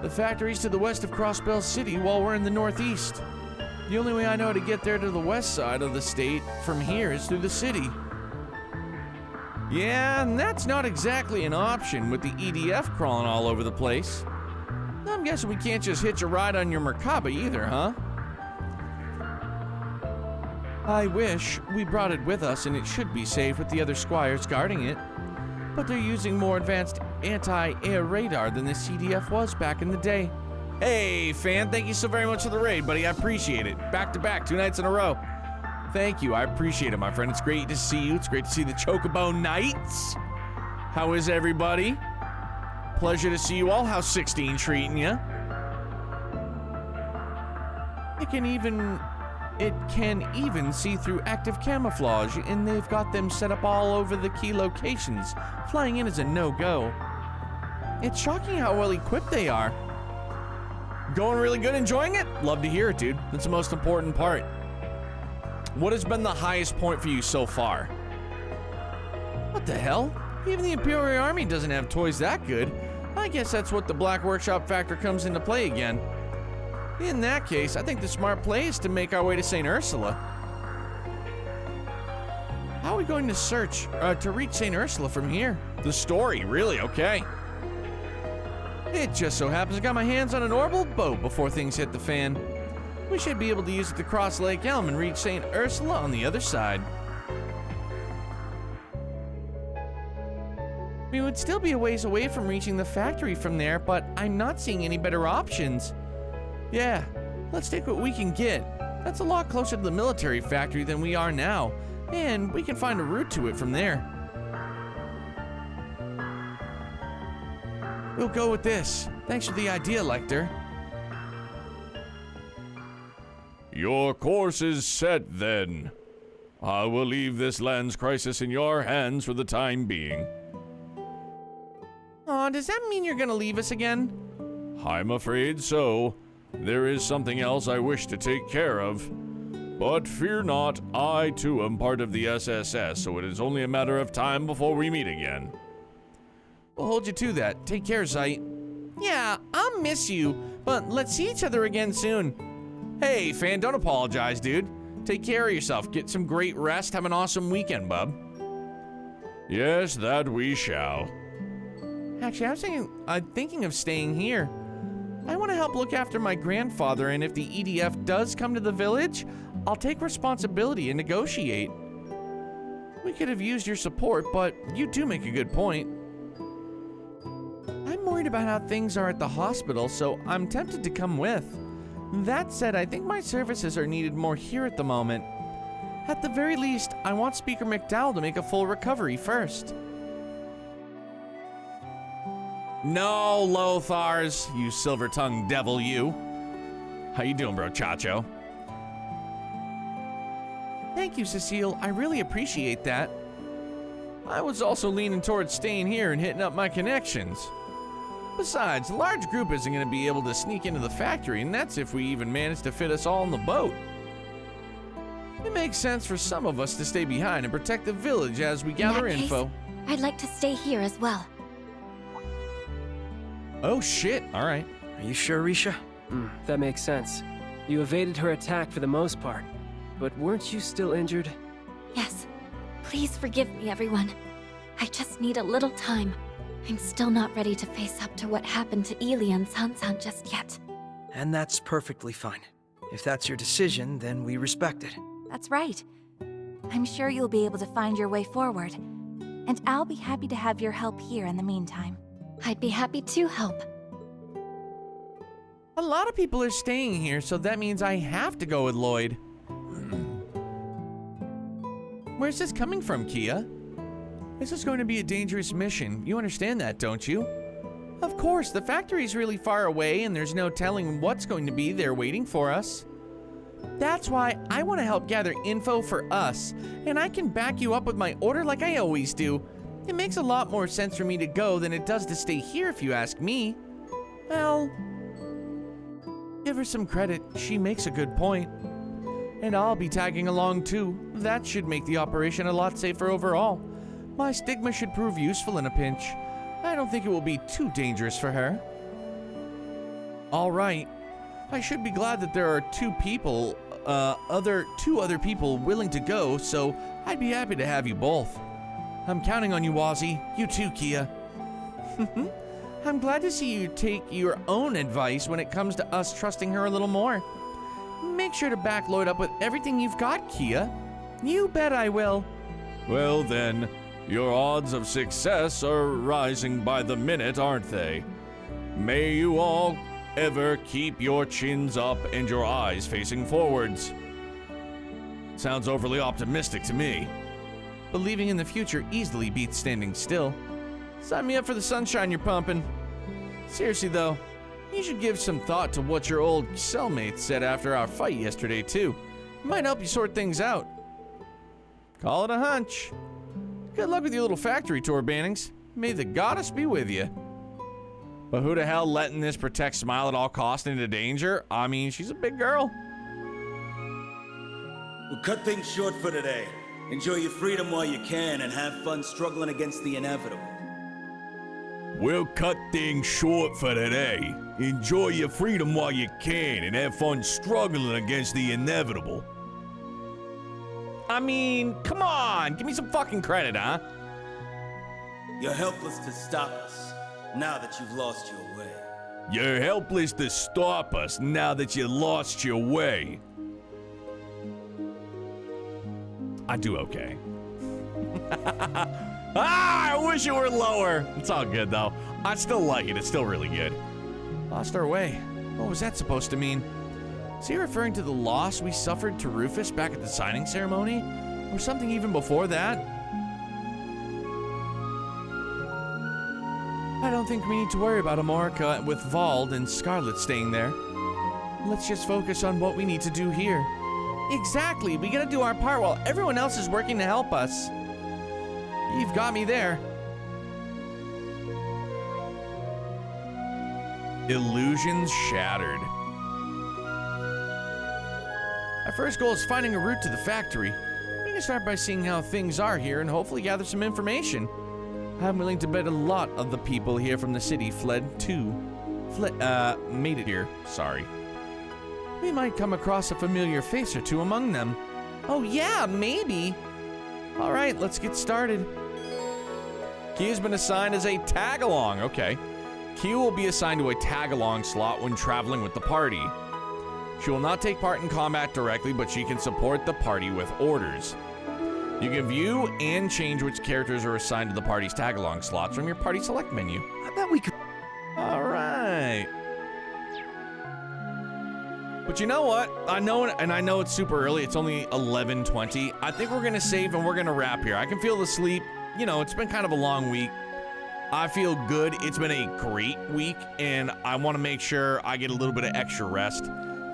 The factory's to the west of Crossbell City while we're in the northeast. The only way I know to get there to the west side of the state from here is through the city. Yeah, and that's not exactly an option with the EDF crawling all over the place. I'm guessing we can't just hitch a ride on your Merkaba either, huh? I wish we brought it with us and it should be safe with the other squires guarding it. But they're using more advanced anti-air radar than the CDF was back in the day. Hey, fan, thank you so very much for the raid, buddy. I appreciate it. Back to back, 2 nights in a row. Thank you. I appreciate it, my friend. It's great to see you. It's great to see the Chocobo Knights. How is everybody? Pleasure to see you all. How's 16 treating you? It can even see through active camouflage, and they've got them set up all over the key locations. Flying in is a no-go. It's shocking how well equipped they are. Going really good, enjoying it? Love to hear it, dude. That's the most important part. What has been the highest point for you so far? What the hell? Even the Imperial Army doesn't have toys that good. I guess that's what the Black Workshop factor comes into play again. In that case, I think the smart play is to make our way to St. Ursula. How are we going to reach St. Ursula from here? The story, really? Okay. It just so happens I got my hands on an orbital boat before things hit the fan. We should be able to use it to cross Lake Elm and reach St. Ursula on the other side. We would still be a ways away from reaching the factory from there, but I'm not seeing any better options. Yeah, let's take what we can get. That's a lot closer to the military factory than we are now, and we can find a route to it from there. We'll go with this. Thanks for the idea, Lecter. Your course is set, then. I will leave this land's crisis in your hands for the time being. Aw, does that mean you're gonna leave us again? I'm afraid so. There is something else I wish to take care of. But fear not, I too am part of the SSS, so it is only a matter of time before we meet again. We'll hold you to that. Take care, Zeit. Yeah, I'll miss you, but let's see each other again soon. Hey, fan, don't apologize, dude. Take care of yourself. Get some great rest. Have an awesome weekend, bub. Yes, that we shall. Actually, I'm thinking of staying here. I want to help look after my grandfather, and if the EDF does come to the village, I'll take responsibility and negotiate. We could have used your support, but you do make a good point. I'm worried about how things are at the hospital, so I'm tempted to come with. That said, I think my services are needed more here at the moment. At the very least, I want Speaker McDowell to make a full recovery first. No, Lothars, you silver-tongued devil, you. How you doing, bro, Chacho? Thank you, Cecile. I really appreciate that. I was also leaning towards staying here and hitting up my connections. Besides, a large group isn't going to be able to sneak into the factory, and that's if we even manage to fit us all on the boat. It makes sense for some of us to stay behind and protect the village as we gather info. I'd like to stay here as well. Oh shit, alright. Are you sure, Risha? That makes sense. You evaded her attack for the most part, but weren't you still injured? Yes. Please forgive me, everyone. I just need a little time. I'm still not ready to face up to what happened to Ili and Sansan just yet. And that's perfectly fine. If that's your decision, then we respect it. That's right. I'm sure you'll be able to find your way forward. And I'll be happy to have your help here in the meantime. I'd be happy to help. A lot of people are staying here, so that means I have to go with Lloyd. Where's this coming from, Kia? This is going to be a dangerous mission. You understand that, don't you? Of course, the factory's really far away and there's no telling what's going to be there waiting for us. That's why I want to help gather info for us, and I can back you up with my order like I always do. It makes a lot more sense for me to go than it does to stay here if you ask me. Well, give her some credit, she makes a good point. And I'll be tagging along too. That should make the operation a lot safer overall. My stigma should prove useful in a pinch. I don't think it will be too dangerous for her. All right. I should be glad that there are two other people willing to go, so I'd be happy to have you both. I'm counting on you, Wazzy. You too, Kia. I'm glad to see you take your own advice when it comes to us trusting her a little more. Make sure to back Lloyd up with everything you've got, Kia. You bet I will. Well then, your odds of success are rising by the minute, aren't they? May you all ever keep your chins up and your eyes facing forwards. Sounds overly optimistic to me. Believing in the future easily beats standing still. Sign me up for the sunshine you're pumping. Seriously though, you should give some thought to what your old cellmate said after our fight yesterday too. It might help you sort things out. Call it a hunch. Good luck with your little factory tour, Bannings. May the goddess be with you. But who the hell letting this protect Smile at all costs into danger? I mean, she's a big girl. We'll cut things short for today. Enjoy your freedom while you can and have fun struggling against the inevitable. We'll cut things short for today. Enjoy your freedom while you can and have fun struggling against the inevitable. I mean, come on, give me some fucking credit, huh? You're helpless to stop us, now that you've lost your way. You're helpless to stop us now that you lost your way. I do okay. I wish it were lower. It's all good though. I still like it. It's still really good. Lost our way. What was that supposed to mean? Is he referring to the loss we suffered to Rufus back at the signing ceremony? Or something even before that? I don't think we need to worry about Amorica with Vald and Scarlet staying there. Let's just focus on what we need to do here. Exactly, we gotta do our part while everyone else is working to help us. You've got me there. Illusions shattered. Our first goal is finding a route to the factory. We can start by seeing how things are here and hopefully gather some information. I'm willing to bet a lot of the people here from the city made it here, sorry. We might come across a familiar face or two among them. Oh yeah, maybe. All right, let's get started. Kia's been assigned as a tag-along, okay. Kia will be assigned to a tag-along slot when traveling with the party. She will not take part in combat directly, but she can support the party with orders. You can view and change which characters are assigned to the party's tag-along slots from your party select menu. I bet we could... All right. But you know what? I know it's super early. It's only 11:20. I think we're gonna save and we're gonna wrap here. I can feel the sleep. You know, it's been kind of a long week. I feel good. It's been a great week, and I want to make sure I get a little bit of extra rest.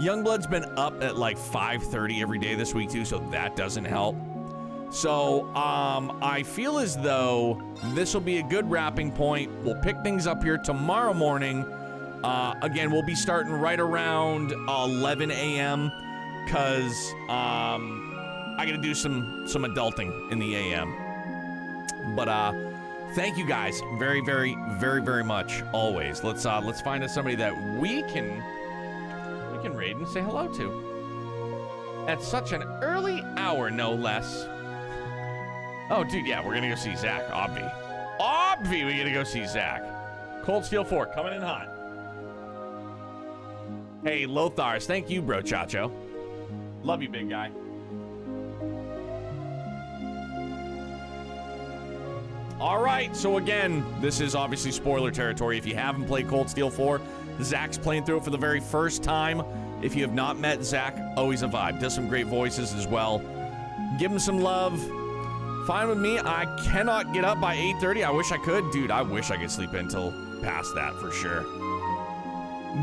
Youngblood's been up at like 5:30 every day this week too, so that doesn't help. So, I feel as though this will be a good wrapping point. We'll pick things up here tomorrow morning. Again, we'll be starting right around 11 a.m. because I gotta do some adulting in the a.m. But thank you guys very, very, very, very much. Always. Let's find us somebody that we can raid and say hello to. At such an early hour, no less. Oh, dude, yeah, we're gonna go see Zach. Obvi, we gotta go see Zach. Cold Steel 4 coming in hot. Hey, Lothars, thank you, bro, Chacho. Love you, big guy. All right, so again, this is obviously spoiler territory. If you haven't played Cold Steel 4, Zach's playing through it for the very first time. If you have not met Zach, always a vibe. Does some great voices as well. Give him some love. Fine with me. I cannot get up by 8:30. I wish I could. Dude, I wish I could sleep until past that for sure.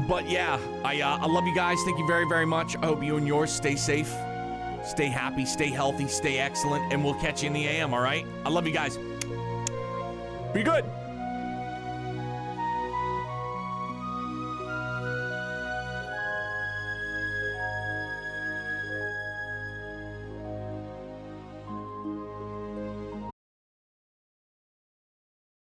But yeah, I love you guys. Thank you very, very much. I hope you and yours stay safe, stay happy, stay healthy, stay excellent, and we'll catch you in the AM, all right? I love you guys. Be good.